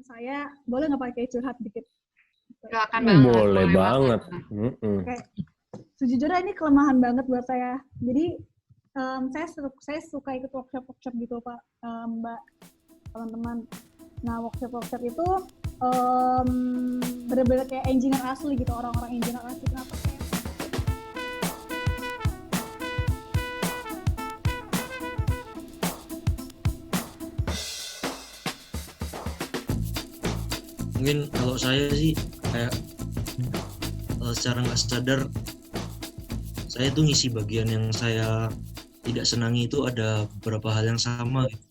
Saya boleh nggak pakai curhat dikit? Silakan banget. Boleh banget. Oke. Sejujurnya ini kelemahan banget buat saya. Jadi saya suka ikut workshop gitu Pak, Mbak, teman-teman. Nah workshop itu bener-bener kayak engineer asli gitu, orang-orang engineer asli. Kenapa kayak Mungkin kalau saya sih kayak secara nggak sadar saya tuh ngisi bagian yang saya tidak senangi itu ada beberapa hal yang sama gitu.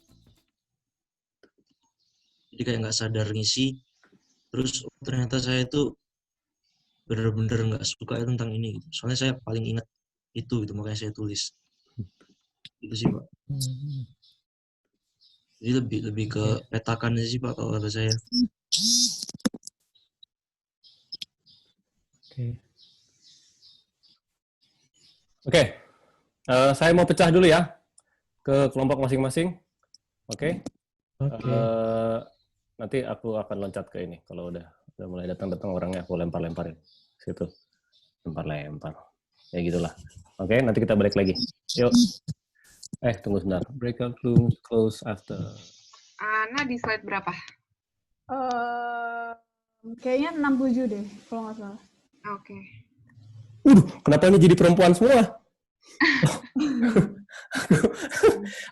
Jadi kayak nggak sadar ngisi, terus ternyata saya itu bener-bener nggak suka tentang ini gitu. Soalnya saya paling ingat itu gitu, makanya saya tulis. Itu sih Pak. Jadi lebih ke petakan sih Pak kalau kata saya. Oke. Saya mau pecah dulu ya ke kelompok masing-masing. Oke. Nanti aku akan loncat ke ini kalau udah mulai datang orangnya, aku lempar-lemparin situ. Lempar-lempar. Ya gitulah. Oke, nanti kita balik lagi. Yuk. Tunggu sebentar. Breakout room close after. Ana di slide berapa? kayaknya 67 deh, kalau nggak salah. Oke. Kenapa ini jadi perempuan semua?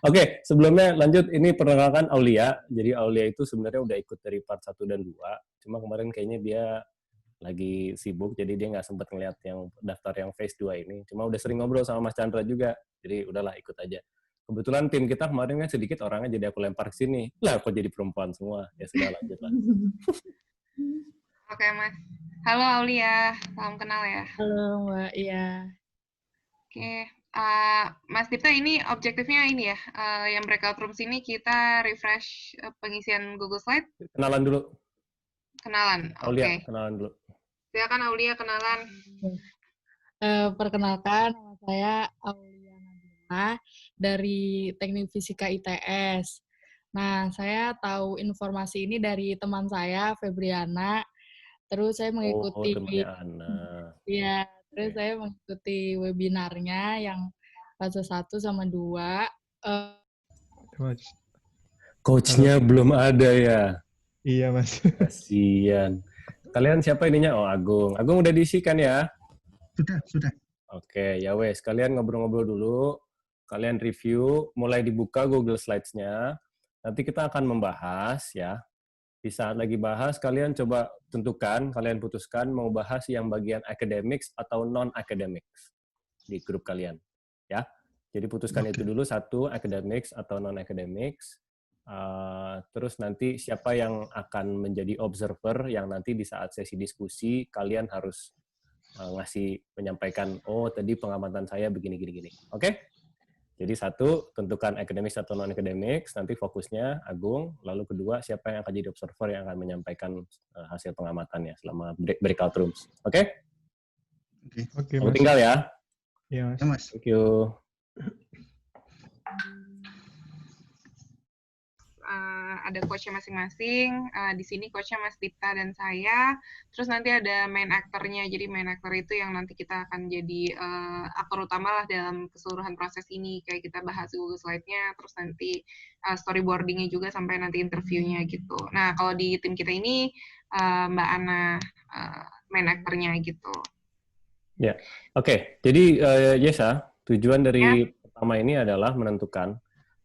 Oke, sebelumnya lanjut. Ini perkenalkan Aulia. Jadi Aulia itu sebenarnya udah ikut dari part 1 dan 2. Cuma kemarin kayaknya dia lagi sibuk, jadi dia nggak sempat ngeliat yang daftar yang phase 2 ini. Cuma udah sering ngobrol sama Mas Chandra juga. Jadi udahlah ikut aja. Kebetulan tim kita kemarin kan sedikit orangnya, jadi aku lempar ke sini. Lah, kok jadi perempuan semua? Ya sudah, lanjut lah. Oke, Mas. Halo Aulia, salam kenal ya. Halo Mbak, iya. Oke, Mas Dipta, ini objektifnya ini ya, yang breakout rooms ini kita refresh pengisian Google Slide. Kenalan dulu. Kenalan, Aulia, oke. kenalan dulu. Silakan Aulia, kenalan. Perkenalkan, nama saya Aulia Nabila dari Teknik Fisika ITS. Nah, saya tahu informasi ini dari teman saya, Febriana. Terus saya mengikuti, ya, terus saya mengikuti webinarnya yang fase 1 sama 2. Coachnya belum ada ya? Iya, Mas. Kasian. Kalian siapa ininya? Oh, Agung. Agung udah diisikan ya? Sudah. Oke, ya wes. Kalian ngobrol-ngobrol dulu. Kalian review, mulai dibuka Google Slides-nya. Nanti kita akan membahas ya. Di saat lagi bahas, kalian coba tentukan, kalian putuskan mau bahas yang bagian academics atau non-academics di grup kalian. Ya, jadi putuskan itu dulu, satu, academics atau non-academics. Terus nanti siapa yang akan menjadi observer yang nanti di saat sesi diskusi, kalian harus menyampaikan, oh tadi pengamatan saya begini. Oke? Jadi satu, tentukan academics atau non-academics, nanti fokusnya Agung, lalu kedua, siapa yang akan jadi observer yang akan menyampaikan hasil pengamatannya selama breakout rooms. Oke? Oke, Aku Mas. tinggal ya. Iya, Mas. Ya, Mas. Thank you. Ada coachnya masing-masing. Di sini coachnya Mas Dipta dan saya. Terus nanti ada main aktornya. Jadi main aktor itu yang nanti kita akan jadi aktor utama lah dalam keseluruhan proses ini. Kayak kita bahas Google Slide-nya, terus nanti storyboarding-nya juga sampai nanti interview-nya gitu. Nah, kalau di tim kita ini Mbak Ana main aktornya gitu. Ya, oke. Jadi Yesa, tujuan dari pertama ini adalah menentukan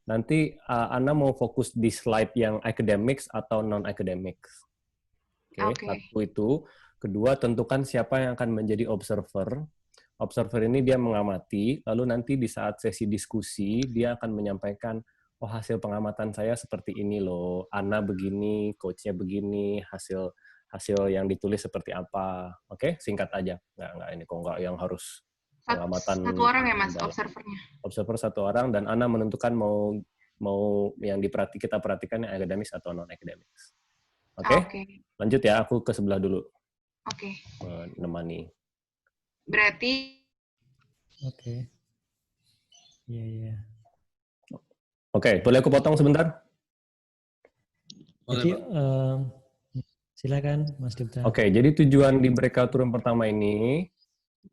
nanti Ana mau fokus di slide yang academics atau non-academics. Oke, satu itu. Kedua, tentukan siapa yang akan menjadi observer. Observer ini dia mengamati, lalu nanti di saat sesi diskusi, dia akan menyampaikan, oh hasil pengamatan saya seperti ini loh, Ana begini, coach-nya begini, hasil yang ditulis seperti apa. Oke, singkat aja. Nggak ini kok nggak yang harus pengamatan. Satu orang ya Mas, observernya? Observer satu orang, dan Ana menentukan mau yang kita perhatikan yang akademis atau non-akademis. Oke? Lanjut ya, aku ke sebelah dulu. Oke. Menemani. Berarti. Oke. Iya. Oke, boleh aku potong sebentar? Jadi, Silakan, Mas Dipta. Oke, jadi tujuan di breakout room pertama ini,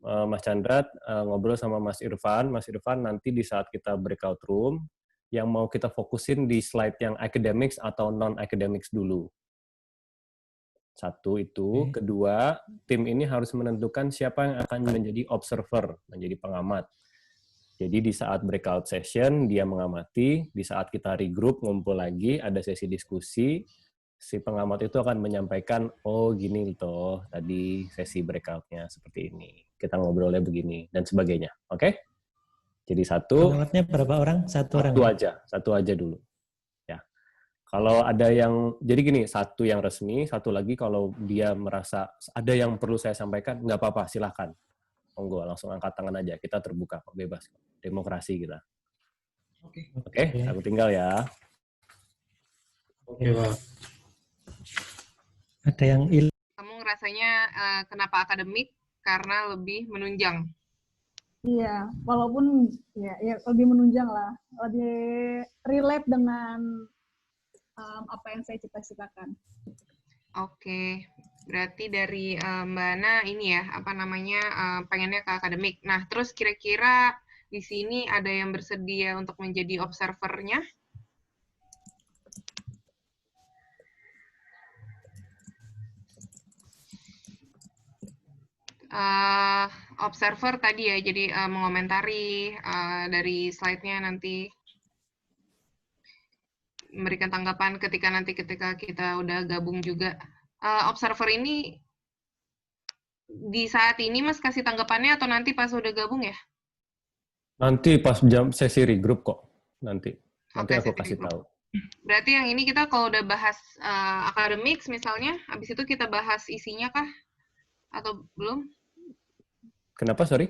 Mas Chandra ngobrol sama Mas Irfan. Mas Irfan nanti di saat kita breakout room, yang mau kita fokusin di slide yang academics atau non-academics dulu. Satu itu. Oke. Kedua, tim ini harus menentukan siapa yang akan menjadi observer, menjadi pengamat. Jadi di saat breakout session, dia mengamati. Di saat kita regroup, ngumpul lagi, ada sesi diskusi, si pengamat itu akan menyampaikan, oh gini toh, tadi sesi breakout-nya seperti ini. Kita ngobrolnya begini, dan sebagainya. Oke? Jadi satu, Pengamatnya berapa orang? Satu orang. satu aja dulu. Ya. Kalau ada yang, jadi gini, satu yang resmi, satu lagi kalau dia merasa ada yang perlu saya sampaikan, nggak apa-apa, silahkan. Monggo, langsung angkat tangan aja. Kita terbuka, kok, bebas. Demokrasi kita. Oke, aku tinggal ya. Oke, Pak. Ada yang Kamu ngerasanya kenapa akademik? Karena lebih menunjang. Iya, walaupun ya lebih menunjang lah, lebih relate dengan apa yang saya cita-citakan. Oke, berarti dari Mbak Ana ini ya, apa namanya, pengennya ke akademik. Nah, terus kira-kira di sini ada yang bersedia untuk menjadi observernya? Observer tadi ya, jadi mengomentari dari slide-nya nanti, memberikan tanggapan ketika kita udah gabung juga. Observer ini di saat ini Mas kasih tanggapannya atau nanti pas udah gabung ya? Nanti pas jam sesi regroup kok. Nanti Oke, aku sesi kasih regroup. tahu. Berarti yang ini kita kalau udah bahas academics misalnya, habis itu kita bahas isinya kah? Atau belum? Kenapa, sorry?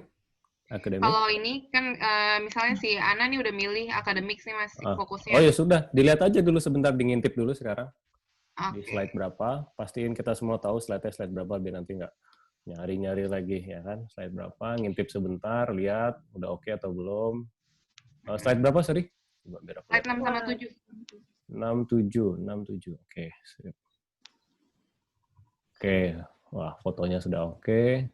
Akademik? Kalau ini kan misalnya si Ana nih udah milih academics nih Mas, Oh fokusnya. ya sudah, dilihat aja dulu sebentar, ngintip dulu sekarang. Di Oke. slide berapa, pastiin kita semua tahu slide-nya slide berapa, biar nanti nggak nyari-nyari lagi, ya kan? Slide berapa, ngintip sebentar, lihat, udah oke atau belum. Slide berapa, sorry? Coba biar aku Slide lihat. 6 sama 7. 67. Oke, sip. Oke, wah fotonya sudah oke.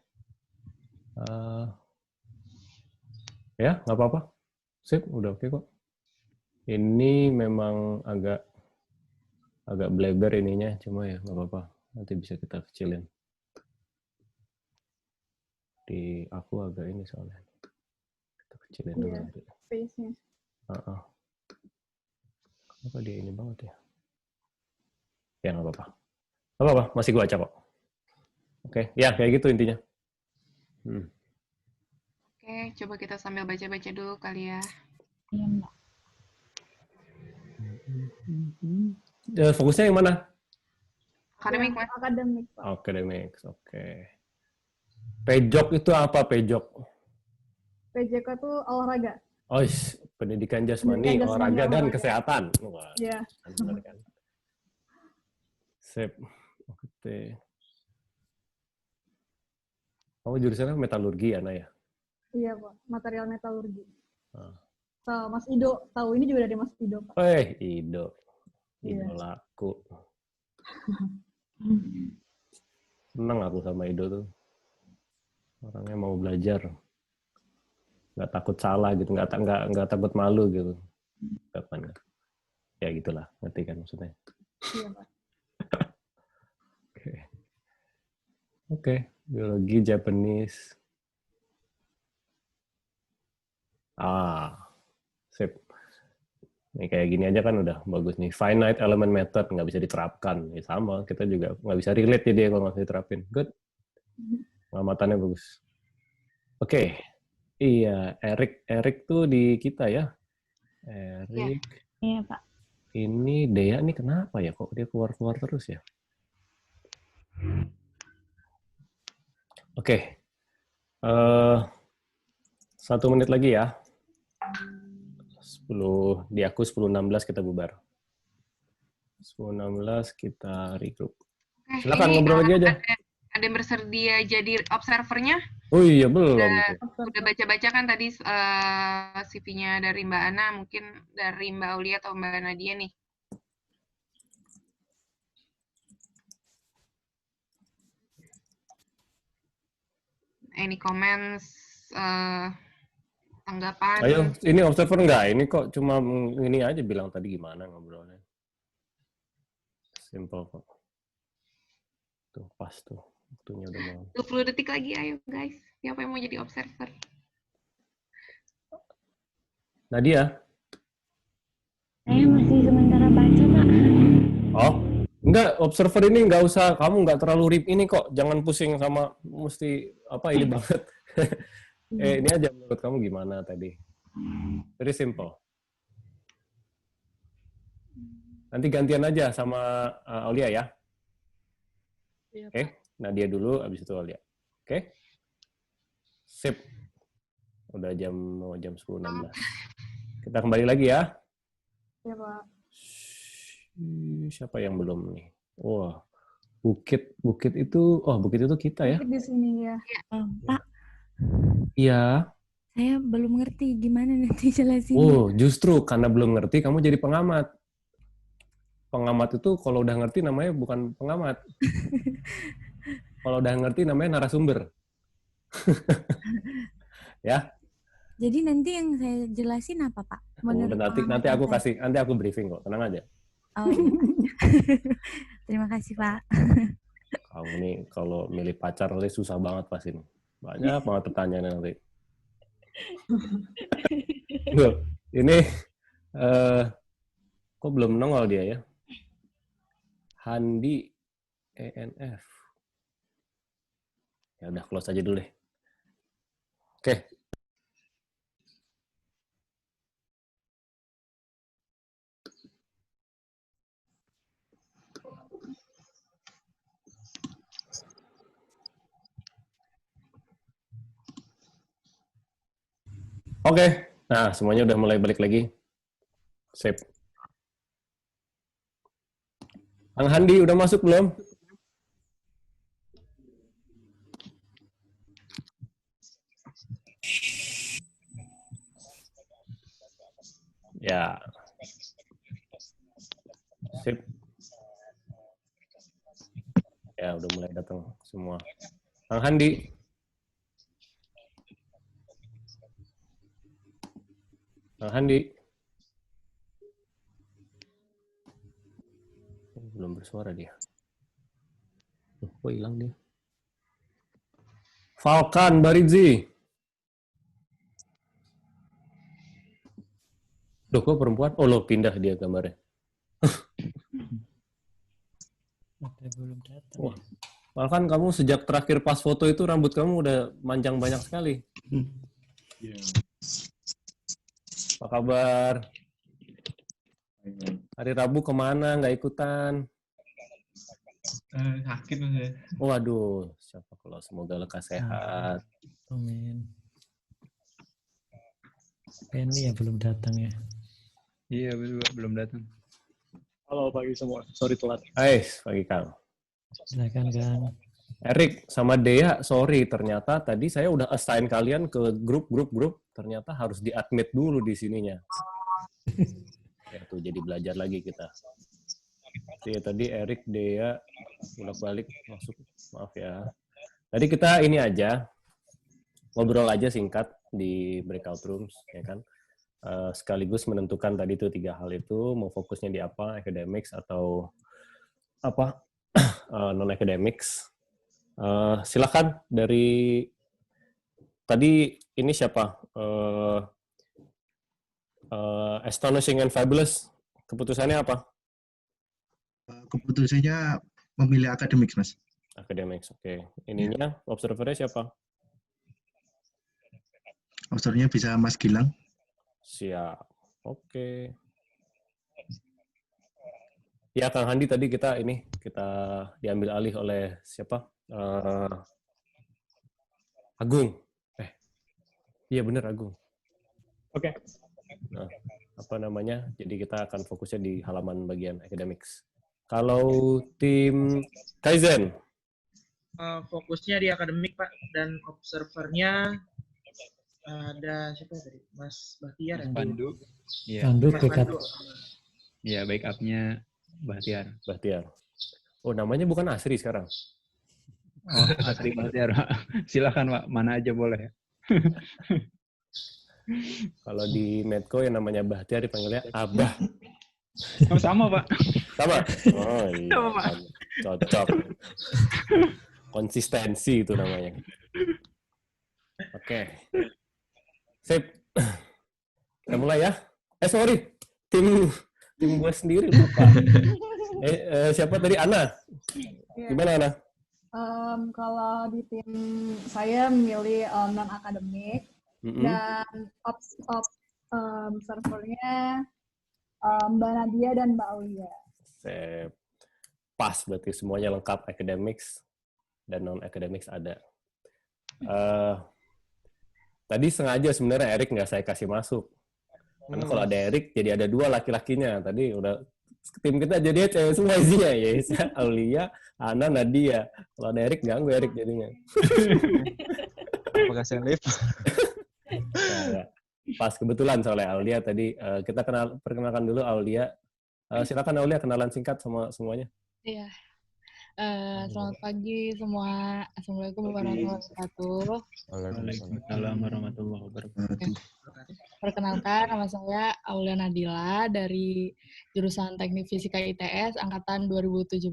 Ya, nggak apa-apa. Sip, udah oke kok. Ini memang agak bleber ininya, cuma ya nggak apa-apa. Nanti bisa kita kecilin. Di aku agak ini soalnya. Kita kecilin dulu Iya, nanti. space-nya. Kenapa dia ini banget ya? Ya nggak apa-apa. Nggak apa-apa, masih gua acak kok. Oke, ya kayak gitu intinya. Oke, coba kita sambil baca-baca dulu kali ya. Iya, Mbak. Fokusnya yang mana? Akademik, Ya, Mas. akademik, Pak. Academics, oke. Pejok itu apa pejok? PJK itu olahraga. Oh, pendidikan jasmani, Pendidikan jasmani, olahraga, dan olahraga. kesehatan. Wah, Iya. benar kan? Sip. Oke. Kamu jurusannya metalurgi, Ana ya? Iya, Pak. Material metalurgi. Ah. So, Mas Ido, tahu ini juga dari Mas Ido, Pak. Ido. Iya. Idolaku. Senang aku sama Ido tuh. Orangnya mau belajar. Nggak takut salah gitu, nggak takut malu gitu. Kapan? Ya gitulah, ngerti kan maksudnya. Iya, Pak. Oke. Biologi Japanese. Sip. Nih kayak gini aja kan udah bagus nih. Finite element method nggak bisa diterapkan. Ya sama, kita juga nggak bisa relate jadi kalau nggak bisa diterapin. Good. Pengamatannya bagus. Oke. Iya, Erik tuh di kita ya. Erik. Iya, Pak. Ini Dea nih kenapa ya? Kok dia keluar-keluar terus ya? Oke. 1 menit lagi ya. 10, di aku 10.16 kita bubar. 10.16 kita regroup. Silakan ngobrol lagi aja. Ada yang bersedia jadi observernya? Oh iya, belum. Udah baca-baca kan tadi CV-nya dari Mbak Ana, mungkin dari Mbak Aulia atau Mbak Nadia nih. any comments, tanggapan? Ayo, ini observer nggak? Ini kok cuma ini aja bilang tadi gimana ngobrolnya. Simple kok. Tuh, pas tuh. Waktunya udah mau. 20 detik lagi, ayo guys. Siapa yang mau jadi observer? Nadia? Saya masih sementara baca, Pak. Oh, enggak, observer ini nggak usah, kamu nggak terlalu rib ini kok. Jangan pusing sama mesti apa ini banget. Ini aja menurut kamu gimana tadi? Very simple. Nanti gantian aja sama Aulia ya. Iya, Oke, Nadia dulu, abis itu Aulia. Oke? Sip. Udah mau jam 10.16. Kita kembali lagi ya. Ya, Pak. Siapa yang belum nih? Wah, Bukit itu kita ya? Bukit di sini ya. Pak, Iya. saya belum ngerti gimana nanti jelasin. Oh, justru karena belum ngerti kamu jadi pengamat. Pengamat itu kalau udah ngerti namanya bukan pengamat. Kalau udah ngerti namanya narasumber. Ya. Jadi nanti yang saya jelasin apa, Pak? Menurut Nanti aku kasih, nanti aku briefing kok, tenang aja. Oh, iya. Terima kasih, Pak. Kamu nih kalau milih pacar nanti susah banget pas ini. Banyak banget pertanyaannya nanti. Loh, ini kok belum nongol dia ya? Handi ENF. Ya udah close aja dulu deh. Oke. Oke, nah semuanya udah mulai balik lagi. Sip. Kang Handi udah masuk belum? Ya. Sip. Ya, udah mulai datang semua. Kang Handi. Kang Handi. Belum bersuara dia. Kok hilang dia? Falkan Baridzi. Loh, kok perempuan? Oh, lo pindah dia gambarnya. Belum datang. Wah, Falkan kamu sejak terakhir pas foto itu rambut kamu udah manjang banyak sekali. Apa kabar? Hari Rabu kemana? Nggak ikutan? Sakit Mas ya. Waduh, siapa kalau semoga lekas sehat. Amin. Penny ya belum datang ya. Iya, belum datang. Halo pagi semua, sorry telat. Hai, pagi Kang. Silakan Kang. Erik sama Dea, sorry ternyata tadi saya udah assign kalian ke grup, ternyata harus di-admit dulu di sininya. Ya tuh jadi belajar lagi kita. Ya, tadi Erik, Dea, bolak-balik masuk, maaf ya. Tadi kita ini aja, ngobrol aja singkat di breakout rooms, ya kan. Sekaligus menentukan tadi tuh 3 hal itu, mau fokusnya di apa, academics atau apa, non-academics. Silakan dari tadi ini siapa? Astonishing and Fabulous, keputusannya apa? Keputusannya memilih academics, Mas. Academics, oke. Ininya, observernya siapa? Observernya bisa Mas Gilang. Siap, oke. Ya, Kang Handi tadi kita diambil alih oleh siapa? Agung. Iya bener Agung. Oke. Nah, apa namanya? Jadi kita akan fokusnya di halaman bagian academics. Kalau tim Kaizen? Fokusnya di akademik, Pak, dan observernya ada siapa tadi? Mas Bahtiar. Pandu. Iya. Pandu Mas backup. Pandu. Iya, backup-nya Bahtiar. Oh, namanya bukan Asri sekarang? Oh, Asri Bahtiar, Pak. Silakan, Pak. Mana aja boleh. Kalau di Medco yang namanya Bahtiar dipanggilnya Abah. Oh, sama, Pak. Sama? Oh iya, Sama, Pak. sama. Cocok. Konsistensi itu namanya. Oke. Sip. Kita mulai ya. Sorry. Tim gue sendiri lupa. Siapa tadi? Ana. Gimana, Ana? Kalau di tim saya memilih non-akademik dan servernya Mbak Nadia dan Mbak Aulia. Pas, berarti semuanya lengkap, academics dan non-academics ada. Tadi sengaja sebenarnya Erik nggak saya kasih masuk. Karena kalau ada Erik, jadi ada 2 laki-lakinya. Tadi udah tim kita jadinya cewek semua isinya. Yesa, Aulia, Ana, Nadia. Kalau ada Erik, ganggu Erik jadinya. Apakah saya live? Nah, pas kebetulan soalnya Aulia tadi. Kita perkenalkan dulu Aulia. Silakan Aulia, kenalan singkat sama semuanya. Iya. Selamat pagi semua. Assalamualaikum warahmatullahi wabarakatuh. Waalaikumsalam warahmatullahi wabarakatuh. Perkenalkan, nama saya Aulia Nadila dari jurusan Teknik Fisika ITS angkatan 2017.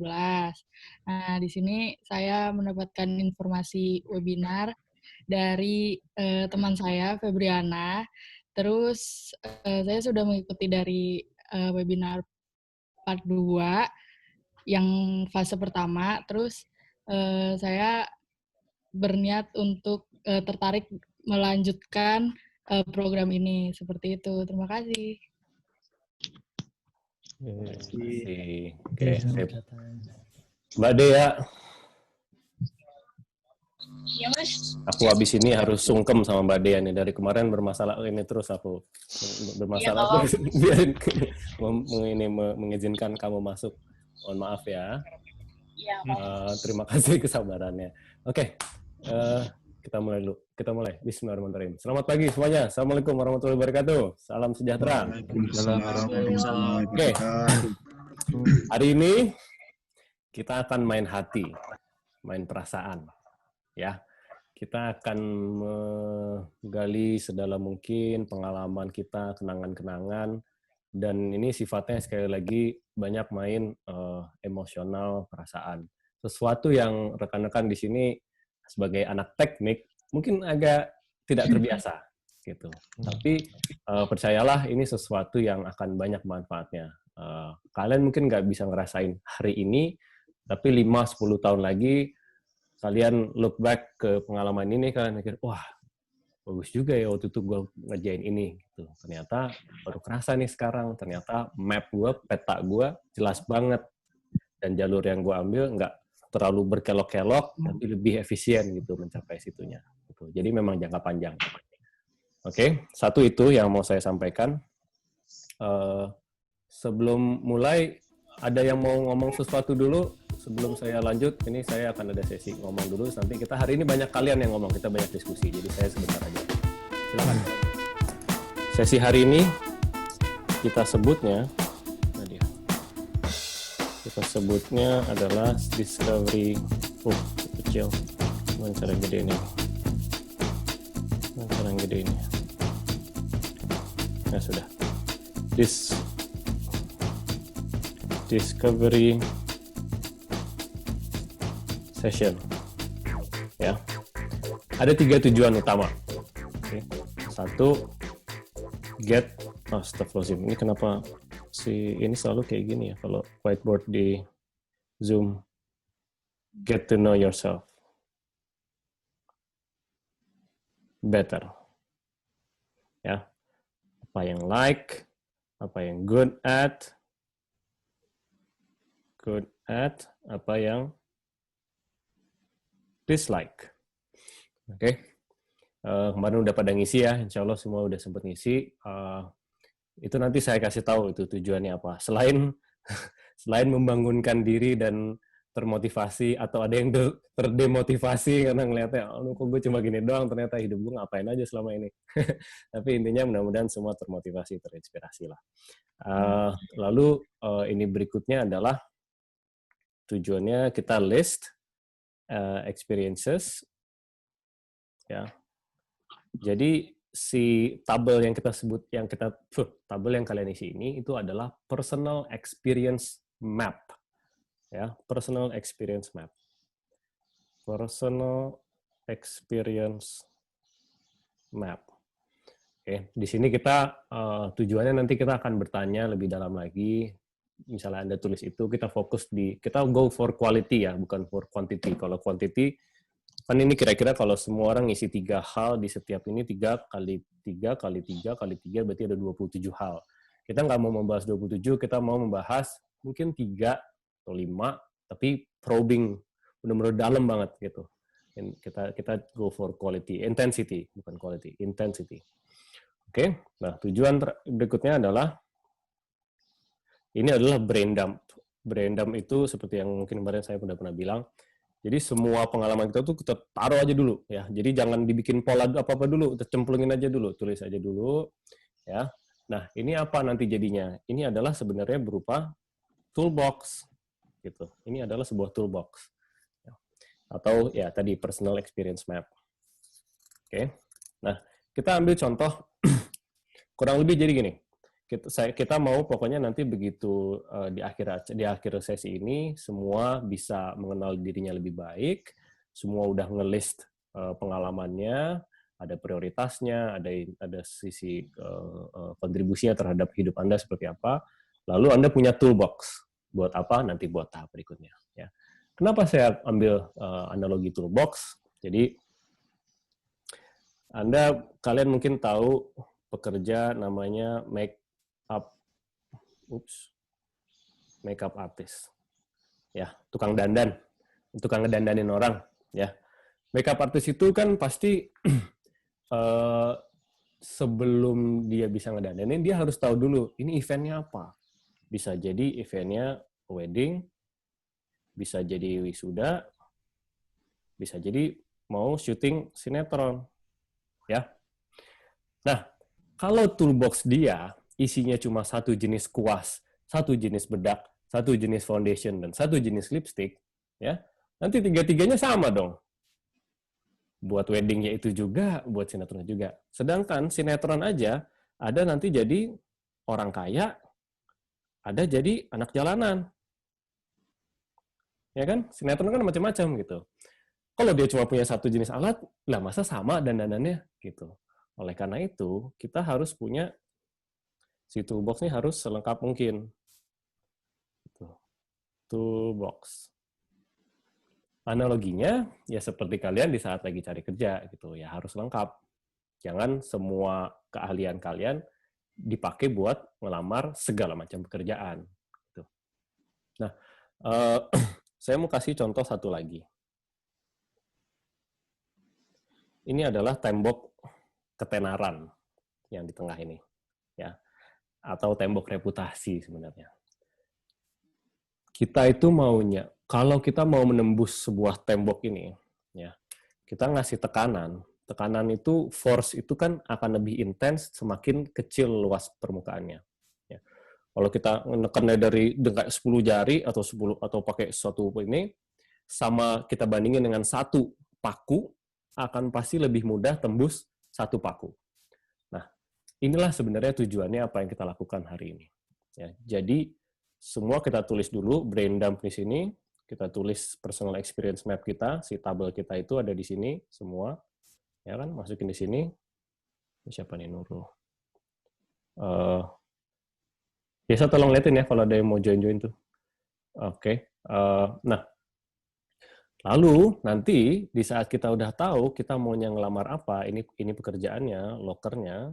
Nah, di sini saya mendapatkan informasi webinar dari teman saya Febriana. Terus saya sudah mengikuti dari webinar part 2 yang fase pertama, terus saya berniat untuk tertarik melanjutkan program ini. Seperti itu. Terima kasih. Oke, sip. Mbak Dea. Iya, Mas. Aku habis ini harus sungkem sama Mbak Dea nih. Dari kemarin bermasalah ini terus aku. Bermasalah terus. Biarin mengizinkan kamu masuk. Mohon maaf ya. Iya, terima kasih kesabarannya. Oke, kita mulai dulu. Kita mulai. Bismillahirrahmanirrahim. Selamat pagi semuanya. Assalamualaikum warahmatullahi wabarakatuh. Salam sejahtera. Oke. Hari ini kita akan main hati, main perasaan. Ya, kita akan menggali sedalam mungkin pengalaman kita, kenangan-kenangan. Dan ini sifatnya sekali lagi banyak main emosional, perasaan. Sesuatu yang rekan-rekan di sini sebagai anak teknik mungkin agak tidak terbiasa gitu. Tapi percayalah ini sesuatu yang akan banyak manfaatnya. Kalian mungkin nggak bisa ngerasain hari ini, tapi 5-10 tahun lagi kalian look back ke pengalaman ini, kalian mikir, wah, bagus juga ya waktu itu gue ngerjain ini. Gitu. Ternyata baru kerasa nih sekarang, ternyata map gue, peta gue jelas banget. Dan jalur yang gue ambil nggak terlalu berkelok-kelok, tapi lebih efisien gitu mencapai situnya. Gitu. Jadi memang jangka panjang. Oke, satu itu yang mau saya sampaikan. Sebelum mulai, ada yang mau ngomong sesuatu dulu? Sebelum saya lanjut, ini saya akan ada sesi ngomong dulu. Nanti kita hari ini banyak kalian yang ngomong, kita banyak diskusi. Jadi saya sebentar aja. Silakan. Sesi hari ini kita sebutnya, adalah discovery. Kecil. Gimana cara gede ini? Cara gede ini. Ya sudah. Discovery session, ya. Ada 3 tujuan utama. Oke. 1, get. Astagfirullahaladzim. Ini kenapa ini selalu kayak gini ya? Kalau whiteboard di Zoom, get to know yourself better. Ya. Apa yang like, apa yang good at, apa yang dislike. Oke. Kemarin udah pada ngisi ya, insya Allah semua udah sempat ngisi. Itu nanti saya kasih tahu itu tujuannya apa. Selain membangunkan diri dan termotivasi, atau ada yang terdemotivasi karena ngeliatnya, oh, kok gue cuma gini doang, ternyata hidup gue ngapain aja selama ini. Tapi intinya mudah-mudahan semua termotivasi, terinspirasi lah. Lalu ini berikutnya adalah tujuannya kita list experiences, ya. Jadi si tabel yang kita sebut, tabel yang kalian isi ini itu adalah personal experience map, ya, personal experience map, personal experience map. Oke, di sini kita tujuannya nanti kita akan bertanya lebih dalam lagi. Misalnya Anda tulis itu, kita fokus kita go for quality ya, bukan for quantity. Kalau quantity kan ini kira-kira kalau semua orang ngisi 3 hal di setiap ini, 3 kali 3 kali 3 kali 3 berarti ada 27 hal. Kita nggak mau membahas 27, kita mau membahas mungkin 3 atau 5, tapi probing, benar-benar dalam banget gitu. Kita go for quality, intensity, bukan quality, intensity. Oke, nah tujuan berikutnya adalah, ini adalah brain dump. Brain dump itu seperti yang mungkin kemarin saya pernah bilang, jadi semua pengalaman kita tuh kita taruh aja dulu ya. Jadi jangan dibikin pola apa-apa dulu, kita cemplungin aja dulu, tulis aja dulu ya. Nah, ini apa nanti jadinya? Ini adalah sebenarnya berupa toolbox gitu. Ini adalah sebuah toolbox. Atau ya tadi personal experience map. Oke. Nah, kita ambil contoh kurang lebih jadi gini. Kita mau pokoknya nanti begitu di akhir sesi ini semua bisa mengenal dirinya lebih baik, semua udah ngelist pengalamannya, ada prioritasnya, ada sisi kontribusinya terhadap hidup Anda seperti apa. Lalu Anda punya toolbox buat apa? Nanti buat tahap berikutnya. Ya. Kenapa saya ambil analogi toolbox? Jadi kalian mungkin tahu pekerja namanya makeup artist, ya, tukang dandan, tukang ngedandanin orang, ya. Makeup artist itu kan pasti sebelum dia bisa ngedandanin, dia harus tahu dulu ini eventnya apa. Bisa jadi eventnya wedding, bisa jadi wisuda, bisa jadi mau syuting sinetron, ya. Nah, kalau toolbox dia isinya cuma satu jenis kuas, satu jenis bedak, satu jenis foundation, dan satu jenis lipstick, ya, nanti tiga-tiganya sama dong. Buat weddingnya itu juga, buat sinetron juga. Sedangkan sinetron aja, ada nanti jadi orang kaya, ada jadi anak jalanan. Ya kan? Sinetron kan macam-macam gitu. Kalau dia cuma punya satu jenis alat, lah masa sama dandanannya gitu. Oleh karena itu, kita harus punya si toolbox ini harus selengkap mungkin. Toolbox. Analoginya, ya seperti kalian di saat lagi cari kerja, gitu ya harus lengkap. Jangan semua keahlian kalian dipakai buat melamar segala macam pekerjaan. Gitu. Nah, saya mau kasih contoh satu lagi. Ini adalah tembok ketenaran yang di tengah ini, ya. Atau tembok reputasi sebenarnya. Kita itu maunya, kalau kita mau menembus sebuah tembok ini, ya, kita ngasih tekanan itu, force itu kan akan lebih intens semakin kecil luas permukaannya. Ya. Kalau kita menekannya dari dengan 10 jari atau pakai suatu ini, sama kita bandingin dengan satu paku, akan pasti lebih mudah tembus satu paku. Inilah sebenarnya tujuannya apa yang kita lakukan hari ini. Ya, jadi semua kita tulis dulu brain dump di sini, kita tulis personal experience map kita, si tabel kita itu ada di sini semua, ya kan? Masukin di sini. Siapa nih Nurul? Biasa tolong liatin ya kalau ada yang mau join tuh. Oke. Nah, lalu nanti di saat kita udah tahu kita maunya ngelamar apa, ini pekerjaannya, lokernya.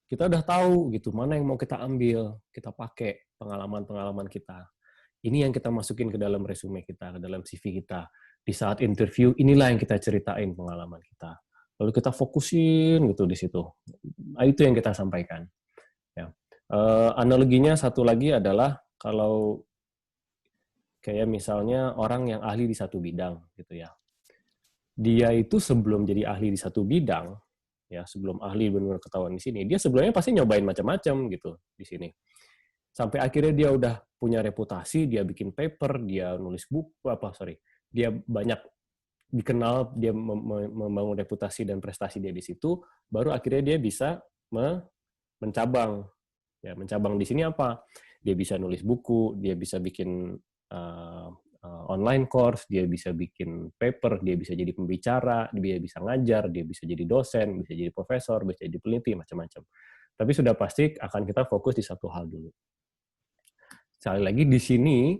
Kita udah tahu gitu mana yang mau kita ambil, kita pakai pengalaman-pengalaman kita. Ini yang kita masukin ke dalam resume kita, ke dalam CV kita. Di saat interview inilah yang kita ceritain pengalaman kita. Lalu kita fokusin gitu di situ. Nah, itu yang kita sampaikan. Ya. Analoginya satu lagi adalah kalau kayak misalnya orang yang ahli di satu bidang gitu ya. Dia itu sebelum jadi ahli di satu bidang, ya sebelum ahli benar-benar ketahuan di sini, dia sebelumnya pasti nyobain macam-macam gitu di sini. Sampai akhirnya dia udah punya reputasi, dia bikin paper, dia nulis buku, dia banyak dikenal, dia membangun reputasi dan prestasi dia di situ, baru akhirnya dia bisa mencabang. Ya, mencabang di sini apa? Dia bisa nulis buku, dia bisa bikin online course, dia bisa bikin paper, dia bisa jadi pembicara, dia bisa ngajar, dia bisa jadi dosen, bisa jadi profesor, bisa jadi peneliti, macam-macam. Tapi sudah pasti akan kita fokus di satu hal dulu. Sekali lagi di sini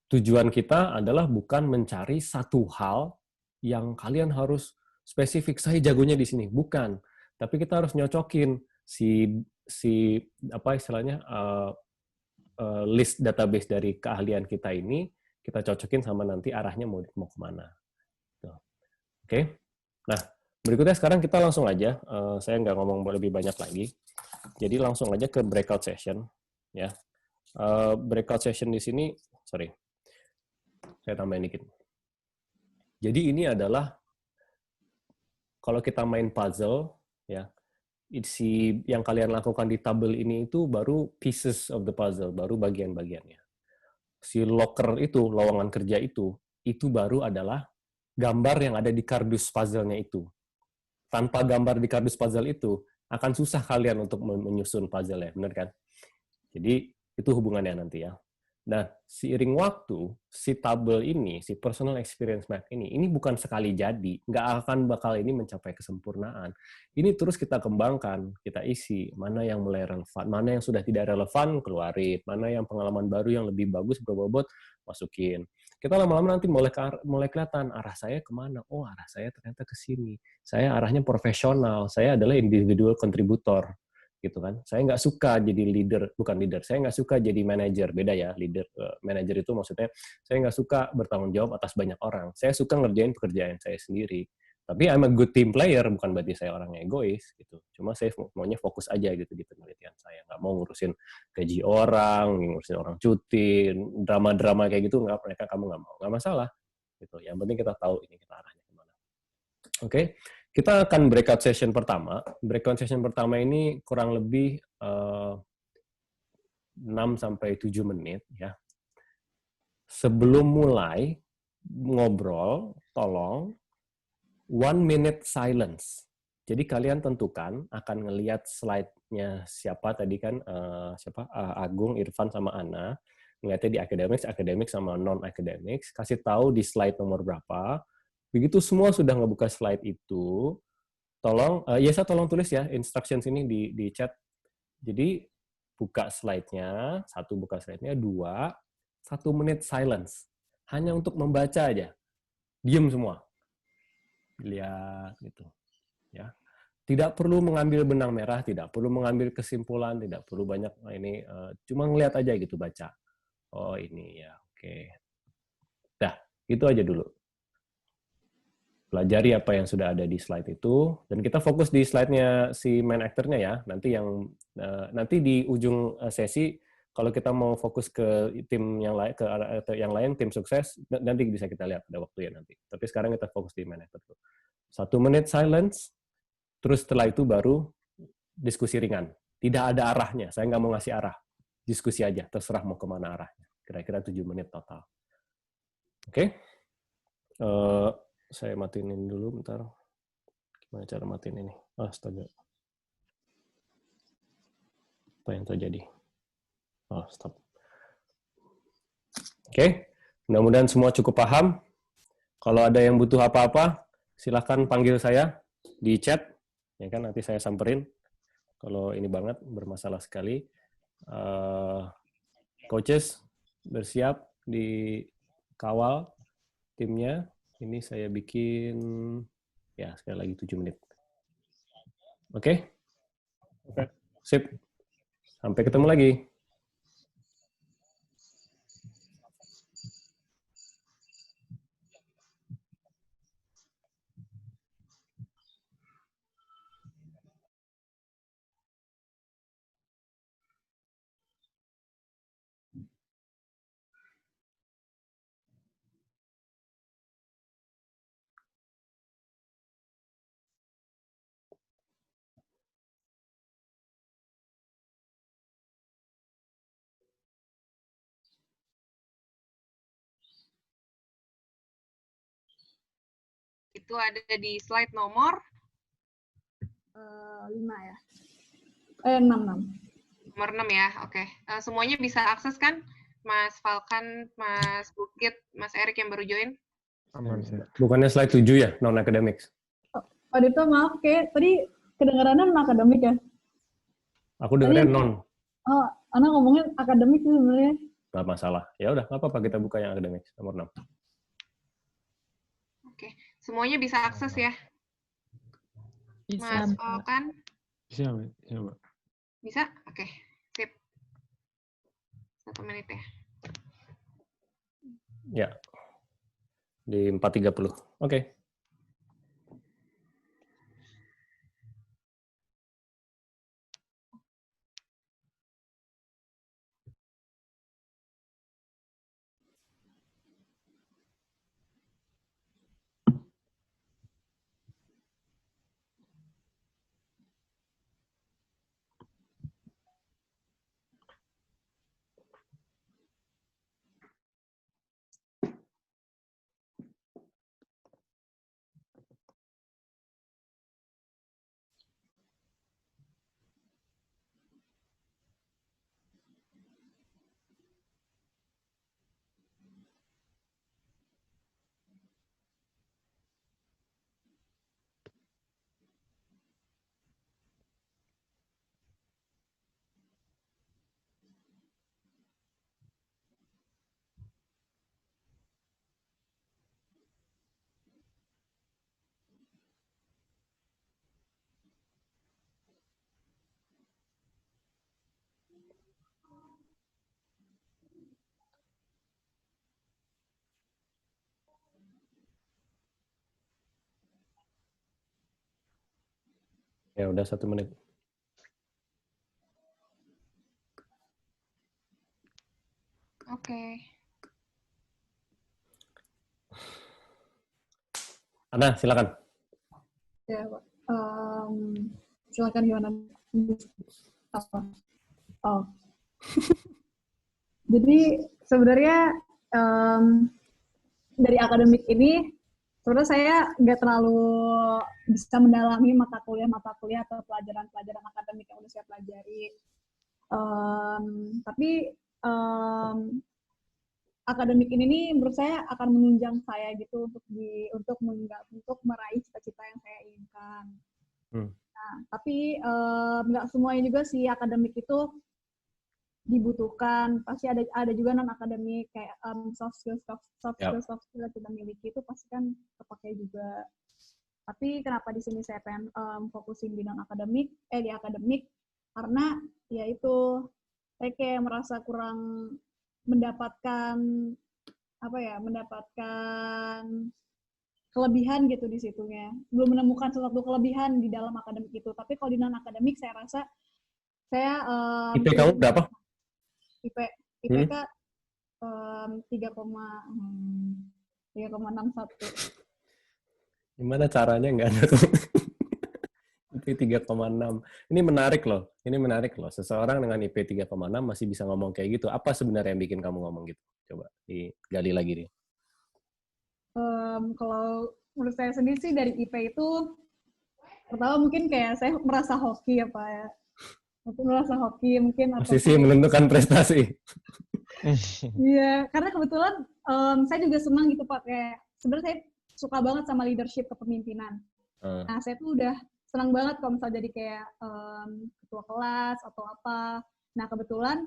tujuan kita adalah bukan mencari satu hal yang kalian harus spesifik, saya jagonya di sini, bukan. Tapi kita harus nyocokin si apa istilahnya list database dari keahlian kita ini, kita cocokin sama nanti arahnya mau kemana. Oke. Nah, berikutnya sekarang kita langsung aja, saya nggak ngomong lebih banyak lagi, jadi langsung aja ke breakout session. Ya, breakout session di sini, sorry, saya tambahin dikit. Jadi ini adalah kalau kita main puzzle, ya, yang kalian lakukan di tabel ini itu baru pieces of the puzzle, baru bagian-bagiannya. Si locker itu, lowongan kerja itu baru adalah gambar yang ada di kardus puzzle-nya itu. Tanpa gambar di kardus puzzle itu, akan susah kalian untuk menyusun puzzle-nya, benar kan? Jadi, itu hubungannya nanti ya. Nah, seiring waktu, si tabel ini, si personal experience map ini bukan sekali jadi, nggak akan bakal ini mencapai kesempurnaan. Ini terus kita kembangkan, kita isi, mana yang mulai relevan, mana yang sudah tidak relevan, keluarin, mana yang pengalaman baru yang lebih bagus, berbobot, masukin. Kita lama-lama nanti mulai kelihatan, arah saya kemana? Oh, arah saya ternyata ke sini. Saya arahnya profesional, saya adalah individual contributor. Gitu kan, saya nggak suka jadi leader, bukan leader, saya nggak suka jadi manajer, beda ya, leader, manajer itu maksudnya saya nggak suka bertanggung jawab atas banyak orang, saya suka ngerjain pekerjaan saya sendiri, tapi I'm a good team player, bukan berarti saya orang egois, gitu, cuma saya maunya fokus aja gitu di penelitian saya, nggak mau ngurusin gaji orang, ngurusin orang cuti, drama-drama kayak gitu, mereka kamu nggak mau, nggak masalah, gitu, yang penting kita tahu ini kita arahnya kemana. Oke. Kita akan breakout session pertama. Breakout session pertama ini kurang lebih 6-7 menit. Ya. Sebelum mulai ngobrol, tolong 1 minute silence. Jadi kalian tentukan akan ngelihat slide-nya siapa tadi kan, Agung, Irfan, sama Ana. Ngeliatnya di academics sama non-academics. Kasih tahu di slide nomor berapa. Begitu semua sudah ngebuka slide itu, tolong, Yesa tolong tulis ya, instructions ini di chat. Jadi, buka slide-nya, 1 buka slide-nya, 2, 1 menit silence. Hanya untuk membaca aja. Diam semua. Lihat, gitu. Ya. Tidak perlu mengambil benang merah, tidak perlu mengambil kesimpulan, tidak perlu banyak, ini, cuma ngeliat aja gitu, baca. Oh, ini ya, oke. Dah, itu aja dulu. Pelajari apa yang sudah ada di slide itu, dan kita fokus di slide-nya si main actor-nya ya. Nanti di ujung sesi, kalau kita mau fokus ke tim yang lain, tim sukses, nanti bisa kita lihat ada waktu ya nanti. Tapi sekarang kita fokus di main actor. 1 menit silence, terus setelah itu baru diskusi ringan. Tidak ada arahnya, saya nggak mau ngasih arah. Diskusi aja, terserah mau kemana arahnya. Kira-kira 7 menit total. Oke? Saya matiin dulu bentar. Gimana cara matiin ini? Astaga. Apa yang terjadi? Stop. Oke. Mudah-mudahan semua cukup paham. Kalau ada yang butuh apa-apa, silakan panggil saya di chat. Ya kan, nanti saya samperin. Kalau ini banget, bermasalah sekali. Coaches, bersiap dikawal timnya. Ini saya bikin, ya sekali lagi 7 menit. Oke? Sip. Sampai ketemu lagi. itu ada di slide nomor 5 ya. 6. Nomor 6 ya, oke. Semuanya bisa akses kan? Mas Falkan, Mas Bukit, Mas Erik yang baru join? Aman sih. Bukannya slide 7 ya, non-academics? Pak Dito, maaf, kayak tadi kedengarannya non-akademik ya? Aku dengarnya non. Oh, Ana ngomongin akademik sih sebenarnya. Nggak masalah. Ya udah, nggak apa-apa, kita buka yang academics, nomor 6. Oke, semuanya bisa akses ya? Bisa, Mas Mbak. Falkan? Bisa, Mbak. Bisa? Oke, sip. 1 menit ya. Ya. Di 4.30. Oke. Ya udah 1 menit. Oke. Ana, silakan. Ya, Pak. Silakan gimana? Apa? Oh. Jadi sebenarnya dari akademik ini sebenarnya saya nggak terlalu bisa mendalami mata kuliah atau pelajaran akademik yang udah saya pelajari. Tapi akademik ini nih menurut saya akan menunjang saya gitu untuk meraih cita-cita yang saya inginkan. Nah, tapi nggak semuanya juga sih akademik itu dibutuhkan. Pasti ada juga non akademik kayak soft skill yang kita miliki itu pasti kan terpakai juga. Tapi kenapa di sini saya pengen fokusin di non akademik di akademik karena ya itu saya kayak merasa kurang mendapatkan kelebihan gitu di situnya. Belum menemukan sesuatu kelebihan di dalam akademik itu. Tapi kalau di non akademik saya rasa saya IP kamu berapa? IPK 3,61. Gimana caranya nggak ada tuh? IP 3,6. Ini menarik loh. Seseorang dengan IP 3,6 masih bisa ngomong kayak gitu. Apa sebenarnya yang bikin kamu ngomong gitu? Coba digali lagi nih. Kalau menurut saya sendiri sih dari IP itu pertama mungkin kayak saya merasa hoki ya Pak ya. Mungkin Masih sih menentukan prestasi. Iya, karena kebetulan saya juga senang gitu Pak kayak sebenarnya saya suka banget sama leadership kepemimpinan. Nah, saya tuh udah senang banget kalau misalnya jadi kayak ketua kelas atau apa. Nah, kebetulan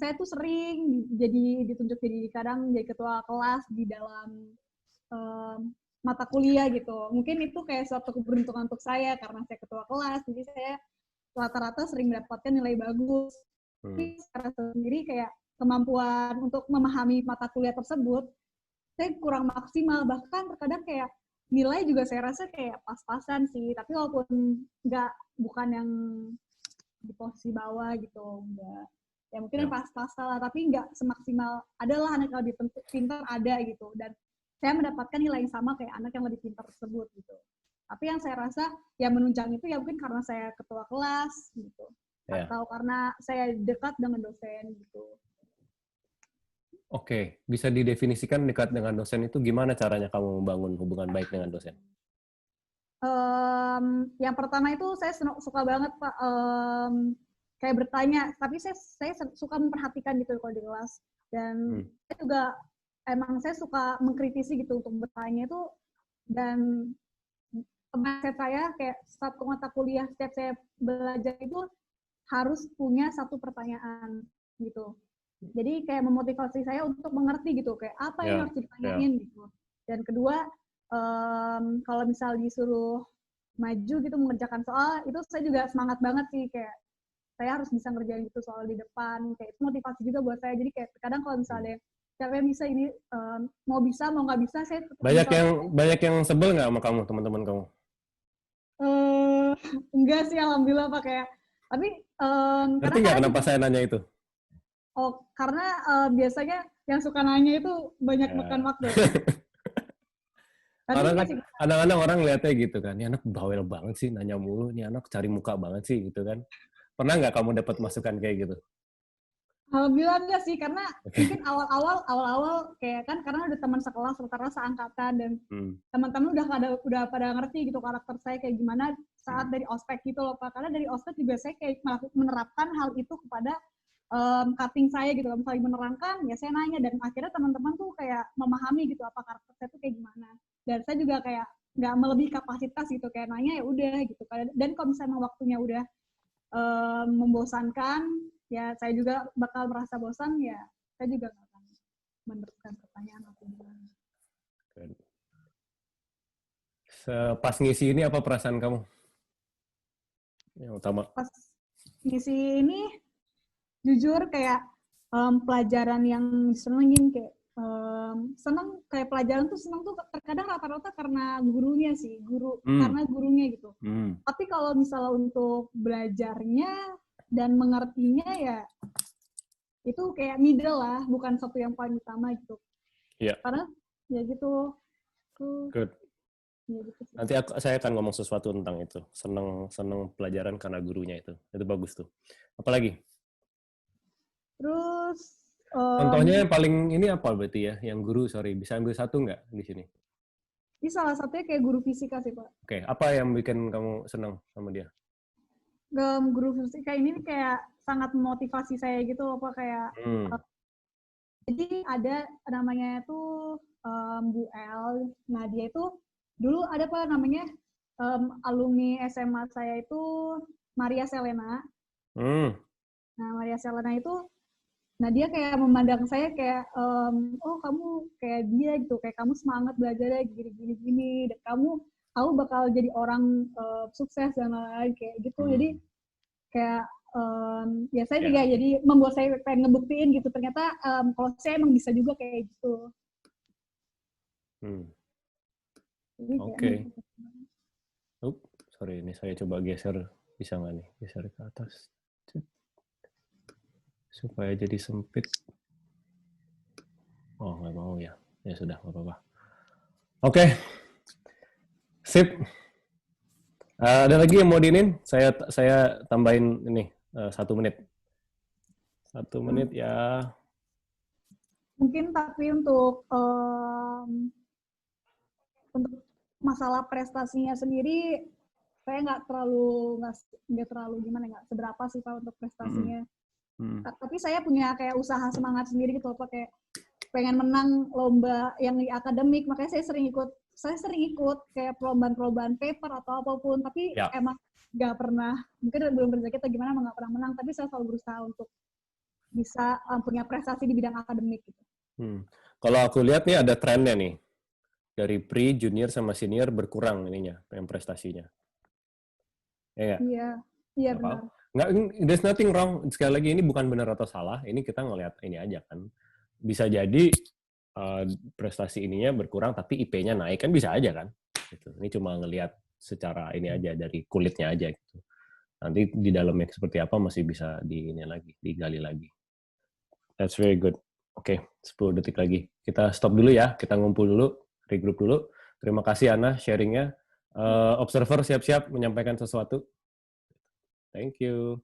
saya tuh sering ditunjuk kadang jadi ketua kelas di dalam mata kuliah gitu. Mungkin itu kayak suatu keberuntungan untuk saya karena saya ketua kelas, jadi saya rata-rata sering mendapatkan nilai bagus. Tapi secara sendiri kayak kemampuan untuk memahami mata kuliah tersebut, saya kurang maksimal. Bahkan terkadang kayak nilai juga saya rasa kayak pas-pasan sih. Tapi walaupun bukan yang di posisi bawah gitu, enggak. Ya mungkin yang pas-pasan lah, tapi nggak semaksimal. Adalah anak yang lebih pintar ada gitu. Dan saya mendapatkan nilai yang sama kayak anak yang lebih pintar tersebut gitu. Tapi yang saya rasa yang menunjang itu ya mungkin karena saya ketua kelas gitu. Atau karena saya dekat dengan dosen gitu. Oke, bisa didefinisikan dekat dengan dosen itu gimana caranya kamu membangun hubungan baik dengan dosen? Yang pertama itu saya suka banget Pak, kayak bertanya, tapi saya suka memperhatikan gitu kalau di kelas. Dan saya juga emang saya suka mengkritisi gitu untuk bertanya itu, dan mindset saya kayak satu mata kuliah setiap saya belajar itu harus punya satu pertanyaan gitu. Jadi kayak memotivasi saya untuk mengerti gitu, kayak apa yang harus ditanyain gitu. Dan kedua, kalau misal disuruh maju gitu mengerjakan soal, itu saya juga semangat banget sih, kayak saya harus bisa ngerjain gitu soal di depan, kayak itu motivasi juga buat saya. Jadi kayak kadang kalau misalnya siapa yang bisa ini, mau nggak bisa, saya banyak yang sebel nggak sama kamu, teman-teman kamu? Enggak sih, alhamdulillah Pak, kayak tapi ngerti nggak kenapa saya nanya itu? Oh, karena biasanya yang suka nanya itu banyak makan waktu. Karena kan kadang-kadang orang lihatnya gitu kan, ini anak bawel banget sih, nanya mulu, ini anak cari muka banget sih gitu kan. Pernah nggak kamu dapat masukan kayak gitu? Alhamdulillah enggak sih, karena mungkin awal-awal kayak kan karena ada teman sekelas rata-rata seangkatan, dan teman-teman udah pada ngerti gitu karakter saya kayak gimana saat dari ospek gitu loh Pak. Karena dari ospek juga saya kayak menerapkan hal itu kepada cutting saya gitu, misalnya menerangkan ya saya nanya, dan akhirnya teman-teman tuh kayak memahami gitu apa karakter saya tuh kayak gimana. Dan saya juga kayak nggak melebihi kapasitas gitu, kayak nanya ya udah gitu. Dan kalau misalnya waktunya udah membosankan, ya saya juga bakal merasa bosan, ya saya juga nggak akan meneruskan pertanyaan atau gimana. Pas ngisi ini apa perasaan kamu? Yang utama. Pas ngisi ini, jujur kayak pelajaran yang senengin, kayak seneng, kayak pelajaran tuh seneng tuh terkadang rata-rata karena gurunya sih, karena gurunya gitu. Tapi kalau misalnya untuk belajarnya dan mengertinya ya itu kayak middle lah, bukan satu yang paling utama gitu. Iya. Karena ya gitu. Good. Ya gitu sih. Nanti saya akan ngomong sesuatu tentang itu. Seneng pelajaran karena gurunya itu. Itu bagus tuh. Apalagi? Terus contohnya yang paling ini apa berarti ya? Yang guru, bisa ambil satu nggak di sini? Ini salah satunya kayak guru fisika sih Pak. Oke, apa yang bikin kamu senang sama dia? Guru fisika ini kayak sangat memotivasi saya gitu loh Pak, kayak jadi ada namanya itu Bu El. Nah dia itu dulu ada Pak namanya alumni SMA saya itu Maria Selena. Nah Maria Selena itu, nah dia kayak memandang saya kayak oh kamu kayak dia gitu, kayak kamu semangat belajarnya gini, dan kamu bakal jadi orang sukses dan lain-lain kayak gitu. Jadi kayak ya saya juga jadi membuat saya pengen ngebuktiin gitu, ternyata kalau saya emang bisa juga kayak gitu. Oke. Sorry, ini saya coba geser, bisa nggak nih? Geser ke atas. Supaya jadi sempit. Oh, nggak mau ya. Ya sudah, nggak apa-apa. Oke. Sip. Ada lagi yang mau diinin? Saya tambahin ini 1 menit. 1 menit ya. Mungkin tapi untuk masalah prestasinya sendiri, saya nggak terlalu gimana, nggak seberapa sih Pak untuk prestasinya. Tapi saya punya kayak usaha semangat sendiri gitu Pak, kayak pengen menang lomba yang di akademik, makanya saya sering ikut kayak perlombaan paper atau apapun, tapi emang nggak pernah, mungkin belum rezeki atau gimana, nggak pernah menang, tapi saya selalu berusaha untuk bisa punya prestasi di bidang akademik gitu. Kalau aku lihat nih ada trennya nih, dari pre, junior sama senior berkurang ininya, yang prestasinya. Iya benar. Nggak, there's nothing wrong. Sekali lagi ini bukan benar atau salah, ini kita ngelihat ini aja kan. Bisa jadi prestasi ininya berkurang tapi IP-nya naik, kan bisa aja kan. Gitu. Ini cuma ngelihat secara ini aja, dari kulitnya aja gitu. Nanti di dalamnya seperti apa masih bisa digali lagi. That's very good. Oke, 10 detik lagi. Kita stop dulu ya, kita ngumpul dulu, regroup dulu. Terima kasih Ana sharingnya. Observer siap-siap menyampaikan sesuatu. Thank you.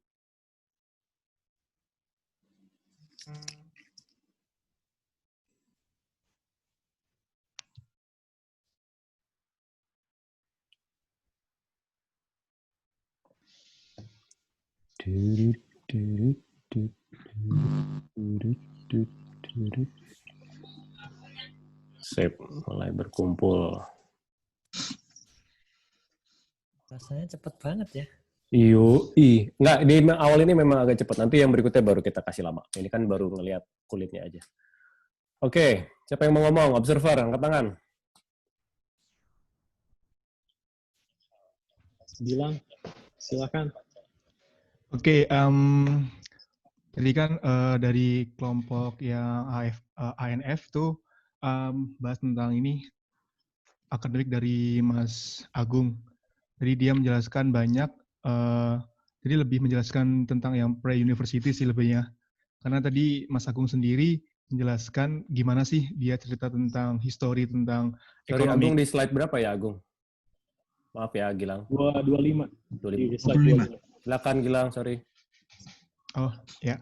Sip, mulai berkumpul. Rasanya cepet banget ya. Nggak, di awal ini memang agak cepat. Nanti yang berikutnya baru kita kasih lama. Ini kan baru ngelihat kulitnya aja. Oke, siapa yang mau ngomong? Observer, angkat tangan. Bilang, silakan. Oke, jadi kan dari kelompok yang ANF tuh bahas tentang ini akademik dari Mas Agung. Jadi dia menjelaskan banyak, jadi lebih menjelaskan tentang yang pre-university sih lebihnya. Karena tadi Mas Agung sendiri menjelaskan gimana sih dia cerita tentang history, tentang Sorry, ekonomi. Agung di slide berapa ya, Agung? Maaf ya, Gilang. 25. 25. Di slide 25. Silakan, Gilang, sorry. Oh, ya.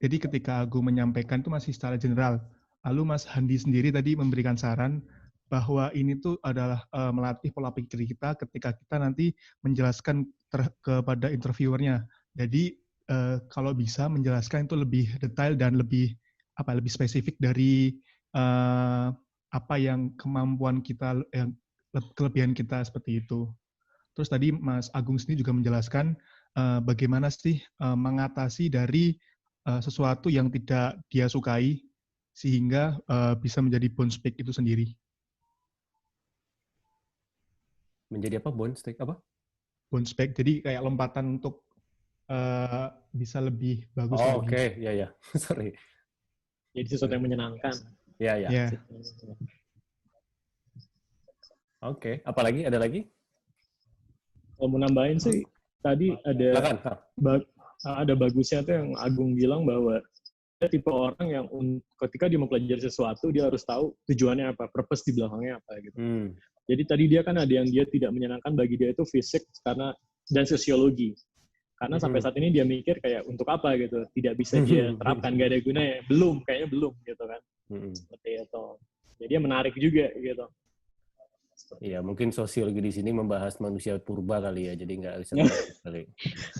Jadi ketika Agung menyampaikan itu masih secara general. Lalu Mas Handi sendiri tadi memberikan saran bahwa ini tuh adalah melatih pola pikir kita ketika kita nanti menjelaskan kepada interviewernya. Jadi kalau bisa menjelaskan itu lebih detail dan lebih spesifik dari apa yang kemampuan kita, kelebihan kita seperti itu. Terus tadi Mas Agung sendiri juga menjelaskan bagaimana sih mengatasi dari sesuatu yang tidak dia sukai sehingga bisa menjadi bounce back itu sendiri. Menjadi apa? Bounce back apa? Bounce back, jadi kayak lompatan untuk bisa lebih bagus Oh, lagi. oke. Ya. Sorry. Jadi sesuatu yang menyenangkan. Ya. Ya. Oke. Apalagi? Ada lagi? Kalau mau nambahin sih, tadi ada Silakan. bagusnya tuh yang Agung bilang bahwa dia tipe orang yang ketika dia mempelajari sesuatu, dia harus tahu tujuannya apa, purpose di belakangnya apa gitu. Jadi tadi dia kan ada yang dia tidak menyenangkan, bagi dia itu fisik dan sosiologi. Karena sampai saat ini dia mikir kayak untuk apa gitu, tidak bisa dia terapkan, gak ada gunanya. Kayaknya belum gitu kan. Seperti itu. Jadi dia menarik juga gitu. Iya, mungkin sosiologi di sini membahas manusia purba kali ya, jadi nggak bisa kali.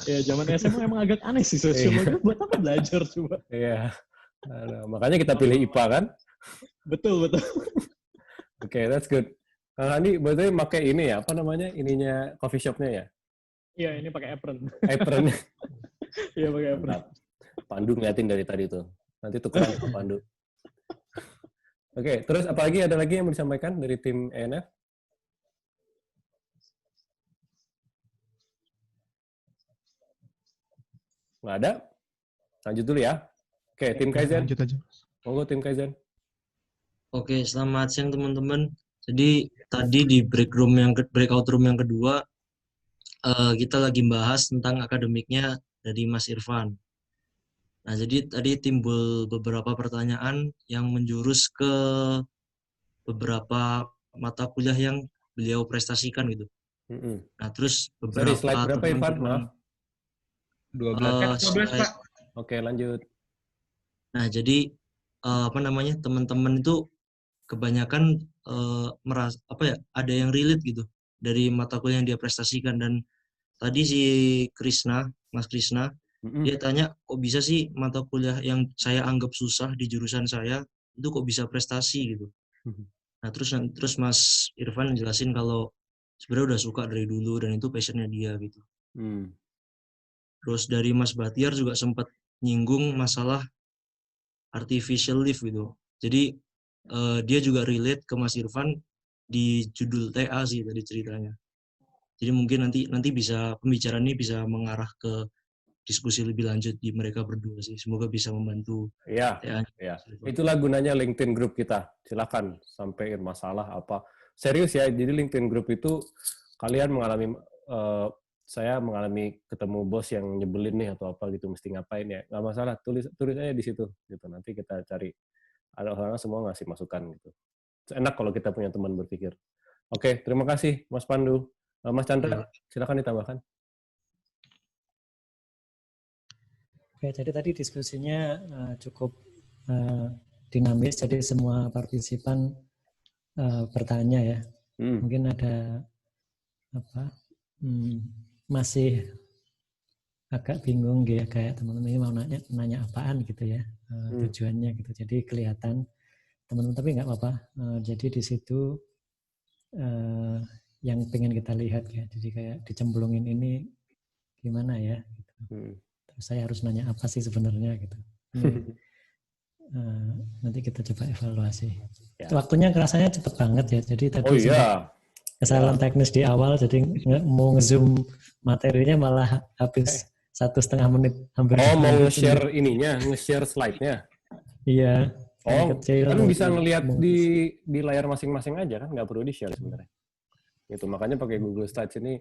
Ya, zaman SMA emang agak aneh sih sosiologi. Buat apa belajar coba? Iya. Makanya kita pilih IPA kan? Betul. Oke, that's good. Kang Andi, berarti pakai ini ya, apa namanya, ininya coffee shop-nya ya? Iya, ini pakai apron. Apron. Iya, pakai apron. Pandu ngeliatin dari tadi tuh. Nanti tukeran ke Pandu. Oke, terus apa lagi? Ada lagi yang mau disampaikan dari tim ENF? Nggak ada? Lanjut dulu ya. Oke, tim Kaizen. Lanjut aja. Monggo tim Kaizen. Oke, selamat siang teman-teman. Jadi tadi di breakout room yang kedua, kita lagi bahas tentang akademiknya dari Mas Irfan. Nah, jadi tadi timbul beberapa pertanyaan yang menjurus ke beberapa mata kuliah yang beliau prestasikan gitu. Nah, terus beberapa slide berapa Irfan? Maaf. 12 Pak. Oke, lanjut. Nah, jadi teman-teman itu kebanyakan merasa ada yang relate gitu dari mata kuliah yang dia prestasikan. Dan tadi si Mas Krisna, dia tanya kok bisa sih mata kuliah yang saya anggap susah di jurusan saya itu kok bisa prestasi gitu. Nah, terus Mas Irfan jelasin kalau sebenarnya udah suka dari dulu dan itu passionnya dia gitu. Terus dari Mas Batiar juga sempat nyinggung masalah artificial leaf gitu. Jadi dia juga relate ke Mas Irfan di judul TA sih tadi ceritanya. Jadi mungkin nanti bisa pembicaraan ini bisa mengarah ke diskusi lebih lanjut di mereka berdua sih. Semoga bisa membantu. Iya. Itulah gunanya LinkedIn Group kita. Silakan sampaikan masalah apa. Serius ya. Jadi LinkedIn Group itu kalian mengalami saya mengalami ketemu bos yang nyebelin nih atau apa gitu, mesti ngapain ya, nggak masalah, tulis aja di situ gitu, nanti kita cari, ada orang semua ngasih masukan gitu. Enak kalau kita punya teman berpikir. Oke, terima kasih Mas Pandu. Mas Chandra, silakan ditambahkan. Oke, jadi tadi diskusinya cukup dinamis, jadi semua partisipan bertanya ya. Mungkin ada masih agak bingung ya, kayak teman-teman ini mau nanya apaan gitu ya, tujuannya gitu. Jadi kelihatan teman-teman, tapi nggak apa-apa. Jadi di situ yang pengen kita lihat ya. Jadi kayak dicemplungin ini gimana ya gitu. Terus saya harus nanya apa sih sebenarnya gitu. Nanti kita coba evaluasi. Ya. Waktunya rasanya cepet banget ya. Jadi tadi kesalahan Ya. teknis di awal, jadi mau nge-zoom materinya malah habis 1,5 menit hampir. Oh, mau nge-share ininya, nge-share slide-nya. Iya. Oh, kecil, kan bisa ngelihat di layar masing-masing aja kan, nggak perlu di-share sebenarnya. Gitu, makanya pakai Google Slides ini,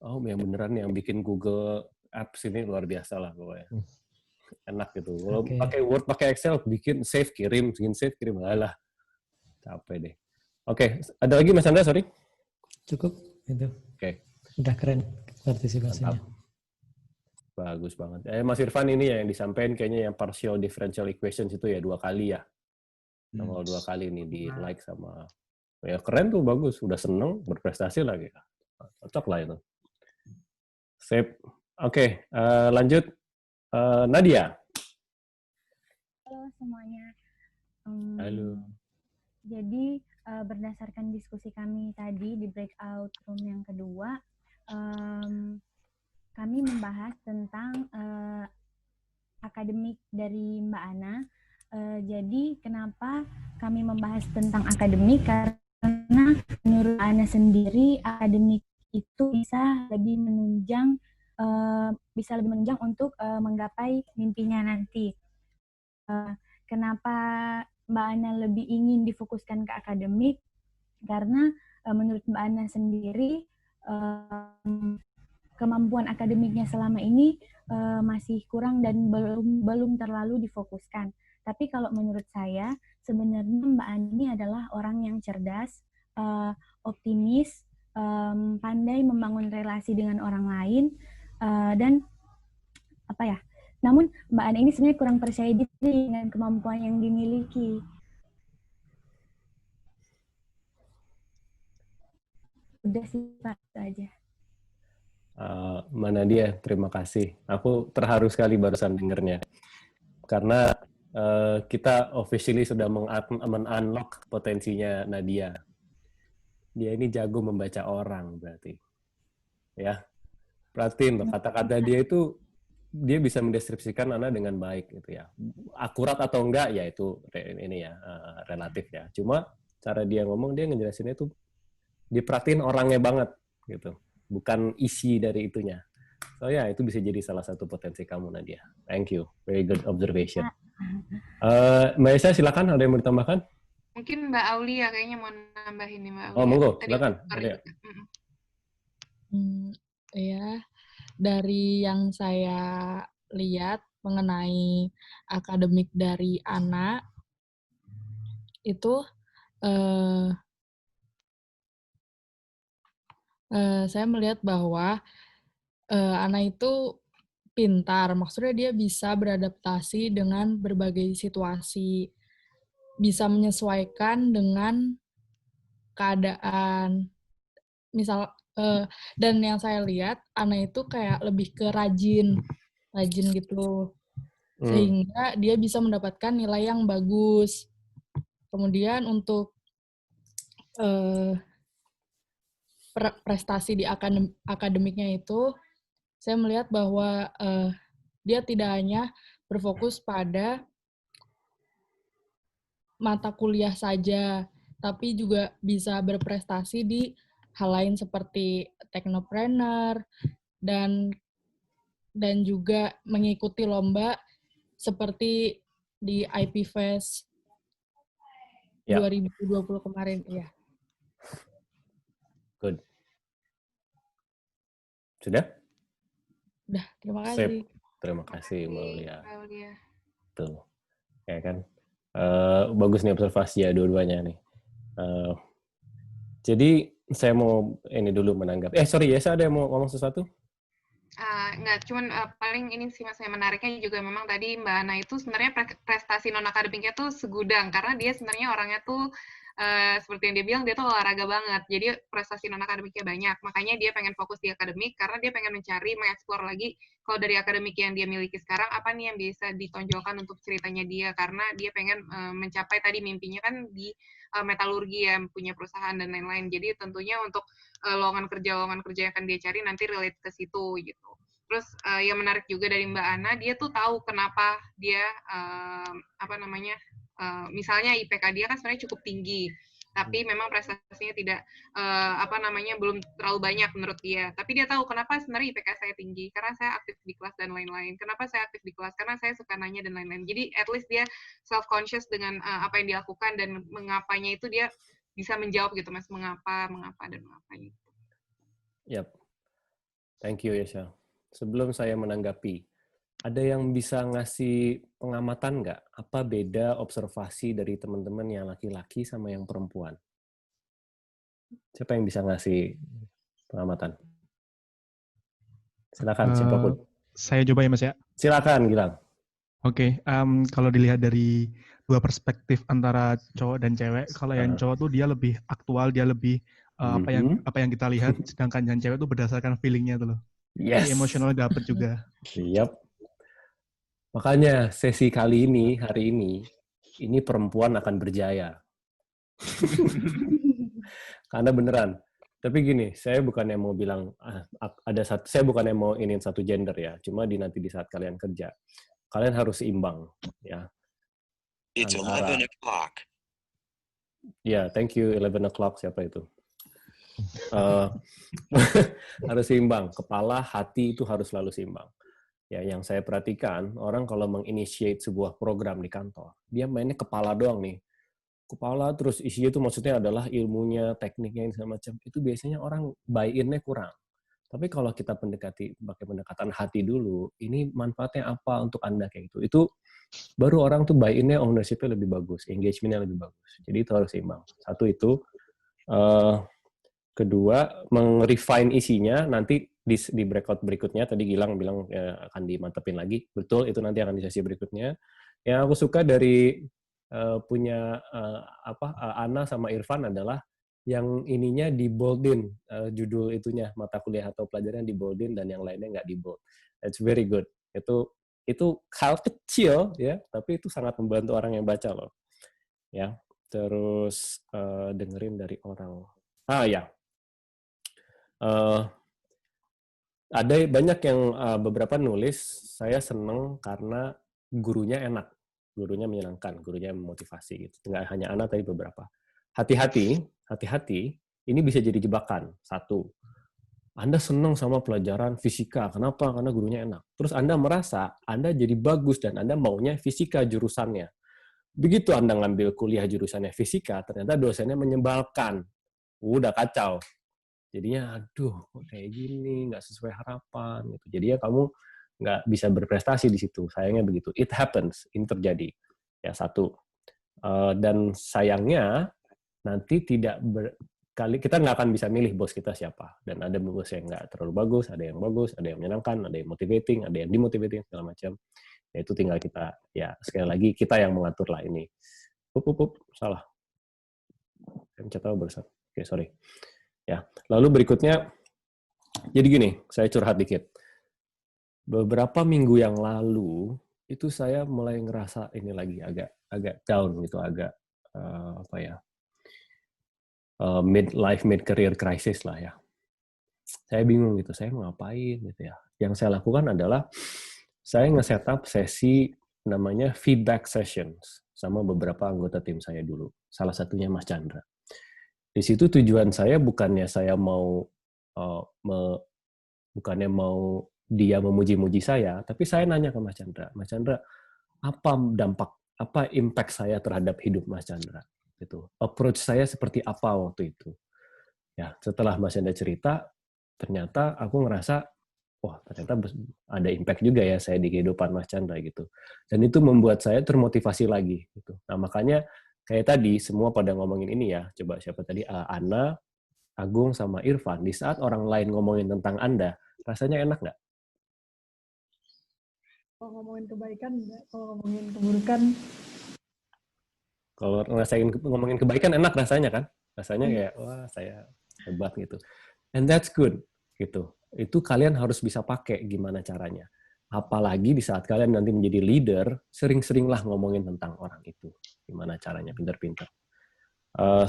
oh yang beneran yang bikin Google Apps ini luar biasa lah pokoknya. Enak gitu. Kalau pakai Word, pakai Excel, bikin save, kirim, alah. Capek deh. Oke, ada lagi Mas Andra, sorry? Cukup, itu. Oke. Udah keren partisipasinya. Mantap. Bagus banget. Mas Irfan ini ya yang disampaikan kayaknya yang partial differential equations itu ya 2 kali ya. Kalau 2 kali nih di like sama, ya keren tuh, bagus. Udah seneng, berprestasi lagi. Cocok lah itu. Sip. Oke, lanjut. Nadia. Halo semuanya. Halo. Jadi berdasarkan diskusi kami tadi di breakout room yang kedua, kami membahas tentang akademik dari Mbak Ana. Jadi kenapa kami membahas tentang akademik? Karena menurut Ana sendiri akademik itu bisa lebih menunjang untuk menggapai mimpinya nanti. Kenapa Mbak Ana lebih ingin difokuskan ke akademik? Karena menurut Mbak Ana sendiri kemampuan akademiknya selama ini masih kurang dan belum terlalu difokuskan. Tapi kalau menurut saya, sebenarnya Mbak Ana ini adalah orang yang cerdas, optimis, pandai membangun relasi dengan orang lain, dan apa ya? Namun Mbak Ana ini sebenarnya kurang percaya diri dengan kemampuan yang dimiliki. Udah sih Pak, itu aja. Mbak Nadia, terima kasih. Aku terharu sekali barusan dengernya. Karena kita officially sudah men-unlock potensinya Nadia. Dia ini jago membaca orang berarti. Ya. Perhatiin loh, kata-kata dia itu, dia bisa mendeskripsikan Ana dengan baik gitu ya. Akurat atau enggak ya itu ini ya relatif ya. Cuma cara dia ngomong, dia ngejelasinnya tuh diperhatiin orangnya banget gitu. Bukan isi dari itunya. So ya, itu bisa jadi salah satu potensi kamu Nadia. Thank you. Very good observation. Mbak Esa silakan, ada yang mau ditambahkan? Mungkin Mbak Aulia kayaknya mau nambahin nih Mbak Aulia. Oh, monggo, silakan. Ya, dari yang saya lihat mengenai akademik dari Ana itu saya melihat bahwa Ana itu pintar, maksudnya dia bisa beradaptasi dengan berbagai situasi, bisa menyesuaikan dengan keadaan. Misal, dan yang saya lihat, Ana itu kayak lebih ke rajin gitu. Sehingga dia bisa mendapatkan nilai yang bagus. Kemudian untuk prestasi di akademiknya itu, saya melihat bahwa dia tidak hanya berfokus pada mata kuliah saja, tapi juga bisa berprestasi di hal lain seperti teknopreneur dan juga mengikuti lomba seperti di IP Fest 2020 kemarin. Ya. Good. Sudah? Udah, terima kasih. Terima kasih, Mbak Aulia. Tuh, ya kan? Bagus nih observasi ya dua-duanya nih. Jadi saya mau ini dulu menanggapi. Sorry, Yesa ada yang mau ngomong sesuatu? Enggak, cuman paling ini sih Mas, yang menariknya juga memang tadi Mbak Ana itu sebenarnya prestasi non-akademiknya tuh segudang, karena dia sebenarnya orangnya tuh seperti yang dia bilang, dia tuh olahraga banget. Jadi prestasi non-akademiknya banyak. Makanya dia pengen fokus di akademik, karena dia pengen mencari, mengeksplor lagi, kalau dari akademik yang dia miliki sekarang, apa nih yang bisa ditonjolkan untuk ceritanya dia. Karena dia pengen mencapai tadi mimpinya kan di metalurgi ya, punya perusahaan dan lain-lain. Jadi tentunya untuk lowongan kerja yang akan dia cari nanti relate ke situ gitu. Terus yang menarik juga dari Mbak Ana, dia tuh tahu kenapa dia misalnya IPK dia kan sebenarnya cukup tinggi, tapi memang prestasinya tidak belum terlalu banyak menurut dia. Tapi dia tahu kenapa sebenarnya IPK saya tinggi, karena saya aktif di kelas dan lain-lain. Kenapa saya aktif di kelas? Karena saya suka nanya dan lain-lain. Jadi at least dia self conscious dengan apa yang dia lakukan dan mengapanya itu dia bisa menjawab gitu Mas, mengapa dan mengapanya. Yap. Thank you Yesha. Sebelum saya menanggapi, ada yang bisa ngasih pengamatan nggak? Apa beda observasi dari teman-teman yang laki-laki sama yang perempuan? Siapa yang bisa ngasih pengamatan? Silakan, siapapun. Saya coba ya Mas ya. Silakan, Gilang. Oke, kalau dilihat dari dua perspektif antara cowok dan cewek, kalau yang cowok tuh dia lebih aktual, dia lebih apa yang kita lihat, sedangkan yang cewek tuh berdasarkan feelingnya tuh loh. Yes. Jadi emosionalnya dapet juga. Siap. Makanya sesi kali ini, hari ini perempuan akan berjaya. Karena beneran. Tapi gini, saya bukannya mau bilang saya bukannya mau iniin satu gender ya. Cuma nanti di saat kalian kerja, kalian harus seimbang ya. It's 11 o'clock. Ya, thank you 11 o'clock siapa itu? Harus seimbang. Kepala, hati itu harus selalu seimbang. Ya, yang saya perhatikan, orang kalau menginitiate sebuah program di kantor, dia mainnya kepala doang nih. Kepala, terus isinya itu maksudnya adalah ilmunya, tekniknya, segala macam. Itu biasanya orang buy-in-nya kurang. Tapi kalau kita pakai pendekatan hati dulu, ini manfaatnya apa untuk Anda kayak gitu. Itu baru orang tuh buy-in-nya, ownership-nya lebih bagus, engagement-nya lebih bagus. Jadi itu harus seimbang. Satu itu. Kedua, meng-refine isinya, nanti di breakout berikutnya, tadi Gilang bilang ya, akan dimantepin lagi. Betul, itu nanti akan di sesi berikutnya. Yang aku suka dari punya Ana sama Irfan adalah yang ininya di boldin, judul itunya, mata kuliah atau pelajaran di boldin dan yang lainnya nggak di bold. It's very good. Itu hal kecil ya, tapi itu sangat membantu orang yang baca loh. Ya, terus dengerin dari orang. Ya. Ada banyak yang beberapa nulis, saya seneng karena gurunya enak, gurunya menyenangkan, gurunya memotivasi gitu. Nggak hanya Ana tadi beberapa. Hati-hati, ini bisa jadi jebakan. Satu, Anda seneng sama pelajaran fisika, kenapa? Karena gurunya enak. Terus Anda merasa Anda jadi bagus dan Anda maunya fisika jurusannya. Begitu Anda ngambil kuliah jurusannya fisika, ternyata dosennya menyebalkan. Udah kacau. Jadinya aduh kayak gini nggak sesuai harapan gitu. Jadi ya kamu nggak bisa berprestasi di situ. Sayangnya begitu. It happens, ini terjadi. Ya satu. Dan sayangnya nanti kita nggak akan bisa milih bos kita siapa. Dan ada bos yang nggak terlalu bagus, ada yang menyenangkan, ada yang motivating, ada yang demotivating segala macam. Ya itu tinggal kita ya sekali lagi kita yang mengatur lah ini. Salah. Saya mencet tahu barusan. Oke, sorry. Ya, lalu berikutnya, jadi gini, saya curhat dikit. Beberapa minggu yang lalu, itu saya mulai ngerasa ini lagi agak down gitu, agak mid career crisis lah ya. Saya bingung gitu, saya mau ngapain gitu ya. Yang saya lakukan adalah saya nge-setup sesi namanya feedback sessions sama beberapa anggota tim saya dulu. Salah satunya Mas Chandra. Di situ tujuan saya bukannya saya mau dia memuji-muji saya, tapi saya nanya ke Mas Chandra, apa impact saya terhadap hidup Mas Chandra? Gitu. Approach saya seperti apa waktu itu? Ya, setelah Mas Chandra cerita, ternyata aku ngerasa, wah ternyata ada impact juga ya saya di kehidupan Mas Chandra gitu. Dan itu membuat saya termotivasi lagi. Gitu. Nah makanya kayak tadi, semua pada ngomongin ini ya. Coba siapa tadi? Ana, Agung, sama Irfan. Di saat orang lain ngomongin tentang Anda, rasanya enak nggak? Kalau ngomongin kebaikan enggak, kalau ngomongin keburukan Kalau ngomongin kebaikan enak rasanya kan? Rasanya kayak, wah saya hebat gitu. And that's good, gitu. Itu kalian harus bisa pakai gimana caranya. Apalagi di saat kalian nanti menjadi leader, sering-seringlah ngomongin tentang orang itu. Gimana caranya, pinter-pinter.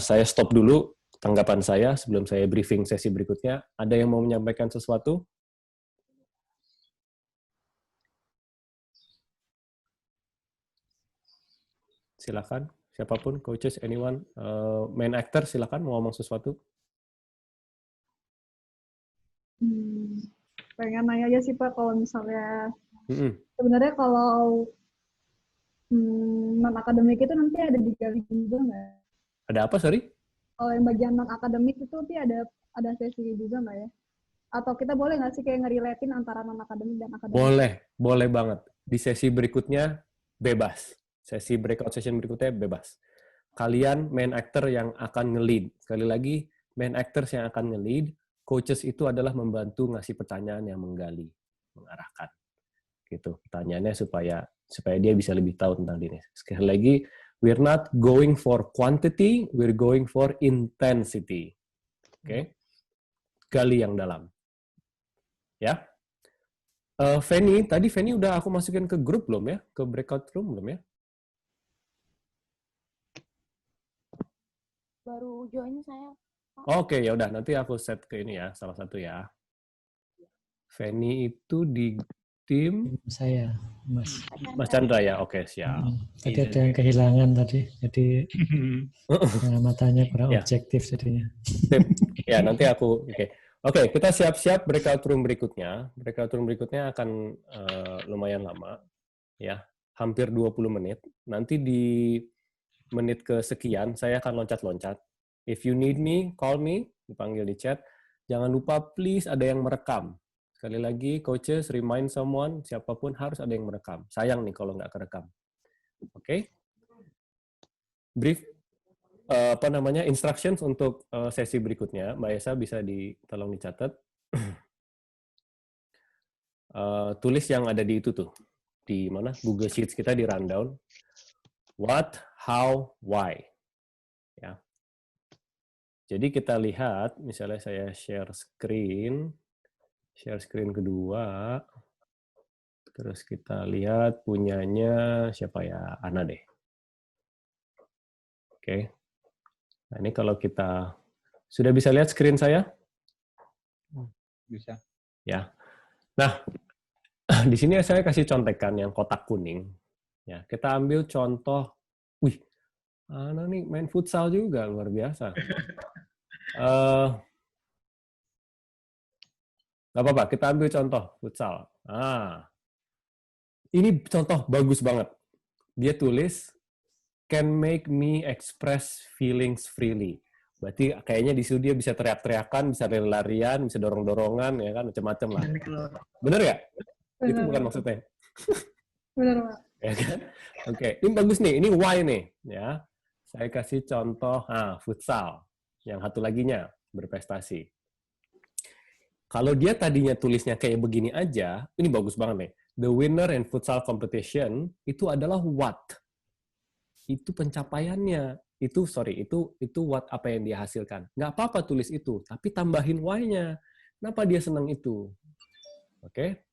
Saya stop dulu tanggapan saya sebelum saya briefing sesi berikutnya. Ada yang mau menyampaikan sesuatu? Silakan, siapapun, coaches, anyone, main actor, silakan mau ngomong sesuatu. Pengen nanya aja sih Pak, kalau misalnya sebenarnya kalau non-akademik itu nanti ada digali juga nggak? Ada apa, sorry? Kalau yang bagian non-akademik itu nanti ada sesi juga nggak ya? Atau kita boleh nggak sih kayak ngerelatin antara non-akademik dan akademik? Boleh banget. Di sesi berikutnya, bebas. Sesi breakout session berikutnya, bebas. Kalian main actor yang akan nge-lead. Sekali lagi, main actors yang akan nge-lead, coaches itu adalah membantu ngasih pertanyaan yang menggali, mengarahkan. Gitu. Pertanyaannya supaya dia bisa lebih tahu tentang diri. Sekali lagi, we're not going for quantity, we're going for intensity. Oke? Gali yang dalam. Ya. Feni, tadi Feni udah aku masukin ke grup belum ya? Ke breakout room belum ya? Baru join saya. Oke, ya udah nanti aku set ke ini ya, salah satu ya. Feni itu di tim saya, Mas Chandra ya. Oke, siap. Tadi ada yang kehilangan tadi, jadi pengamatannya kurang objektif jadinya. Ya, nanti aku Oke, kita siap-siap breakout room berikutnya. Breakout room berikutnya akan lumayan lama ya, hampir 20 menit. Nanti di menit kesekian saya akan loncat-loncat. If you need me, call me, dipanggil di chat. Jangan lupa please ada yang merekam. Sekali lagi, coaches, remind someone, siapapun harus ada yang merekam. Sayang nih kalau nggak kerekam. Oke? Brief, instructions untuk sesi berikutnya. Mbak Esa bisa tolong dicatat. Tulis yang ada di itu tuh. Di mana? Google Sheets kita di rundown. What, how, why. Ya. Jadi kita lihat, misalnya saya share screen kedua, terus kita lihat punyanya siapa ya, Ana deh. Oke. Nah ini kalau kita, sudah bisa lihat screen saya? Bisa. Ya. Nah, di sini saya kasih contekan yang kotak kuning. Ya, kita ambil contoh, Ana nih main futsal juga, luar biasa. Nggak apa-apa, kita ambil contoh futsal. Ini contoh bagus banget. Dia tulis, can make me express feelings freely. Berarti kayaknya di situ dia bisa teriak-teriakan, bisa lari-larian, bisa dorong-dorongan, ya kan, macam-macam lah. Bener ya? Itu bukan maksudnya. Bener, Pak. Ya kan? Oke, ini bagus nih. Ini why nih. Ya, saya kasih contoh futsal. Yang satu laginya berprestasi. Kalau dia tadinya tulisnya kayak begini aja, ini bagus banget nih. The winner in futsal competition itu adalah what? Itu pencapaiannya. Itu what apa yang dia hasilkan. Nggak apa-apa tulis itu, tapi tambahin why-nya. Kenapa dia senang itu? Oke?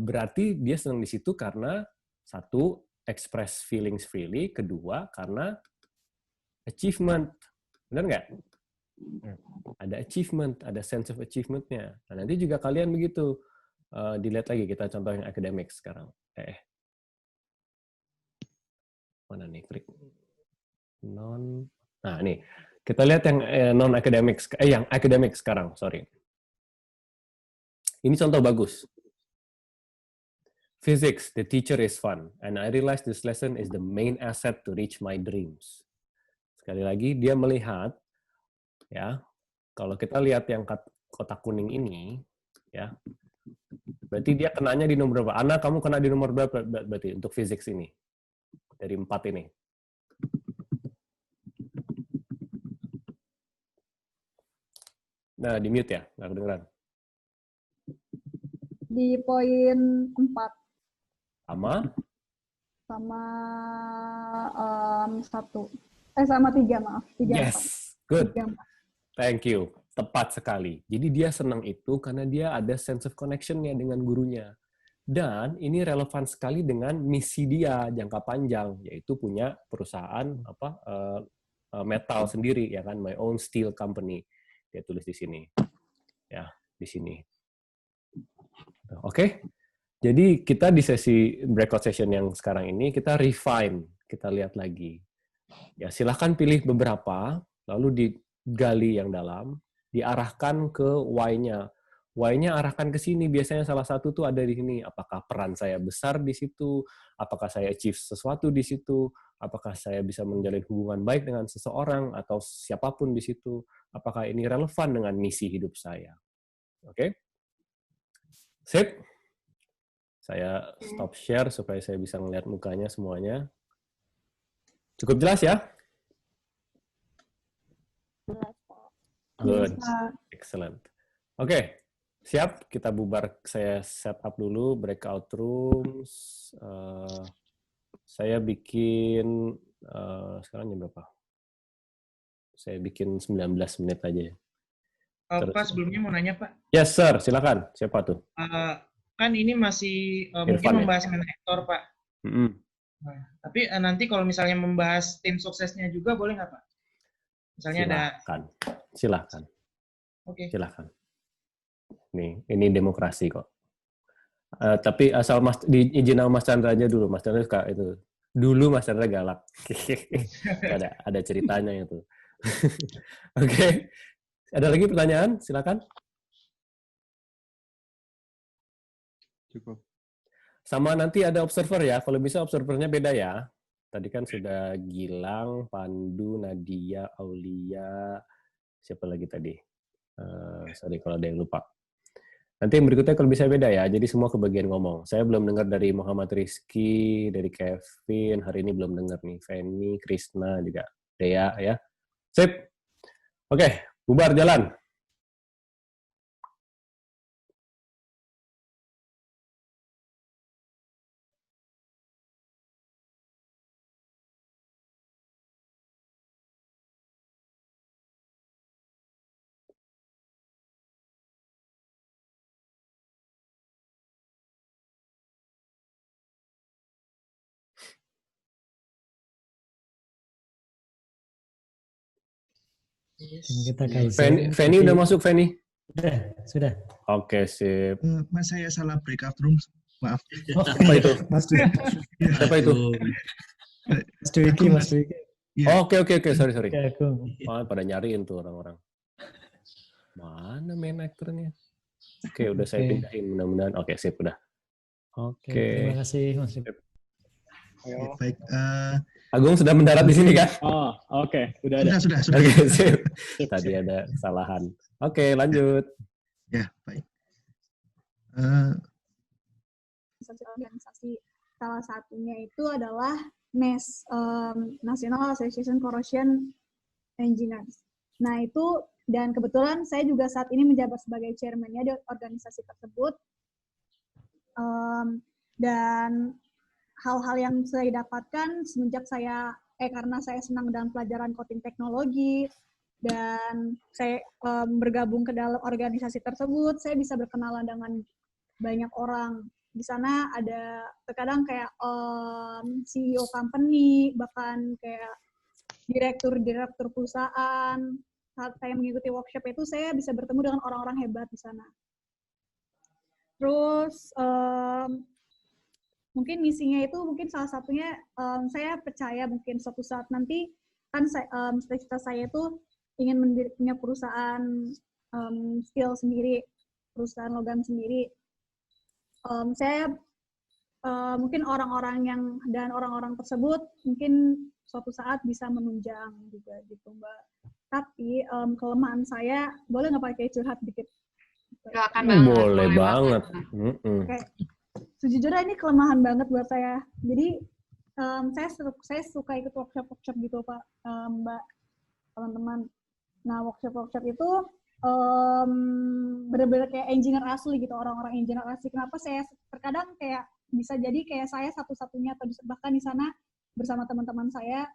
Berarti dia senang di situ karena satu, express feelings freely, kedua, karena achievement. Benar nggak? Ada achievement, ada sense of achievement-nya. Nah, nanti juga kalian begitu. Dilihat lagi, kita contoh yang academic sekarang. Mana nih? Klik. Nah, nih. Kita lihat yang non-academic, yang academic sekarang, sorry. Ini contoh bagus. Physics, the teacher is fun, and I realize this lesson is the main asset to reach my dreams. Sekali lagi, dia melihat, ya, kalau kita lihat yang kotak kuning ini, ya, berarti dia kenanya di nomor berapa? Ana, kamu kena di nomor berapa berarti untuk physics ini? Dari 4 ini. Nah, di mute ya, nggak kedengeran. Di poin 4. Sama? sama sama 3, maaf. 3, Yes, good. 3, 4. Thank you. Tepat sekali. Jadi dia senang itu karena dia ada sense of connection-nya dengan gurunya. Dan ini relevan sekali dengan misi dia jangka panjang, yaitu punya perusahaan metal sendiri, ya kan, my own steel company. Dia tulis di sini. Ya, di sini. Oke. Jadi kita di sesi breakout session yang sekarang ini kita refine, kita lihat lagi. Ya, silahkan pilih beberapa, lalu digali yang dalam, diarahkan ke why-nya. Why-nya arahkan ke sini. Biasanya salah satu tuh ada di sini. Apakah peran saya besar di situ? Apakah saya achieve sesuatu di situ? Apakah saya bisa menjalin hubungan baik dengan seseorang atau siapapun di situ? Apakah ini relevan dengan misi hidup saya? Oke? Sip. Saya stop share supaya saya bisa melihat mukanya semuanya. Cukup jelas ya? Good. Excellent. Oke. Siap, kita bubar. Saya set up dulu breakout rooms. Saya bikin sekarang jam berapa? Saya bikin 19 menit aja. Pak, sebelumnya mau nanya, Pak. Yes, sir. Silakan. Siapa tuh? Kan ini masih mungkin Irfan, membahas mentor, Pak. Nah, tapi nanti kalau misalnya membahas tim suksesnya juga boleh nggak, Pak? Misalnya Silakan. Oke. Silakan. Nih, ini demokrasi kok. Tapi asal izin sama Mas Chandra aja dulu. Mas Chandra suka itu. Dulu Mas Chandra galak. ada ceritanya itu. Oke. Ada lagi pertanyaan? Silakan. Cukup. Sama nanti ada observer ya. Kalau bisa observernya beda ya. Tadi kan sudah Gilang, Pandu, Nadia, Aulia. Siapa lagi tadi? Sorry kalau ada yang lupa. Nanti yang berikutnya kalau bisa beda ya. Jadi semua kebagian ngomong. Saya belum dengar dari Muhammad Rizky, dari Kevin. Hari ini belum dengar nih. Feni, Krishna juga. Dea ya. Sip. Oke. Bubar jalan. Kita Kaizen. Feni udah masuk, Feni? Sudah. Oke, sip. Mas, saya salah breakout room. Maaf. Apa itu? Mas Dwi. Siapa itu? Mas Dwiki, Mas Dwiki. Oke. Sorry. Agung. Pada nyariin tuh orang-orang. Mana main aktornya? Oke, udah saya pindahin mudah-mudahan. Oke, sip udah. Oke. Terima kasih, Mas. Baik. Agung sudah mendarat di sini kan? Oh, oke. Udah ada. Sudah. Oke, sip. Tadi ada kesalahan. Oke, lanjut. Ya, baik. Organisasi salah satunya itu adalah NAS, National Association Corrosion Engineers. Nah itu, dan kebetulan saya juga saat ini menjabat sebagai chairman-nya di organisasi tersebut. Dan hal-hal yang saya dapatkan semenjak karena saya senang dalam pelajaran coding teknologi, dan saya bergabung ke dalam organisasi tersebut, saya bisa berkenalan dengan banyak orang. Di sana ada terkadang kayak CEO company, bahkan kayak direktur perusahaan. Saat saya mengikuti workshop itu, saya bisa bertemu dengan orang-orang hebat di sana. Terus, mungkin misinya itu, mungkin salah satunya, saya percaya mungkin suatu saat nanti, kan cita-cita saya itu ingin punya perusahaan steel sendiri, perusahaan logam sendiri. Saya mungkin orang-orang tersebut mungkin suatu saat bisa menunjang juga gitu, Mbak. Tapi kelemahan saya, boleh nggak pakai curhat dikit? Boleh banget. Okay. Sejujurnya ini kelemahan banget buat saya. Jadi saya suka ikut workshop gitu, Pak, Mbak, teman-teman. Nah, workshop itu bener-bener kayak engineer asli gitu, orang-orang engineer asli. Kenapa saya terkadang kayak bisa jadi kayak saya satu-satunya atau bahkan di sana bersama teman-teman saya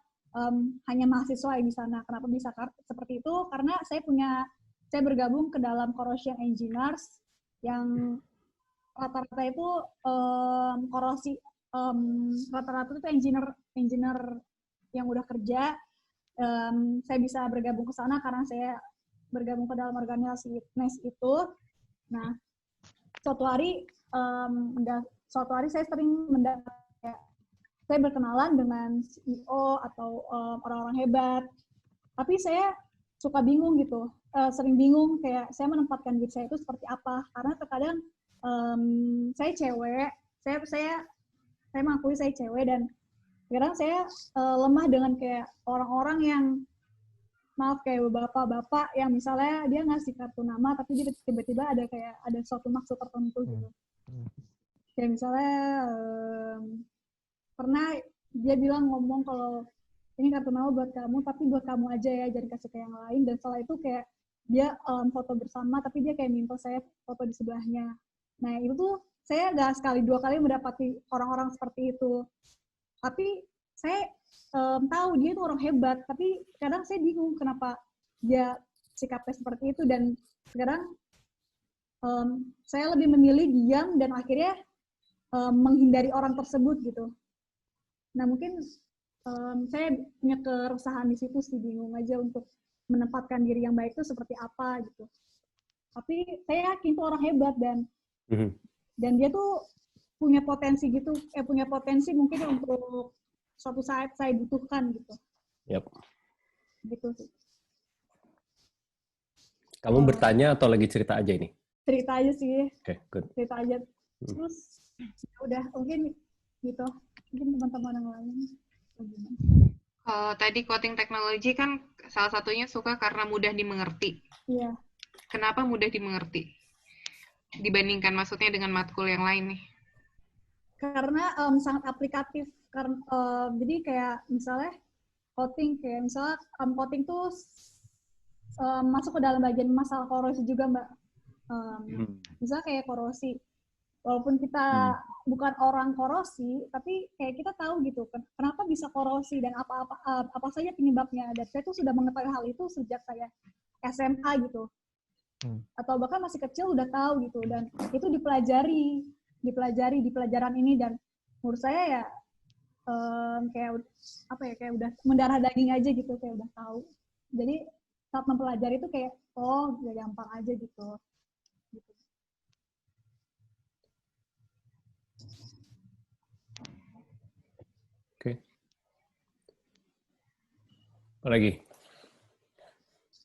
hanya mahasiswa di sana. Kenapa bisa seperti itu? Karena saya bergabung ke dalam corrosion engineers yang rata-rata itu rata-rata itu engineer yang udah kerja. Saya bisa bergabung ke sana karena saya bergabung ke dalam organisasi NES itu. Nah, suatu hari saya sering saya berkenalan dengan CEO atau orang-orang hebat, tapi saya suka bingung gitu, sering bingung kayak saya menempatkan diri saya itu seperti apa, karena terkadang saya cewek, saya mengakui saya cewek, dan kadang saya lemah dengan kayak orang-orang yang kayak bapak-bapak yang misalnya dia ngasih kartu nama tapi dia tiba-tiba ada suatu maksud tertentu gitu. Kayak misalnya pernah dia ngomong kalau ini kartu nama buat kamu tapi buat kamu aja ya, jangan kasih ke yang lain, dan setelah itu kayak dia foto bersama tapi dia kayak minta saya foto di sebelahnya. Nah itu tuh saya nggak sekali dua kali mendapati orang-orang seperti itu. Tapi saya tahu dia itu orang hebat, tapi kadang saya bingung kenapa dia sikapnya seperti itu, dan sekarang saya lebih memilih diam dan akhirnya menghindari orang tersebut gitu. Nah mungkin saya punya keresahan di situ sih, bingung aja untuk menempatkan diri yang baik itu seperti apa gitu. Tapi saya yakin itu orang hebat dan dia tuh punya potensi gitu, punya potensi mungkin untuk suatu saat saya butuhkan gitu. Yep. Gitu sih. Kamu bertanya atau lagi cerita aja ini? Cerita aja sih. Oke, good. Cerita aja. Terus udah mungkin gitu. Mungkin teman-teman yang lain. Tadi coding technology kan salah satunya suka karena mudah dimengerti. Iya. Kenapa mudah dimengerti? Dibandingkan maksudnya dengan matkul yang lain nih. Karena sangat aplikatif. Jadi kayak misalnya coding, kayak misalnya coding tuh masuk ke dalam bagian masalah korosi juga, Mbak. Misalnya kayak korosi. Walaupun kita bukan orang korosi, tapi kayak kita tahu gitu, kenapa bisa korosi dan apa saja penyebabnya. Dan saya tuh sudah mengetahui hal itu sejak saya SMA gitu. Atau bahkan masih kecil udah tahu gitu, dan itu dipelajari di pelajaran ini, dan menurut saya ya kayak udah mendarah daging aja gitu, kayak udah tahu. Jadi saat mempelajari itu kayak udah gampang aja gitu. Oke. Apa lagi?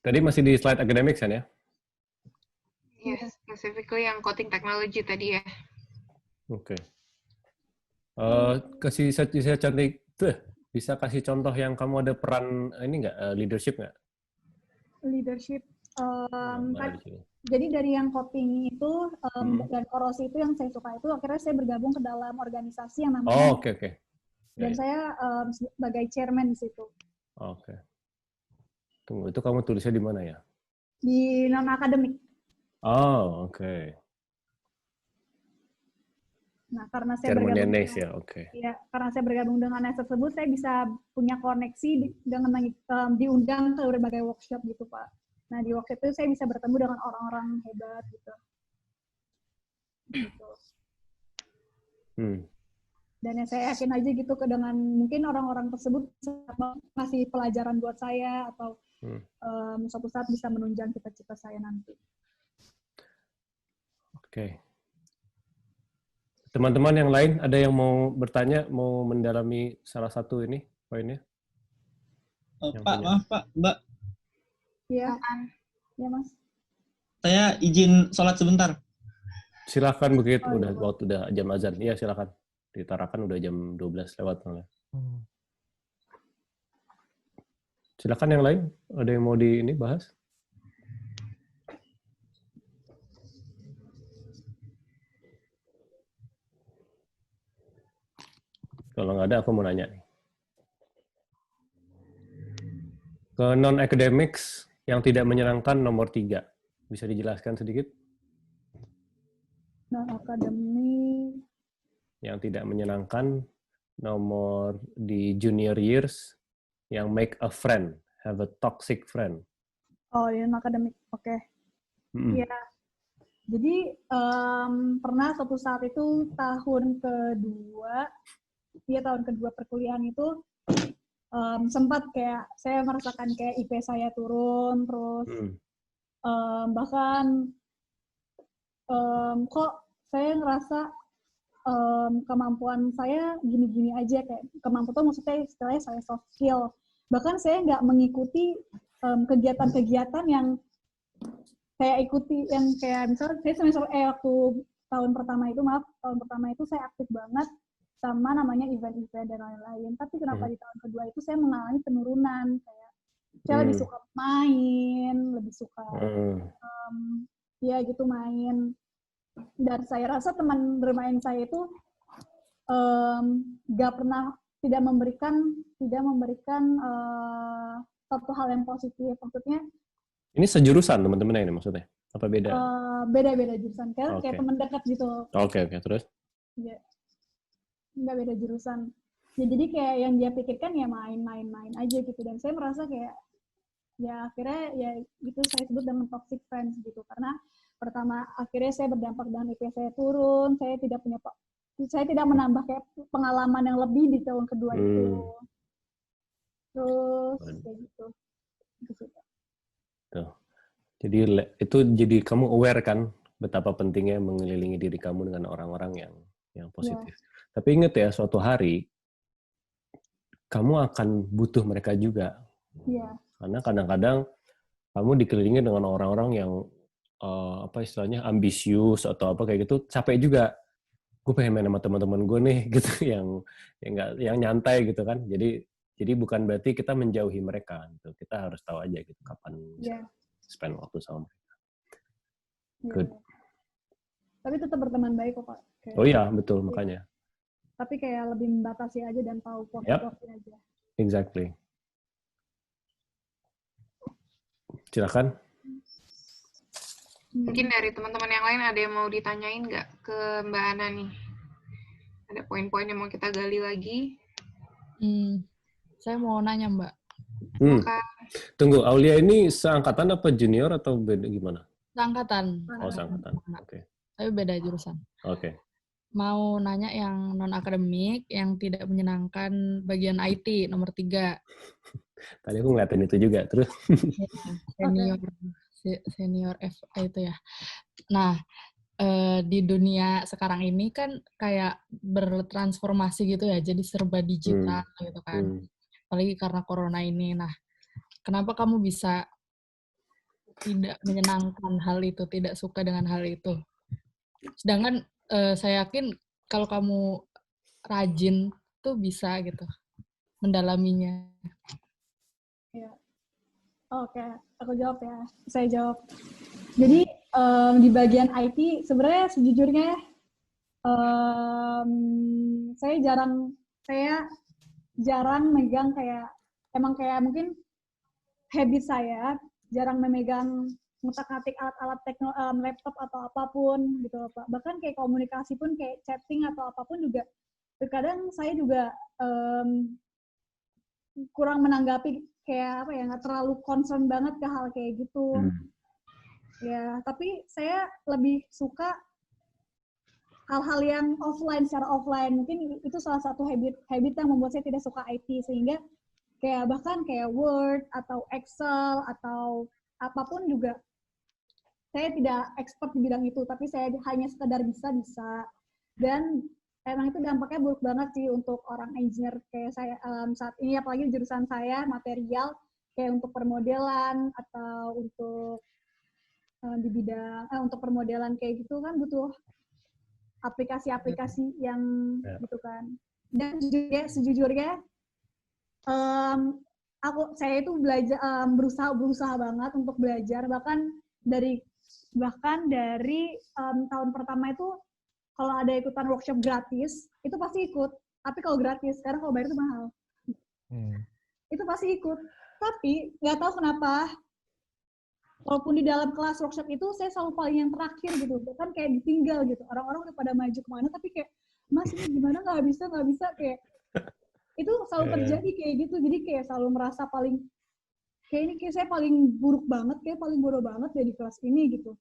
Tadi masih di slide academics kan ya? Yes, specifically yang coding technology tadi ya. Oke. Bisa cantik tuh. Bisa kasih contoh yang kamu ada peran ini nggak, leadership nggak? Leadership. Jadi dari yang coding itu dan korosi itu yang saya suka itu, akhirnya saya bergabung ke dalam organisasi yang namanya. Oke. Dan saya sebagai chairman di situ. Oke. Tunggu, itu kamu tulisnya di mana ya? Di non-akademik. Oh, oke. Nah, karena saya bergabung NES ya, oke. Ya, karena saya bergabung dengan NES tersebut, saya bisa punya koneksi dengan diundang ke berbagai workshop gitu, Pak. Nah, di workshop itu saya bisa bertemu dengan orang-orang hebat gitu. Dan ya saya yakin aja gitu dengan mungkin orang-orang tersebut bisa ngasih pelajaran buat saya atau suatu saat bisa menunjang cita-cita saya nanti. Oke. Teman-teman yang lain ada yang mau bertanya, mau mendalami salah satu ini poinnya? Pak, maaf Pak, Mbak. Iya. Ya, Mas. Saya izin sholat sebentar. Silakan begitu, waktu udah jam azan. Iya, silakan. Di Tarakan udah jam 12 lewat malah. Silakan yang lain, ada yang mau bahas? Kalau nggak ada, aku mau nanya nih. Ke non-academics yang tidak menyenangkan nomor 3. Bisa dijelaskan sedikit? Non-academic. yang tidak menyenangkan nomor di junior years yang make a friend, have a toxic friend. Oh, di akademik, oke. Iya. Jadi pernah suatu saat itu tahun kedua perkuliahan itu sempat kayak saya merasakan kayak IP saya turun, terus bahkan kok saya ngerasa kemampuan saya gini-gini aja, kayak kemampuan itu maksudnya istilahnya saya soft skill. Bahkan saya nggak mengikuti kegiatan-kegiatan yang saya ikuti, yang kayak misalnya saya semester waktu tahun pertama itu saya aktif banget sama namanya event-event dan lain-lain. Tapi kenapa di tahun kedua itu saya mengalami penurunan, kayak saya lebih suka main, lebih suka ya gitu main. Dan saya rasa teman bermain saya itu tidak memberikan satu hal yang positif. Maksudnya ini sejurusan teman-teman ini maksudnya? Apa beda? Beda-beda jurusan. Kayak teman dekat gitu. Oke, terus? Ya, nggak beda jurusan. Ya, jadi kayak yang dia pikirkan ya main-main aja gitu. Dan saya merasa kayak ya akhirnya ya itu saya sebut dengan toxic friends gitu. Karena pertama akhirnya saya berdampak dengan IP saya turun. Saya tidak menambah kayak pengalaman yang lebih di tahun kedua itu. Terus kayak gitu. Tuh. Jadi itu jadi kamu aware kan betapa pentingnya mengelilingi diri kamu dengan orang-orang yang positif. Tapi ingat ya, suatu hari kamu akan butuh mereka juga. Karena kadang-kadang kamu dikelilingi dengan orang-orang yang istilahnya ambisius atau apa kayak gitu, capek juga. Gue pengen main sama teman-teman gue nih gitu yang nyantai gitu kan. Jadi bukan berarti kita menjauhi mereka gitu. Kita harus tahu aja gitu kapan spend waktu sama mereka. Good. Tapi tetap berteman baik kok, Pak. Kayak, oh iya, betul makanya. Tapi kayak lebih membatasi aja dan tahu porsi aja. Exactly. Silakan. Mungkin dari teman-teman yang lain ada yang mau ditanyain nggak ke Mbak Ana nih? Ada poin-poin yang mau kita gali lagi? Saya mau nanya, Mbak. Tunggu, Aulia ini seangkatan apa junior atau beda gimana? Seangkatan. Oh, seangkatan. Oke. Tapi beda jurusan. Oke. Mau nanya yang non-akademik, yang tidak menyenangkan bagian IT, nomor 3. Tadi aku ngeliatin itu juga, terus. Senior FA itu ya. Nah, di dunia sekarang ini kan kayak bertransformasi gitu ya, jadi serba digital gitu kan. Apalagi karena corona ini. Nah, kenapa kamu bisa tidak menyenangkan hal itu, tidak suka dengan hal itu? Sedangkan saya yakin kalau kamu rajin tuh bisa gitu mendalaminya. Ya. Oke, aku jawab ya. Saya jawab. Jadi di bagian IT sebenarnya sejujurnya saya jarang megang kayak mungkin habit saya jarang memegang ngutak-ngatik alat-alat laptop atau apapun gitu Pak. Bahkan kayak komunikasi pun kayak chatting atau apapun juga terkadang saya juga kurang menanggapi kayak nggak terlalu concern banget ke hal kayak gitu. Ya, tapi saya lebih suka hal-hal yang secara offline. Mungkin itu salah satu habit yang membuat saya tidak suka IT, sehingga kayak bahkan kayak Word atau Excel atau apapun juga saya tidak expert di bidang itu, tapi saya hanya sekedar bisa. Dan emang itu dampaknya buruk banget sih untuk orang engineer kayak saya saat ini, apalagi jurusan saya material, kayak untuk permodelan atau untuk di bidang untuk permodelan kayak gitu kan butuh aplikasi-aplikasi yang gitu kan. Dan sejujurnya saya itu belajar berusaha banget untuk belajar, bahkan dari tahun pertama itu kalau ada ikutan workshop gratis itu pasti ikut, tapi kalau gratis, sekarang kalau bayar itu mahal. Itu pasti ikut, tapi nggak tahu kenapa walaupun di dalam kelas workshop itu saya selalu paling yang terakhir gitu, kan kayak ditinggal gitu, orang-orang udah pada maju kemana, tapi kayak Mas ini gimana nggak bisa kayak itu selalu terjadi kayak gitu. Jadi kayak selalu merasa paling kayak ini kayak saya paling buruk banget, kayak paling bodoh banget ya di kelas ini gitu.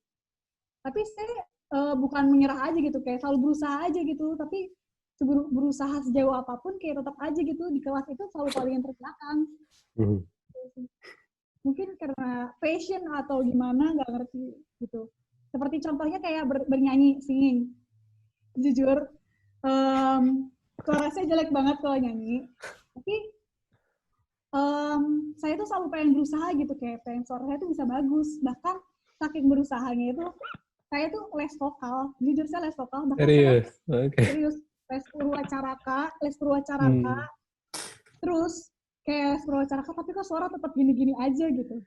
Tapi saya bukan menyerah aja gitu, kayak selalu berusaha aja gitu. Tapi berusaha sejauh apapun kayak tetap aja gitu di kelas itu selalu paling yang terbelakang. Mungkin karena passion atau gimana nggak ngerti gitu. Seperti contohnya kayak bernyanyi, singing. Jujur, suara saya jelek banget kalau nyanyi. Tapi saya tuh selalu pengen berusaha gitu, kayak pengen suara saya tuh bisa bagus. Bahkan saking berusahanya itu, saya tuh les vokal. Jujur saya les vokal. Bahkan Serius? Serius. Les Purwacaraka. Terus kayak les Purwacaraka, tapi kok suara tetap gini-gini aja gitu.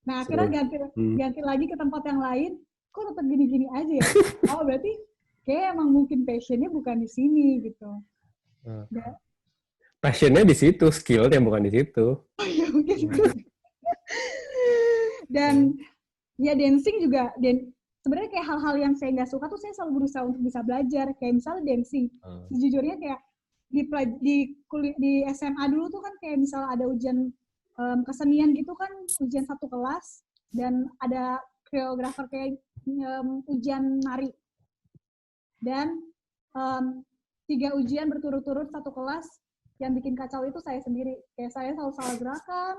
Nah, akhirnya ganti lagi ke tempat yang lain, kok tetap gini-gini aja ya? Oh, berarti kayak emang mungkin passion-nya bukan di sini gitu. Passion-nya di situ, skill-nya bukan di situ. Oh iya, mungkin gitu. Dan ya dancing juga, sebenarnya kayak hal-hal yang saya nggak suka tuh saya selalu berusaha untuk bisa belajar. Kayak misalnya dancing. Sejujurnya kayak di SMA dulu tuh kan kayak misalnya ada ujian kesenian gitu kan, ujian satu kelas, dan ada koreografer kayak ujian nari. Dan 3 ujian berturut-turut satu kelas, yang bikin kacau itu saya sendiri. Kayak saya selalu salah gerakan,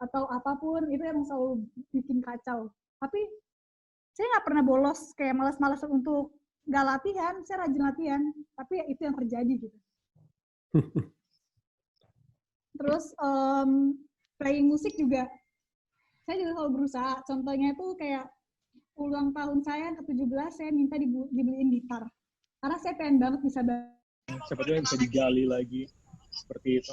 atau apapun, itu yang selalu bikin kacau. Tapi saya nggak pernah bolos, kayak malas-malas untuk nggak latihan, saya rajin latihan. Tapi ya itu yang terjadi gitu. Terus playing musik juga, saya juga selalu berusaha. Contohnya itu kayak ulang tahun saya ke-17, saya minta dibeliin gitar. Karena saya pengen banget bisa siapa tahu yang bisa digali lagi seperti itu.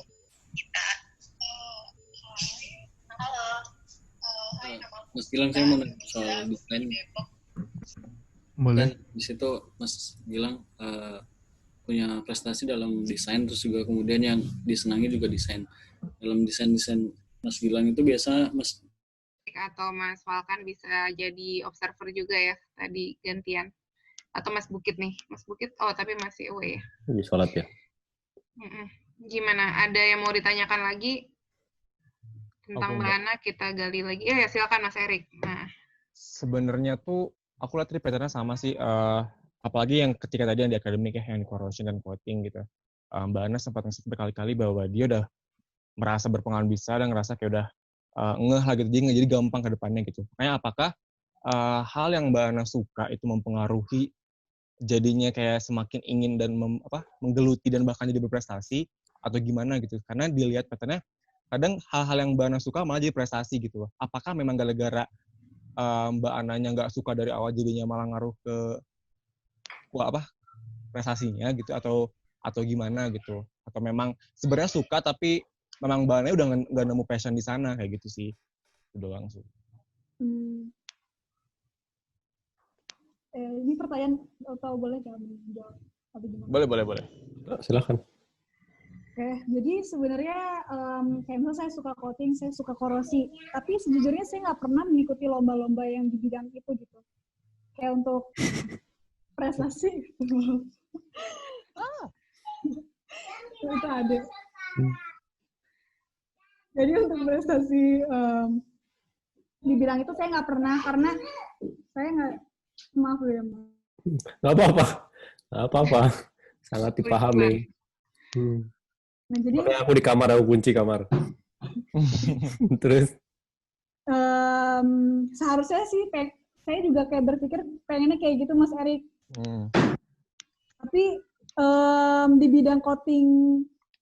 Mas Gilang, saya mau nanya soal desain. Boleh. Dan di situ Mas Gilang punya prestasi dalam desain, terus juga kemudian yang disenangi juga desain. Dalam desain Mas Gilang itu biasa Mas atau Mas Falkan bisa jadi observer juga ya tadi gantian. Atau Mas Bukit nih, Mas Bukit, tapi masih away ya? Lagi sholat ya? Gimana, ada yang mau ditanyakan lagi? Tentang mana kita gali lagi? Ya silakan Mas Erik. Nah. Sebenarnya tuh, aku lihat pattern-nya sama sih, apalagi yang ketika tadi yang di akademik ya, yang di corrosion dan coating gitu. Mbak Ana sempat nge-speak berkali-kali bahwa dia udah merasa berpengalaman bisa dan ngerasa kayak udah ngeh lah gitu, jadi gampang ke depannya gitu. Makanya apakah hal yang Mbak Ana suka itu mempengaruhi jadinya kayak semakin ingin dan menggeluti dan bahkan jadi berprestasi atau gimana gitu? Karena dilihat pattern-nya kadang hal-hal yang Mbak Ana suka malah jadi prestasi gitu. Apakah memang gara-gara Mbak Ananya nggak suka dari awal jadinya malah ngaruh ke prestasinya gitu atau gimana gitu? Atau memang sebenarnya suka tapi memang Mbak Ananya udah nggak nemu passion di sana kayak gitu sih? Udah langsung. Ini pertanyaan atau boleh nggak menjawab? Boleh. Silakan. Oke, jadi sebenarnya kayak misalnya saya suka coating, saya suka korosi, tapi sejujurnya saya nggak pernah mengikuti lomba-lomba yang di bidang itu gitu. Kayak untuk prestasi, itu ada. Jadi untuk prestasi di bidang itu saya nggak pernah, karena saya nggak, maaf ya, Nggak apa-apa. Sangat dipahami. Nah, jadi makanya aku di kamar, aku kunci kamar. Terus? Seharusnya sih, saya juga kayak berpikir pengennya kayak gitu, Mas Erik. Tapi di bidang coating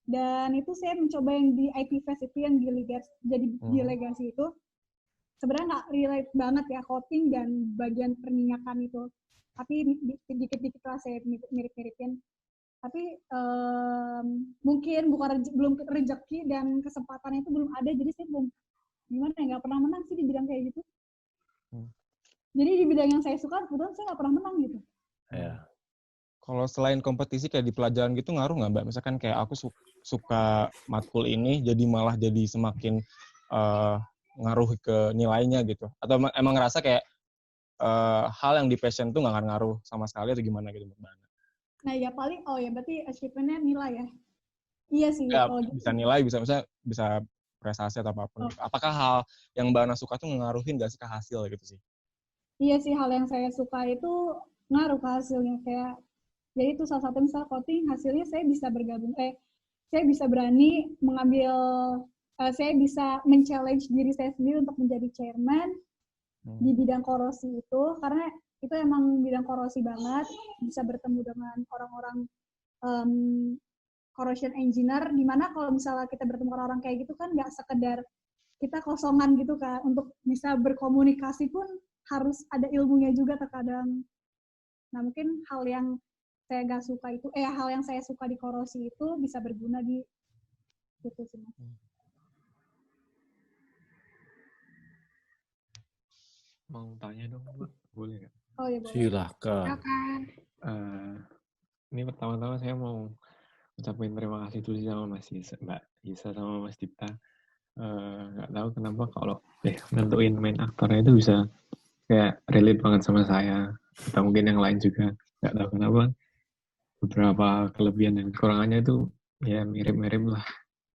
dan itu saya mencoba yang di IP Fest itu yang delegasi itu. Sebenarnya nggak relate banget ya coating dan bagian perminyakan itu. Tapi dikit-dikit lah saya mirip-miripin. Tapi mungkin belum rezeki dan kesempatannya itu belum ada, jadi saya belum nggak pernah menang sih di bidang kayak gitu. Jadi di bidang yang saya suka kebetulan saya nggak pernah menang gitu. Ya. Kalau selain kompetisi kayak di pelajaran gitu ngaruh nggak Mbak? Misalkan kayak aku suka matkul ini jadi malah jadi semakin ngaruh ke nilainya gitu, atau emang ngerasa kayak hal yang di passion tuh nggak akan ngaruh sama sekali atau gimana gitu Mbak? Nah ya paling, berarti achievement-nya nilai ya? Iya sih. Ya, Kalau gitu. bisa nilai, bisa prestasi atau apapun. Apakah hal yang Mbak Ana suka tuh ngaruhin gak sih ke hasil gitu sih? Iya sih, hal yang saya suka itu ngaruh ke hasilnya. Kayak, jadi itu salah satu misal voting, hasilnya saya bisa bergabung, saya bisa berani mengambil, saya bisa men-challenge diri saya sendiri untuk menjadi chairman di bidang korosi itu, karena itu emang bidang korosi banget, bisa bertemu dengan orang-orang corrosion engineer, dimana kalau misalnya kita bertemu orang-orang kayak gitu kan nggak sekedar kita kosongan gitu kan, untuk bisa berkomunikasi pun harus ada ilmunya juga terkadang. Nah mungkin hal yang saya nggak suka itu, hal yang saya suka di korosi itu bisa berguna di gitu sih Mas. Mau tanya dong, Bu? Boleh nggak? Oh iya boleh. Silakan. Ini pertama-tama saya mau ucapin terima kasih dulu sama Mbak Isa sama Mas Dipta. Nggak tahu kenapa kalau nentuin main aktornya itu bisa kayak relate banget sama saya, atau mungkin yang lain juga. Nggak tahu kenapa beberapa kelebihan dan kekurangannya itu ya mirip-mirip lah,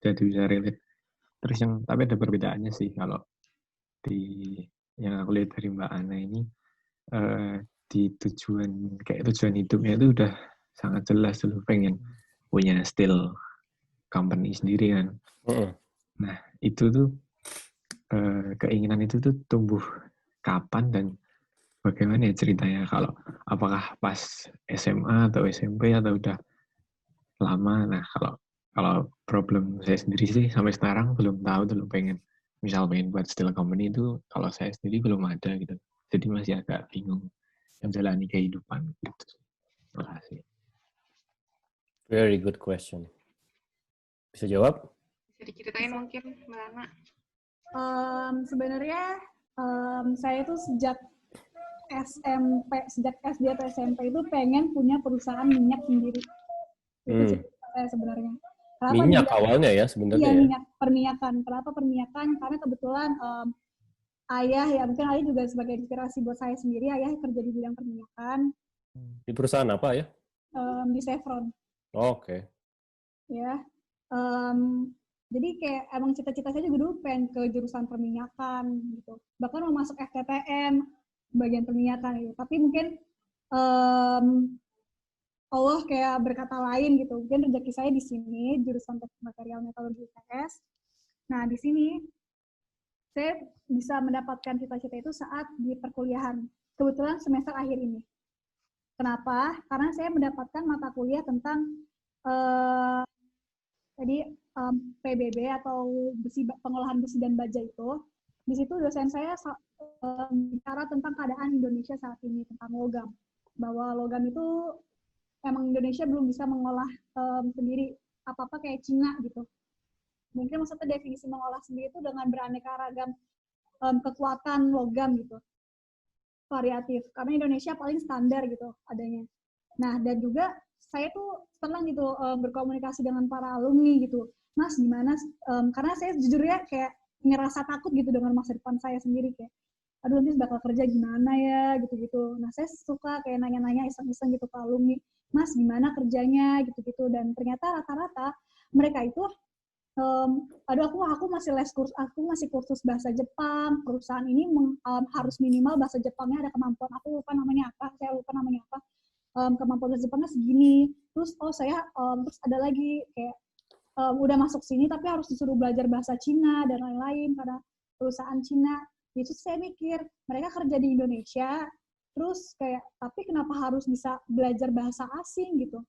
jadi bisa relate. Terus tapi ada perbedaannya sih kalau di yang aku lihat dari Mbak Ana ini, di tujuan hidupnya itu udah sangat jelas dulu, pengen punya still company sendiri kan. Nah itu tuh keinginan itu tuh tumbuh kapan dan bagaimana ya ceritanya, kalau apakah pas SMA atau SMP atau udah lama? Nah kalau problem saya sendiri sih sampai sekarang belum tahu dulu, pengen buat still company itu kalau saya sendiri belum ada gitu, jadi masih agak bingung menjalani kehidupan gitu. Terima kasih. Very good question. Bisa jawab? Bisa diceritain mungkin Mbak Ana? Sebenarnya saya tuh sejak SD atau SMP itu pengen punya perusahaan minyak sendiri. Itu saya sebenarnya. Kenapa minyak awalnya ya sebenarnya? Iya, minyak, perminyakan. Kenapa perminyakan? Karena kebetulan ayah mungkin juga sebagai inspirasi buat saya sendiri. Ayah kerja di bidang perminyakan. Di perusahaan apa ya? Di Chevron. Oke. Ya. Jadi kayak emang cita-cita saya juga dulu pengen ke jurusan perminyakan gitu. Bahkan mau masuk FTTN bagian perminyakan gitu. Tapi mungkin Allah kayak berkata lain gitu. Mungkin rezeki saya di sini jurusan teknik material metalurgi ITS. Nah, di sini saya bisa mendapatkan cita-cita itu saat di perkuliahan. Kebetulan semester akhir ini. Kenapa? Karena saya mendapatkan mata kuliah tentang PBB atau pengolahan besi dan baja itu. Di situ dosen saya bicara tentang keadaan Indonesia saat ini, tentang logam. Bahwa logam itu emang Indonesia belum bisa mengolah sendiri apa-apa kayak Cina gitu. Mungkin maksudnya definisi mengolah sendiri itu dengan beraneka ragam kekuatan logam gitu. Variatif. Karena Indonesia paling standar gitu adanya. Nah, dan juga saya tuh senang gitu berkomunikasi dengan para alumni gitu. Mas, gimana? Karena saya jujurnya kayak ngerasa takut gitu dengan masa depan saya sendiri, kayak aduh nanti bakal kerja gimana ya gitu-gitu. Nah saya suka kayak nanya-nanya iseng-iseng gitu ke alumni, Mas gimana kerjanya gitu-gitu. Dan ternyata rata-rata mereka itu aku masih kursus bahasa Jepang, perusahaan ini harus minimal bahasa Jepangnya ada kemampuan, saya lupa namanya apa, kemampuan bahasa Jepangnya segini. Terus terus ada lagi kayak udah masuk sini tapi harus disuruh belajar bahasa Cina dan lain-lain karena perusahaan Cina. Itu saya mikir, mereka kerja di Indonesia, terus kayak, tapi kenapa harus bisa belajar bahasa asing gitu?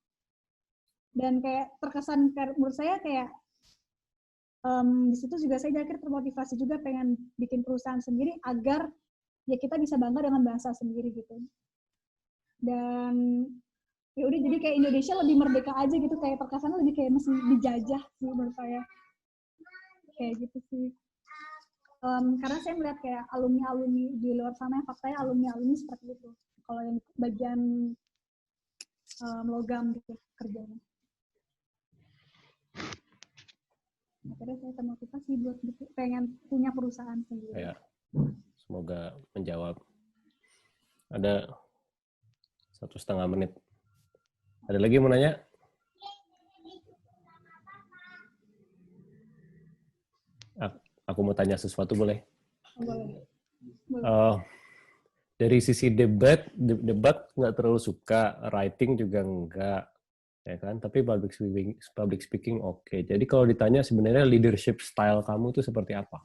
Dan kayak terkesan, menurut saya kayak, di situ juga saya akhirnya termotivasi juga pengen bikin perusahaan sendiri agar ya kita bisa bangga dengan bahasa sendiri gitu. Dan ya udah jadi kayak Indonesia lebih merdeka aja gitu, kayak terkesan lebih kayak masih dijajah sih menurut saya. Kayak gitu sih. Karena saya melihat kayak alumni-alumni di luar sana yang faktanya alumni-alumni seperti itu. Kalau yang bagian logam gitu kerjanya. Akhirnya saya termotivasi buat pengen punya perusahaan sendiri. Ya, semoga menjawab. Ada 1,5 menit. Ada lagi yang mau nanya? Aku mau tanya sesuatu, boleh? Boleh. Dari sisi debat nggak terlalu suka, writing juga enggak, ya kan? Tapi public speaking oke. Jadi kalau ditanya sebenarnya leadership style kamu itu seperti apa?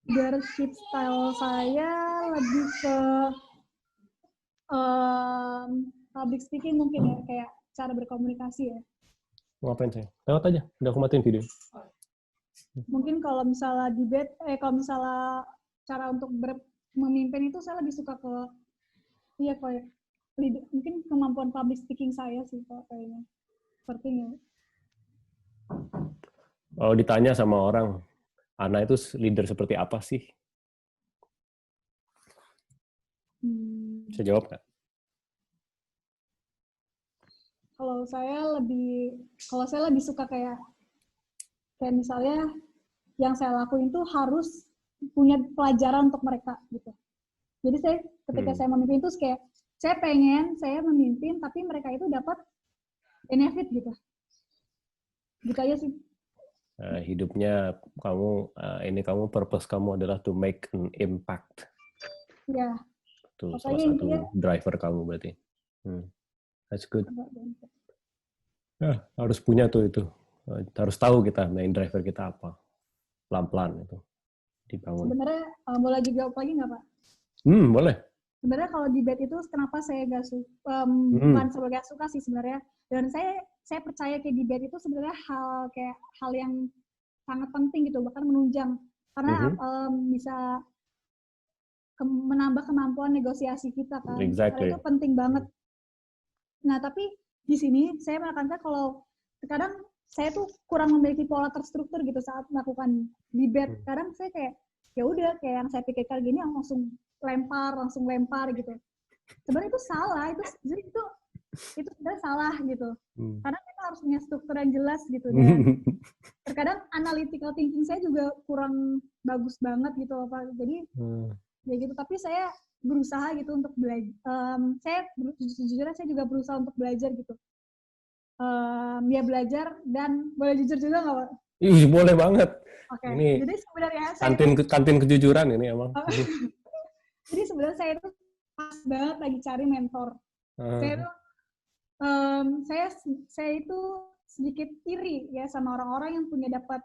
Leadership style saya lebih ke public speaking mungkin ya, kayak cara berkomunikasi ya. Mau ngapain saya? Lewat aja, udah aku matiin video. Mungkin kalau misalnya debate, kalau misalnya cara untuk memimpin itu saya lebih suka ke, iya kayak mungkin kemampuan public speaking saya sih kayaknya. Sepertinya. Oh, ditanya sama orang, Ana itu leader seperti apa sih? Bisa jawab nggak? Kalau saya lebih suka kayak misalnya yang saya lakuin tuh harus punya pelajaran untuk mereka gitu. Jadi saya ketika saya memimpin itu kayak saya memimpin tapi mereka itu dapat benefit gitu. Gitu aja sih. Hidupnya kamu purpose kamu adalah to make an impact. Ya. Itu salah satu driver kamu berarti. That's good. Harus punya tuh itu. Harus tahu kita main driver kita apa. Pelan-pelan itu dibangun. Sebenarnya boleh dijawab lagi nggak, Pak? Boleh. Sebenarnya kalau debate itu kenapa saya bukan sebagai suka sih sebenarnya. Dan saya percaya kayak debate itu sebenarnya hal yang sangat penting gitu, bahkan menunjang karena bisa menambah kemampuan negosiasi kita kan. Exactly. Karena itu penting banget. Nah, tapi di sini saya menekankan kalau terkadang saya tuh kurang memiliki pola terstruktur gitu saat melakukan debate. Kadang saya kayak ya udah kayak yang saya pikirkan gini langsung lempar gitu. Sebenarnya itu salah, itu sebenarnya salah gitu. Karena kita harus punya struktur yang jelas gitu. Dan terkadang analytical thinking saya juga kurang bagus banget gitu loh, Pak. Jadi ya gitu, tapi saya berusaha gitu untuk belajar. Sejujurnya saya juga berusaha untuk belajar gitu. Ya belajar dan boleh jujur juga nggak, Pak? Ih, boleh banget. Oke. Ini Jadi sebenarnya kantin kejujuran ini emang. Jadi sebenarnya saya itu pas banget lagi cari mentor. Saya itu sedikit iri ya sama orang-orang yang punya dapat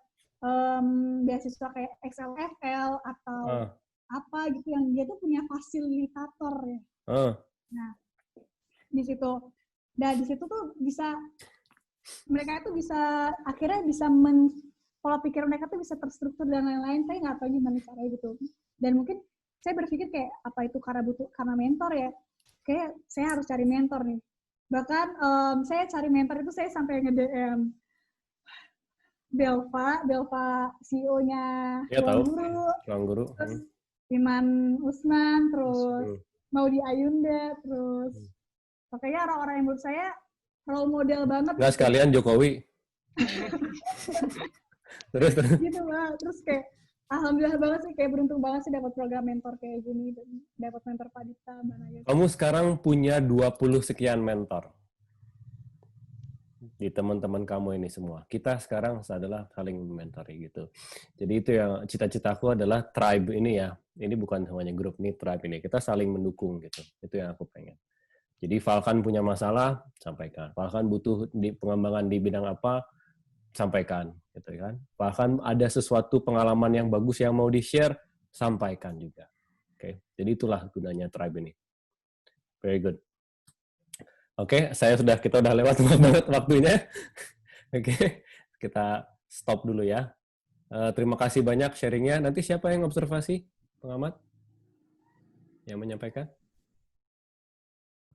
beasiswa kayak XLFL atau apa gitu yang dia tuh punya fasilitator ya. Nah, di situ tuh mereka itu bisa akhirnya bisa pola pikir mereka tuh bisa terstruktur dan lain-lain. Saya nggak tahu gimana caranya gitu. Dan mungkin saya berpikir kayak apa itu karena mentor ya. Kayak saya harus cari mentor nih. Bahkan saya cari mentor itu saya sampai nge-DM Belva CEO-nya Ruang Guru. Terus Iman Usman, terus Maudi Ayunda, terus pokoknya orang-orang yang menurut saya role model banget. Nggak sekalian Jokowi. terus. Gitu, Mbak. Terus kayak alhamdulillah banget sih, kayak beruntung banget sih dapat program mentor kayak gini, dapat mentor Pak Dita, Mbak Naya. Kamu sekarang punya 20 sekian mentor di teman-teman kamu ini semua. Kita sekarang adalah saling mentori gitu. Jadi itu yang cita-citaku adalah tribe ini ya. Ini bukan hanya grup, ini tribe ini. Kita saling mendukung gitu. Itu yang aku pengen. Jadi Falcon punya masalah, sampaikan. Falcon butuh pengembangan di bidang apa, sampaikan, gitu kan. Bahkan ada sesuatu pengalaman yang bagus yang mau di-share, sampaikan juga. Oke. Jadi itulah gunanya tribe ini. Very good. Oke, kita udah lewat banget waktunya. Oke, kita stop dulu ya. Terima kasih banyak sharingnya. Nanti siapa yang observasi, pengamat? Yang menyampaikan?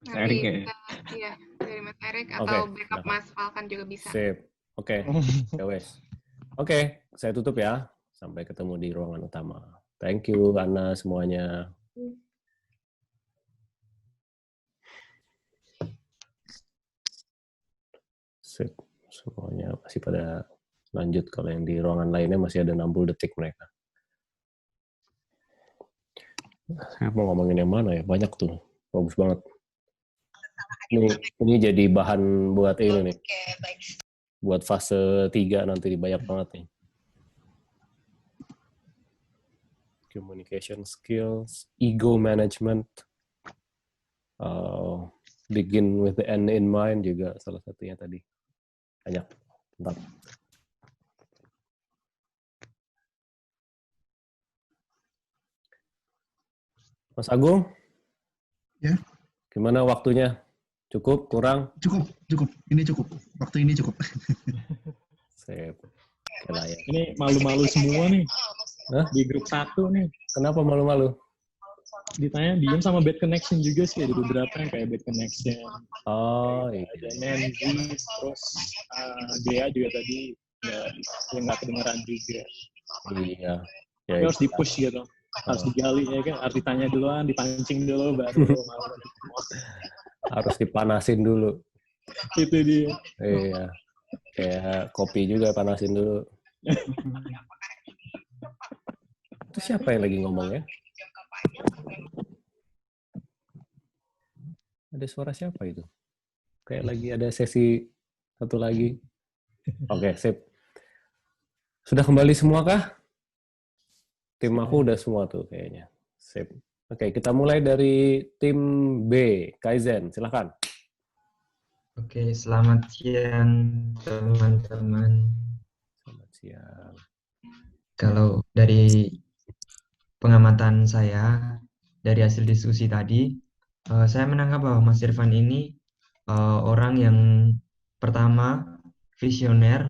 Erik ya? Iya, dari Mas Erik atau backup Mas Falcon juga bisa. Sip. Oke, ya wes. Oke, saya tutup ya. Sampai ketemu di ruangan utama. Thank you, Ana, semuanya. Sip. Semuanya masih pada lanjut. Kalau yang di ruangan lainnya masih ada 60 detik mereka. Saya mau ngomongin yang mana ya? Banyak tuh. Bagus banget. Ini jadi bahan buat ini nih. Buat fase 3 nanti banyak banget nih. Communication skills, ego management, begin with the end in mind juga salah satunya tadi. Banyak. Bentar. Mas Agung? Ya. Gimana waktunya? Cukup? Kurang? Cukup. Ini cukup. Waktu ini cukup. Sip. Ini malu-malu semua nih. Hah? Di grup 1 nih. Kenapa malu-malu? Ditanya diem sama bad connection juga sih. Ada beberapa yang kayak bad connection. Oh, iya. Ada Nancy, terus Dea juga tadi yang nggak kedengeran juga. Iya. Tapi harus di-push gitu. Harus digali ya kan. Harus ditanya duluan, dipancing dulu, baru harus dipanasin dulu. Itu dia. Iya. Kayak kopi juga panasin dulu. Itu siapa yang lagi ngomong ya? Ada suara siapa itu? Kayak lagi ada sesi satu lagi. Oke, sip. Sudah kembali semua kah? Tim aku udah semua tuh kayaknya. Sip. Oke, kita mulai dari tim B. Kaizen, silakan. Oke, selamat siang teman-teman. Selamat siang. Kalau dari pengamatan saya, dari hasil diskusi tadi, saya menangkap bahwa Mas Irfan ini orang yang pertama visioner,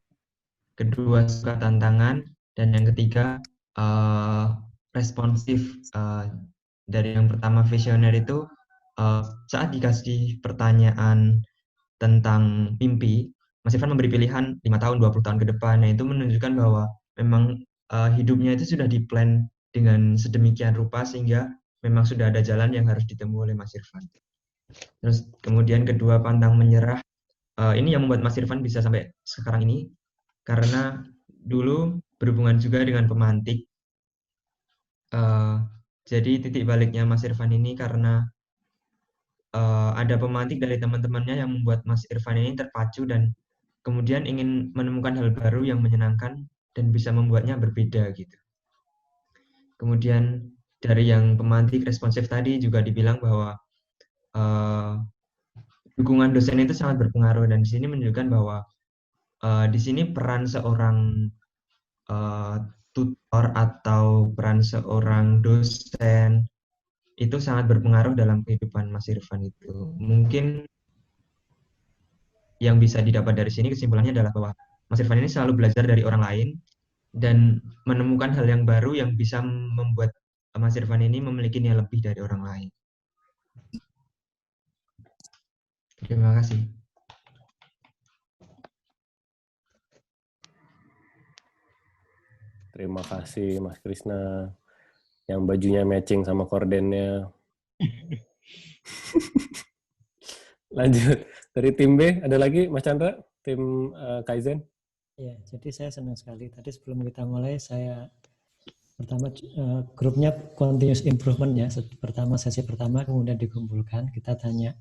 kedua suka tantangan, dan yang ketiga responsif. Dari yang pertama visioner itu saat dikasih pertanyaan tentang mimpi, Mas Irfan memberi pilihan 5 tahun, 20 tahun ke depan. Nah, itu menunjukkan bahwa memang hidupnya itu sudah diplan dengan sedemikian rupa sehingga memang sudah ada jalan yang harus ditempuh oleh Mas Irfan. Terus kemudian kedua, pantang menyerah. Ini yang membuat Mas Irfan bisa sampai sekarang ini karena dulu berhubungan juga dengan pemantik. Jadi titik baliknya Mas Irfan ini karena ada pemantik dari teman-temannya yang membuat Mas Irfan ini terpacu dan kemudian ingin menemukan hal baru yang menyenangkan dan bisa membuatnya berbeda gitu. Kemudian dari yang pemantik responsif tadi juga dibilang bahwa dukungan dosen itu sangat berpengaruh, dan di sini menunjukkan bahwa di sini peran seorang tutor atau peran seorang dosen itu sangat berpengaruh dalam kehidupan Mas Irfan itu. Mungkin yang bisa didapat dari sini kesimpulannya adalah bahwa Mas Irfan ini selalu belajar dari orang lain dan menemukan hal yang baru yang bisa membuat Mas Irfan ini memiliki nilai lebih dari orang lain. Terima kasih. Terima kasih Mas Krisna. Yang bajunya matching sama kordennya. Lanjut. Dari tim B, ada lagi Mas Chandra? Tim Kaizen? Ya, jadi saya senang sekali. Tadi sebelum kita mulai, saya pertama grupnya continuous improvement ya. Pertama sesi pertama, kemudian dikumpulkan. Kita tanya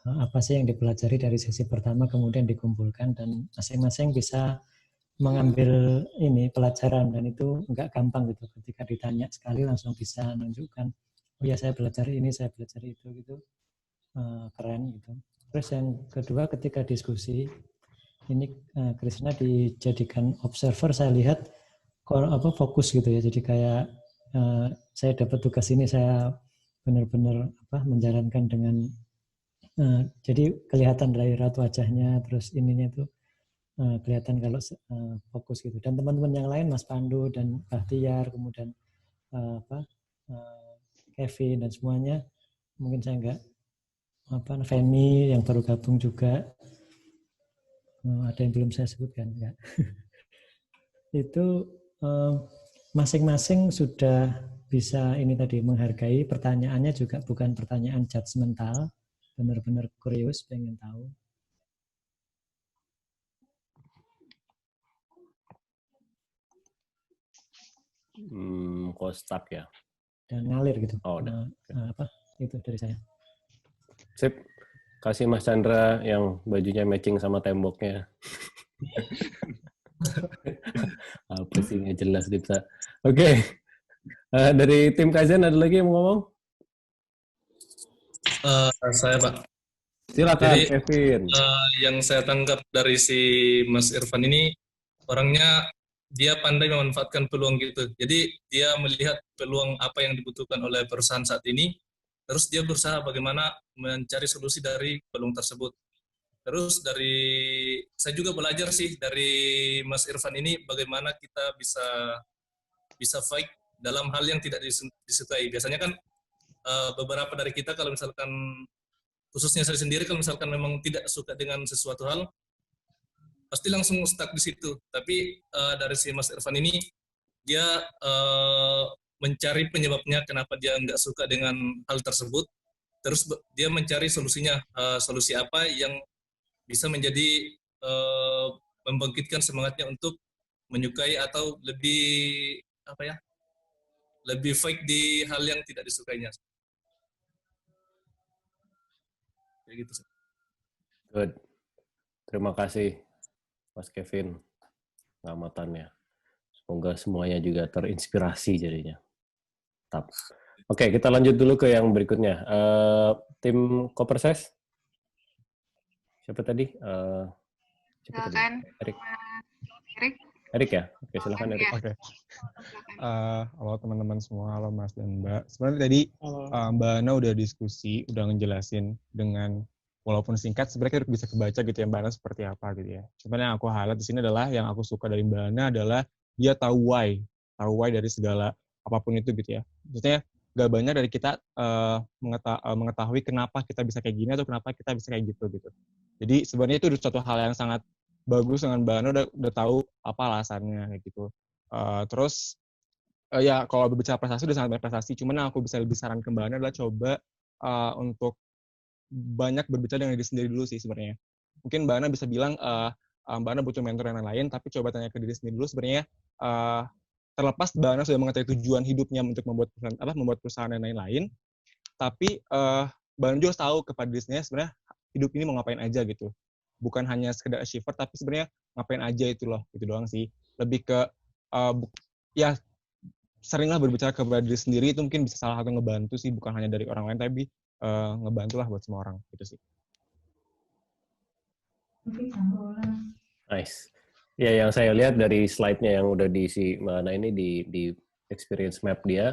apa sih yang dipelajari dari sesi pertama, kemudian dikumpulkan, dan masing-masing bisa mengambil ini pelajaran, dan itu enggak gampang gitu. Ketika ditanya sekali langsung bisa menunjukkan, oh ya saya belajar ini, saya belajar itu gitu. Keren gitu. Terus yang kedua, ketika diskusi ini Krisna dijadikan observer, saya lihat fokus gitu ya. Jadi kayak saya dapat tugas ini, saya benar-benar menjalankan dengan jadi kelihatan dari raut wajahnya, terus ininya itu kelihatan kalau fokus gitu. Dan teman-teman yang lain, Mas Pandu dan Bahtiar, kemudian Kevin dan semuanya, mungkin saya enggak Feni yang baru gabung juga, ada yang belum saya sebutkan ya. Itu masing-masing sudah bisa ini tadi menghargai, pertanyaannya juga bukan pertanyaan judgmental, benar-benar kurios, pengen tahu. Kok stuck ya? Dan ngalir gitu. Oh, udah. Itu dari saya. Sip. kasih Mas Chandra yang bajunya matching sama temboknya. Apa sih nggak jelas Dipta. Oke. Dari tim Kaizen ada lagi yang mau ngomong? Saya Pak. Silakan Jadi Kevin. yang saya tangkap dari si Mas Irfan ini orangnya dia pandai memanfaatkan peluang gitu. Jadi dia melihat peluang apa yang dibutuhkan oleh perusahaan saat ini, terus dia berusaha bagaimana mencari solusi dari peluang tersebut. Terus saya juga belajar sih dari Mas Irfan ini bagaimana kita bisa fight dalam hal yang tidak disukai. Biasanya kan beberapa dari kita kalau misalkan khususnya saya sendiri kalau misalkan memang tidak suka dengan sesuatu hal pasti langsung stuck di situ. Tapi dari si Mas Irfan ini dia mencari penyebabnya kenapa dia nggak suka dengan hal tersebut. Terus dia mencari solusinya, solusi apa yang bisa menjadi membangkitkan semangatnya untuk menyukai atau lebih fight di hal yang tidak disukainya. Kayak gitu. Good. Terima kasih Mas Kevin pengamatannya. Semoga semuanya juga terinspirasi jadinya. Tetap. Oke, kita lanjut dulu ke yang berikutnya. Tim Koperses. Siapa tadi? Silakan. Erik ya? Oke, silakan Erik. Oke. Halo teman-teman semua, halo Mas dan Mbak. Sebenarnya tadi Mbak Ana udah diskusi, udah ngejelasin dengan walaupun singkat, sebenarnya kita bisa kebaca gitu ya Mbak Ana seperti apa gitu ya. Cuman yang aku highlight di sini adalah yang aku suka dari Mbak Ana adalah dia tahu why dari segala apapun itu gitu ya. Maksudnya gak banyak dari kita mengetahui kenapa kita bisa kayak gini atau kenapa kita bisa kayak gitu gitu. Jadi sebenarnya itu suatu hal yang sangat bagus dengan Mbak Ana udah tahu apa alasannya kayak gitu. Terus ya kalau berbicara prestasi udah sangat banyak prestasi, cuman yang aku bisa lebih saran ke Mbak Ana adalah coba untuk banyak berbicara dengan diri sendiri dulu sih sebenarnya. Mungkin Mbak Ana bisa bilang Mbak Ana butuh mentor yang lain, tapi coba tanya ke diri sendiri dulu sebenarnya terlepas Mbak Ana sudah mengetahui tujuan hidupnya untuk membuat perusahaan dan lain-lain, tapi Mbak Ana juga tahu kepada diri sendiri sebenarnya hidup ini mau ngapain aja gitu. Bukan hanya sekedar achiever, tapi sebenarnya ngapain aja itu loh, gitu doang sih. Lebih ke ya seringlah berbicara kepada diri sendiri, itu mungkin bisa salah satu ngebantu sih, bukan hanya dari orang lain, tapi ngebantulah buat semua orang gitu sih. Nice. Ya, yang saya lihat dari slide-nya yang udah diisi Mbak Ana ini di experience map dia,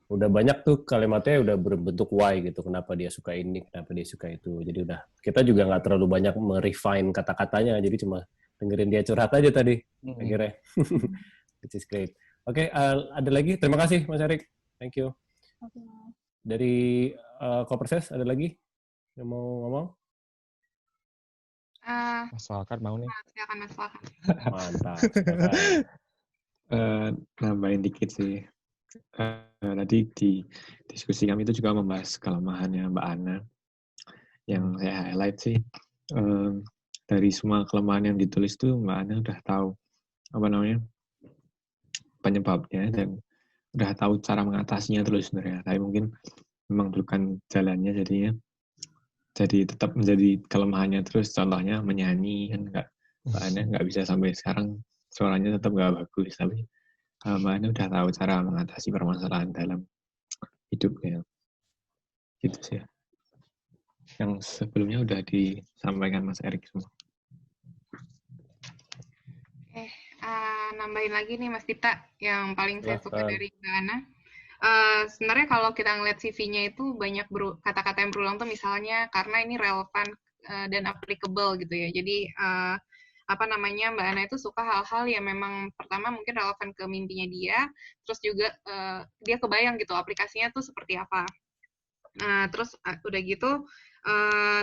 udah banyak tuh kalimatnya udah berbentuk why gitu. Kenapa dia suka ini, kenapa dia suka itu. Jadi udah, kita juga nggak terlalu banyak merefine kata-katanya, jadi cuma dengerin dia curhat aja tadi, akhirnya. Which is great. Oke, ada lagi? Terima kasih Mas Erik. Thank you. Dari Koperses ada lagi yang mau ngomong? Mas Walker mau nih. Silakan Mas Walker. Mantap. Nambahin dikit sih. Tadi di diskusi kami itu juga membahas kelemahannya Mbak Ana. Yang saya highlight sih, dari semua kelemahan yang ditulis tuh Mbak Ana udah tahu penyebabnya dan udah tahu cara mengatasinya terus sebenarnya. Tapi mungkin memang bukan jalannya jadinya. Jadi tetap menjadi kelemahannya terus. Contohnya menyanyi kan Mbak Ana nggak bisa sampai sekarang, suaranya tetap nggak bagus. Tapi Mbak Ana udah tahu cara mengatasi permasalahan dalam hidupnya. Gitu sih. Yang sebelumnya udah disampaikan Mas Erik semua. Nambahin lagi nih Mas Dipta, yang paling saya suka dari Mbak Ana. Sebenarnya kalau kita ngeliat CV-nya itu banyak kata-kata yang berulang tuh misalnya karena ini relevan dan applicable gitu ya. Jadi Mbak Ana itu suka hal-hal yang memang pertama mungkin relevan ke mimpinya dia, terus juga dia kebayang gitu aplikasinya tuh seperti apa. Terus udah gitu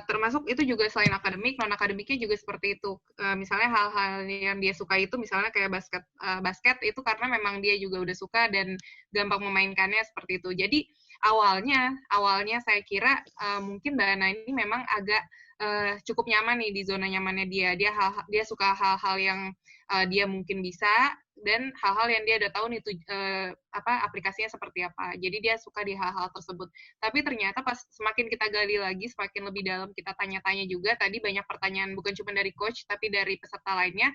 termasuk itu juga selain akademik, non akademiknya juga seperti itu. Misalnya hal-hal yang dia suka itu misalnya kayak basket itu karena memang dia juga udah suka dan gampang memainkannya seperti itu. Jadi awalnya saya kira mungkin Mbak Ana ini memang agak cukup nyaman nih di zona nyamannya dia. Dia suka hal-hal yang dia mungkin bisa, dan hal-hal yang dia udah tahu nih aplikasinya seperti apa. Jadi dia suka di hal-hal tersebut. Tapi ternyata pas semakin kita gali lagi, semakin lebih dalam kita tanya-tanya juga, tadi banyak pertanyaan bukan cuma dari coach tapi dari peserta lainnya.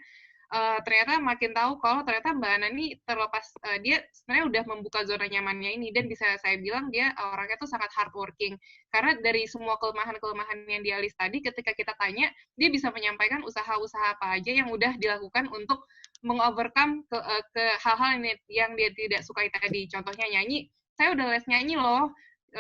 Ternyata makin tahu kalau ternyata Mbak Ana ini terlepas dia sebenarnya udah membuka zona nyamannya ini, dan bisa saya bilang dia orangnya tuh sangat hardworking, karena dari semua kelemahan-kelemahan yang dia list tadi ketika kita tanya dia bisa menyampaikan usaha-usaha apa aja yang udah dilakukan untuk mengovercome ke hal-hal yang dia tidak sukai tadi. Contohnya nyanyi, saya udah les nyanyi loh,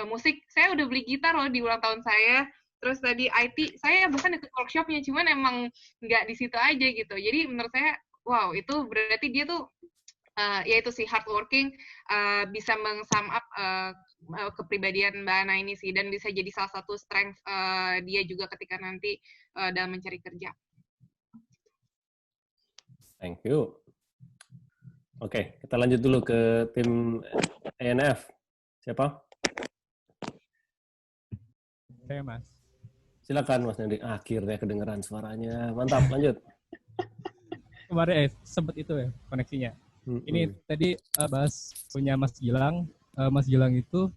musik saya udah beli gitar loh di ulang tahun saya. Terus tadi IT, saya bahkan ikut workshopnya, cuman emang nggak di situ aja gitu. Jadi menurut saya, wow, itu berarti dia tuh, ya itu sih, hardworking, bisa meng-sum up kepribadian Mbak Ana ini sih, dan bisa jadi salah satu strength dia juga ketika nanti dalam mencari kerja. Thank you. Oke, kita lanjut dulu ke tim ENF. Siapa? Saya, Mas. Silakan Mas Nedi. Akhirnya kedengeran suaranya. Mantap, lanjut. Kemarin sempat itu ya koneksinya. Ini tadi bahas punya Mas Gilang. Mas Gilang itu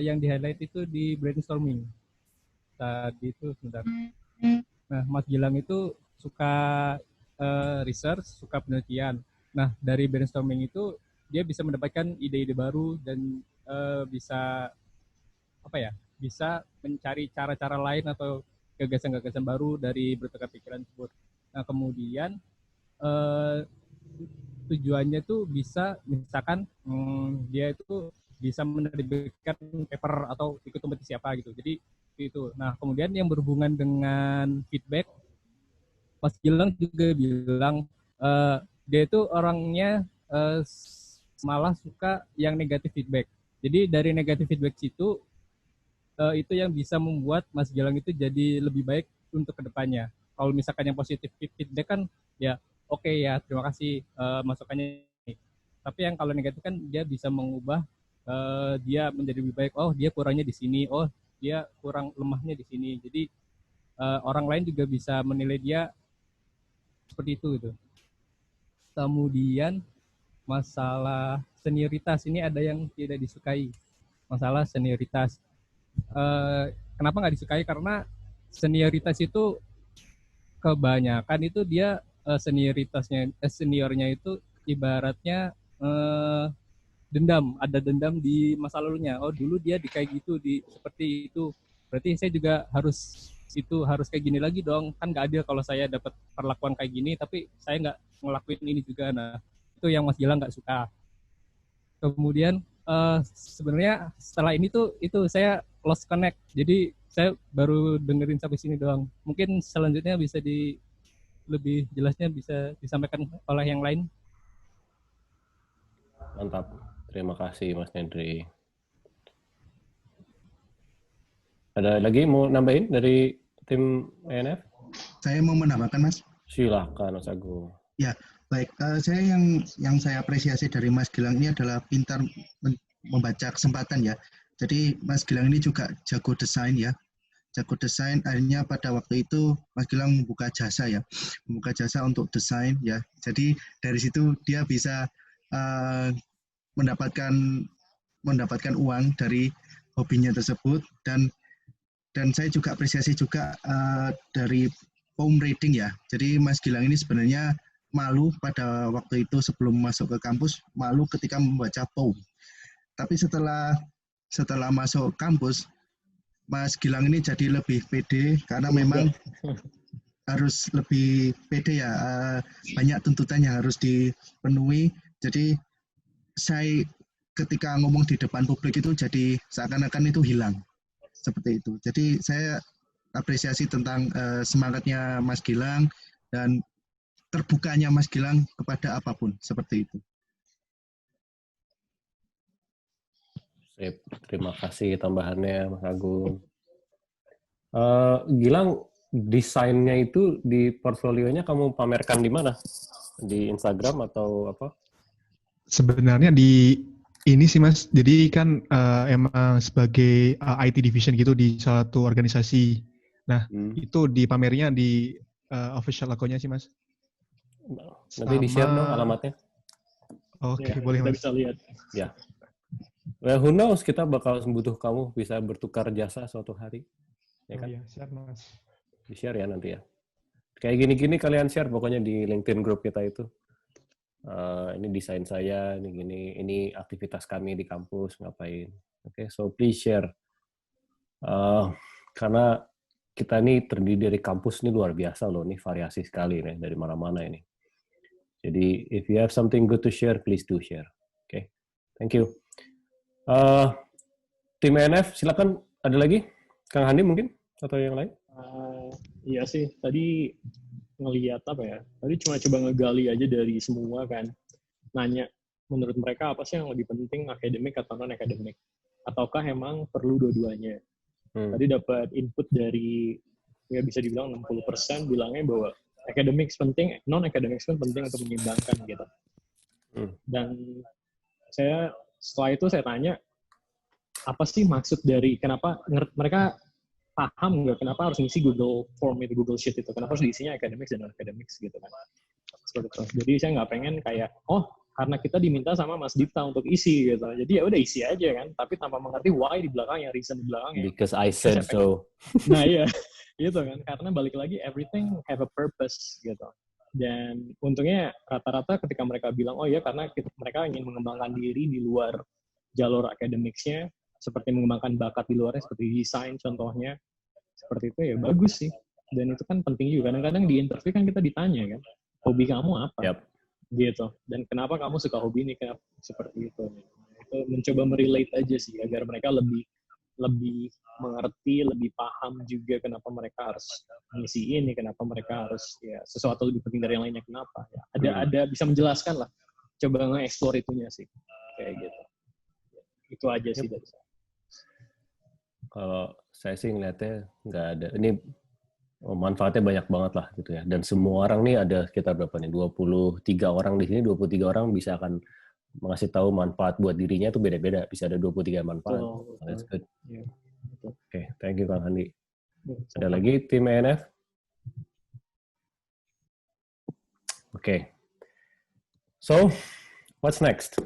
yang di-highlight itu di brainstorming. Tadi itu sebentar. Nah, Mas Gilang itu suka research, suka penelitian. Nah, dari brainstorming itu dia bisa mendapatkan ide-ide baru dan bisa bisa mencari cara-cara lain atau gagasan-gagasan baru dari bertukar pikiran tersebut. Nah, kemudian tujuannya tuh bisa, misalkan dia itu bisa menerbitkan paper atau ikut kompetisi apa gitu. Jadi itu. Nah, kemudian yang berhubungan dengan feedback, Mas Gilang juga bilang dia itu orangnya malah suka yang negatif feedback. Jadi dari negatif feedback itu yang bisa membuat Mas Gilang itu jadi lebih baik untuk kedepannya. Kalau misalkan yang positif feedback kan ya oke ya, terima kasih masukannya. Tapi yang kalau negatif kan dia bisa mengubah dia menjadi lebih baik. Oh, dia kurangnya di sini. Oh, dia kurang lemahnya di sini. Jadi orang lain juga bisa menilai dia seperti itu gitu. Kemudian masalah senioritas ini ada yang tidak disukai. Masalah senioritas. Kenapa nggak disukai? Karena senioritas itu kebanyakan itu dia seniornya itu ibaratnya dendam, ada dendam di masa lalunya. Oh, dulu dia kayak gitu, seperti itu. Berarti saya juga harus kayak gini lagi dong. Kan nggak adil kalau saya dapat perlakuan kayak gini tapi saya nggak ngelakuin ini juga. Nah, itu yang Mas Gilang nggak suka. Kemudian sebenarnya setelah ini tuh itu saya lost connect. Jadi saya baru dengerin sampai sini doang. Mungkin selanjutnya bisa lebih jelasnya bisa disampaikan oleh yang lain. Mantap. Terima kasih Mas Nendri. Ada lagi mau nambahin dari tim ENF? Saya mau menambahkan, Mas. Silakan, Mas Agung. Ya, baik. Saya yang saya apresiasi dari Mas Gilang ini adalah pintar membaca kesempatan ya. Jadi Mas Gilang ini juga jago desain ya. Jago desain, akhirnya pada waktu itu Mas Gilang membuka jasa ya. Membuka jasa untuk desain ya. Jadi dari situ dia bisa mendapatkan uang dari hobinya tersebut, dan saya juga apresiasi juga dari poem reading ya. Jadi Mas Gilang ini sebenarnya malu pada waktu itu sebelum masuk ke kampus, malu ketika membaca poem. Tapi setelah masuk kampus, Mas Gilang ini jadi lebih pede karena memang harus lebih pede ya, banyak tuntutan yang harus dipenuhi. Jadi saya ketika ngomong di depan publik itu jadi seakan-akan itu hilang. Seperti itu. Jadi saya apresiasi tentang semangatnya Mas Gilang dan terbukanya Mas Gilang kepada apapun. Seperti itu. Sip. Terima kasih tambahannya Mas Agung. Gilang, desainnya itu di portfolionya kamu pamerkan di mana? Di Instagram atau apa? Sebenarnya di ini sih Mas, jadi kan emang sebagai IT division gitu di suatu organisasi. Nah, itu dipamernya di official akunnya sih Mas. Nanti di-share dong alamatnya. Oke, Ya, boleh kita Mas. bisa lihat. Ya. Well, who knows, kita bakal butuh kamu bisa bertukar jasa suatu hari. Ya Oh kan? iya, siap Mas. Di-share ya nanti ya. Kayak gini-gini kalian share pokoknya di LinkedIn group kita itu. Ini desain saya, ini gini, ini aktivitas kami di kampus, ngapain. Oke, so please share. Karena kita ini terdiri dari kampus ini luar biasa loh, nih variasi sekali nih dari mana-mana ini. Jadi if you have something good to share, please do share. Oke, thank you. Tim NF, silakan. Ada lagi? Kang Handi mungkin? Atau yang lain? Iya sih, tadi ngelihat apa ya? Tadi cuma coba ngegali aja dari semua kan. Nanya, menurut mereka apa sih yang lebih penting, akademik atau non-akademik? Ataukah emang perlu dua-duanya? Tadi dapat input dari, ya bisa dibilang 60% bilangnya bahwa academics penting, non-academics pun penting untuk menyeimbangkan gitu. Dan setelah itu saya tanya, apa sih maksud dari kenapa mereka paham nggak kenapa harus ngisi Google Form itu, Google Sheet itu, kenapa harus diisinya academics dan non-academics gitu kan. Seperti itu. Jadi saya nggak pengen kayak, karena kita diminta sama Mas Dipta untuk isi gitu. Jadi ya udah isi aja kan, tapi tanpa mengerti why di belakangnya, reason di belakangnya. Because I said so. Nah iya, gitu kan. Karena balik lagi everything have a purpose gitu. Dan untungnya rata-rata ketika mereka bilang, oh ya karena mereka ingin mengembangkan diri di luar jalur akademiknya, seperti mengembangkan bakat di luarnya, seperti desain contohnya, seperti itu ya bagus sih. Dan itu kan penting juga. Kadang-kadang di interview kan kita ditanya kan, hobi kamu apa? Gitu. Dan kenapa kamu suka hobi ini? Kenapa seperti itu? Itu mencoba merelate aja sih, agar mereka lebih mengerti, lebih paham juga kenapa mereka harus mengisi ini, kenapa mereka harus ya sesuatu lebih penting dari yang lainnya, kenapa. Ya, ada bisa menjelaskan lah. Coba nge-explore itunya sih. Kayak gitu. Itu aja sih dari saya. Kalau saya sih ngeliatnya nggak ada. Ini manfaatnya banyak banget lah gitu ya. Dan semua orang nih ada sekitar berapa nih? 23 orang di sini, 23 orang bisa akan mengasih tahu manfaat buat dirinya itu beda-beda. Bisa ada 23 manfaat. That's good. Oke, thank you Kang Handi. Ada lagi tim ENF? Oke. So, what's next?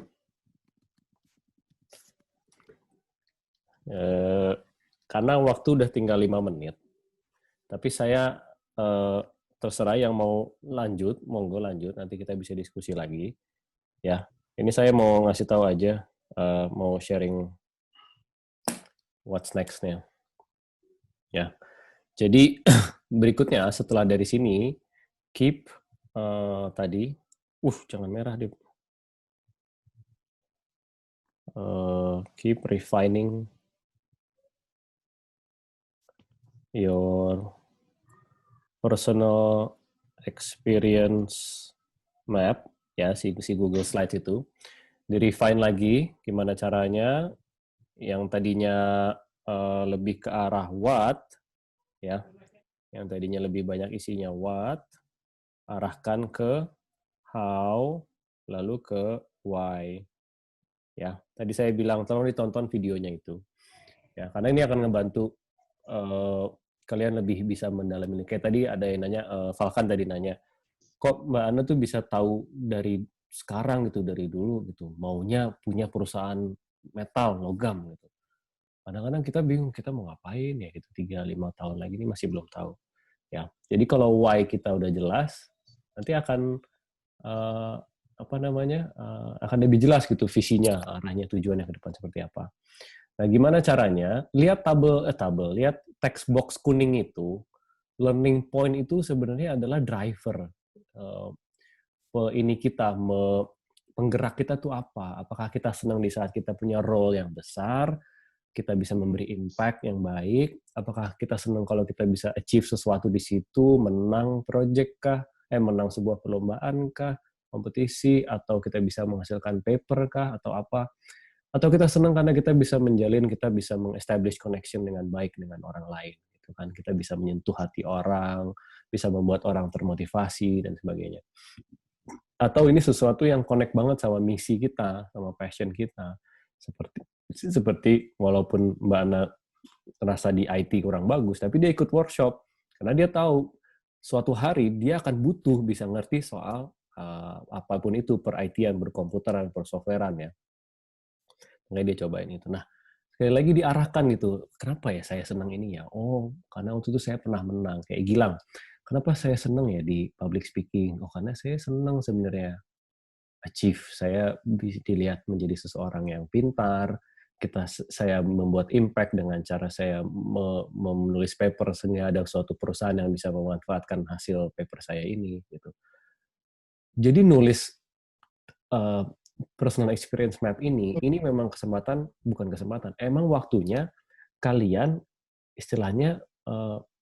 Karena waktu udah tinggal 5 menit, tapi saya terserah yang mau lanjut, monggo lanjut, nanti kita bisa diskusi lagi. Ya, ini saya mau ngasih tahu aja, mau sharing what's next-nya. Ya, jadi berikutnya setelah dari sini, keep tadi, jangan merah deh. Keep refining your personal experience map, ya si Google Slides itu, di-refine lagi gimana caranya, yang tadinya lebih ke arah what, ya, yang tadinya lebih banyak isinya what, arahkan ke how, lalu ke why. Ya, tadi saya bilang tolong ditonton videonya itu. Ya, karena ini akan ngebantu kalian lebih bisa mendalami. Kayak tadi ada yang nanya, Falkan tadi nanya, kok Mbak Ana tuh bisa tahu dari sekarang gitu, dari dulu gitu, maunya punya perusahaan metal, logam gitu. Kadang-kadang kita bingung, kita mau ngapain ya gitu, 3-5 tahun lagi ini masih belum tahu. Ya, jadi kalau why kita udah jelas, nanti akan akan lebih jelas gitu visinya, arahnya, tujuannya ke depan seperti apa. Nah, gimana caranya? Lihat lihat text box kuning itu, learning point itu sebenarnya adalah driver. Ini kita, penggerak kita tuh apa? Apakah kita senang di saat kita punya role yang besar, kita bisa memberi impact yang baik? Apakah kita senang kalau kita bisa achieve sesuatu di situ, menang project kah? Menang sebuah perlombaan kah? Kompetisi? Atau kita bisa menghasilkan paper kah? Atau apa? Atau kita senang karena kita bisa kita bisa meng-establish connection dengan baik dengan orang lain, gitu kan? Kita bisa menyentuh hati orang, bisa membuat orang termotivasi dan sebagainya. Atau ini sesuatu yang connect banget sama misi kita, sama passion kita. Seperti walaupun Mbak Ana terasa di IT kurang bagus, tapi dia ikut workshop karena dia tahu suatu hari dia akan butuh bisa ngerti soal apapun itu, per IT-an, berkomputeran, persoftwarean ya. Makanya dia cobain itu. Nah, sekali lagi diarahkan gitu, kenapa ya saya senang ini ya? Oh, karena waktu itu saya pernah menang, kayak Gilang. Kenapa saya senang ya di public speaking? Oh, karena saya senang sebenarnya achieve, saya dilihat menjadi seseorang yang pintar, saya membuat impact dengan cara saya menulis paper sehingga ada suatu perusahaan yang bisa memanfaatkan hasil paper saya ini gitu. Jadi nulis personal experience map ini memang bukan kesempatan, emang waktunya kalian istilahnya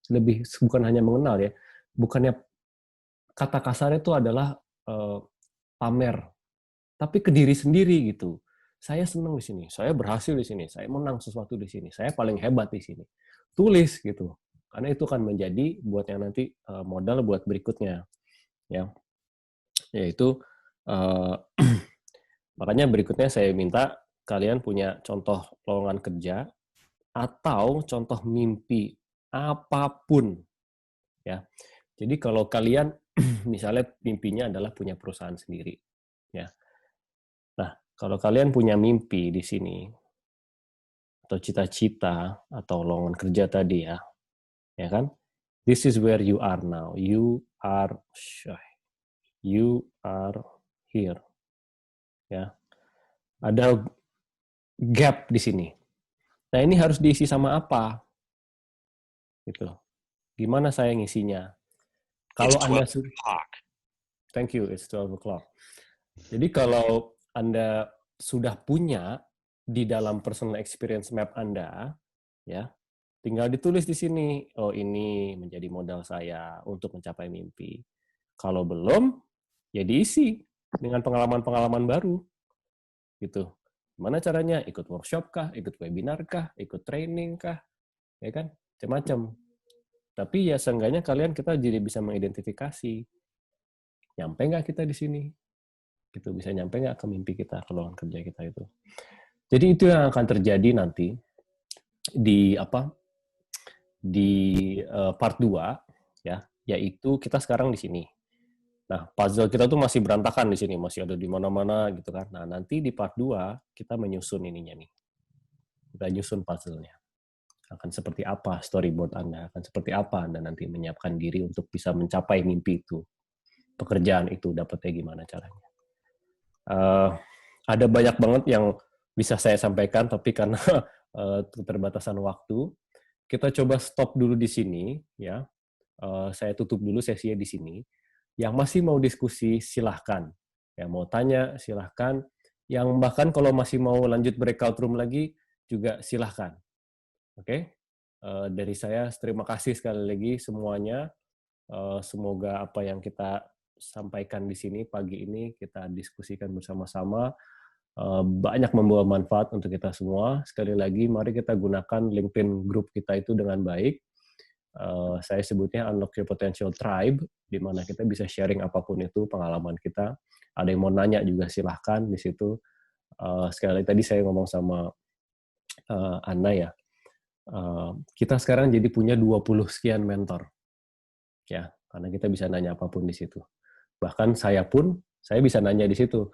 lebih bukan hanya mengenal ya, bukannya kata kasarnya itu adalah pamer, tapi ke diri sendiri gitu. Saya senang di sini, saya berhasil di sini, saya menang sesuatu di sini, saya paling hebat di sini. Tulis gitu, karena itu akan menjadi buat yang nanti modal buat berikutnya, ya. Yaitu makanya berikutnya saya minta kalian punya contoh lowongan kerja atau contoh mimpi apapun, ya. Jadi kalau kalian misalnya mimpinya adalah punya perusahaan sendiri, ya. Nah, kalau kalian punya mimpi di sini atau cita-cita atau lowongan kerja tadi ya kan? This is where you are now. You are here. Ya. Ada gap di sini. Nah, ini harus diisi sama apa? Gitu. Gimana saya ngisinya? Kalau Anda Thank you, it's 12 o'clock. Jadi kalau Anda sudah punya di dalam personal experience map Anda, ya, tinggal ditulis di sini, oh ini menjadi modal saya untuk mencapai mimpi. Kalau belum, ya diisi dengan pengalaman-pengalaman baru. Gitu. Gimana caranya? Ikut workshop kah? Ikut webinar kah? Ikut training kah? Ya kan? Macam-macam. Tapi ya seenggaknya kita jadi bisa mengidentifikasi. Nyampe nggak kita di sini? Gitu, bisa nyampe nggak ke mimpi kita, ke lowongan kerja kita itu. Jadi itu yang akan terjadi nanti di part 2 ya, yaitu kita sekarang di sini. Nah, puzzle kita tuh masih berantakan di sini, masih ada di mana-mana gitu kan. Nah, nanti di part 2 kita menyusun ininya nih. Kita nyusun puzzle-nya. Akan seperti apa storyboard Anda, akan seperti apa Anda nanti menyiapkan diri untuk bisa mencapai mimpi itu. Pekerjaan itu dapatnya gimana caranya. Ada banyak banget yang bisa saya sampaikan, tapi karena keterbatasan waktu, kita coba stop dulu di sini, ya. Saya tutup dulu sesinya di sini. Yang masih mau diskusi, silahkan. Yang mau tanya, silahkan. Yang bahkan kalau masih mau lanjut breakout room lagi, juga silahkan. Oke? Dari saya, terima kasih sekali lagi semuanya. Semoga apa yang kita sampaikan di sini pagi ini kita diskusikan bersama-sama banyak membawa manfaat untuk kita semua. Sekali lagi mari kita gunakan LinkedIn group kita itu dengan baik. Saya sebutnya Unlock Your Potential Tribe, di mana kita bisa sharing apapun itu pengalaman kita. Ada yang mau nanya juga silahkan di situ. Sekali lagi tadi saya ngomong sama Anna ya, kita sekarang jadi punya 20 sekian mentor ya, karena kita bisa nanya apapun di situ. Bahkan saya bisa nanya di situ,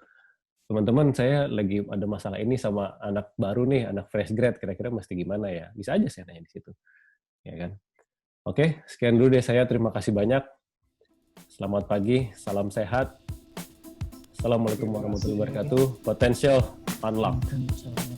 teman-teman saya lagi ada masalah ini sama anak baru nih, anak fresh grad, kira-kira mesti gimana ya, bisa aja saya nanya di situ, ya kan. Oke, sekian dulu deh saya, terima kasih banyak, selamat pagi, salam sehat, assalamualaikum warahmatullahi wabarakatuh, Potential Unlocked.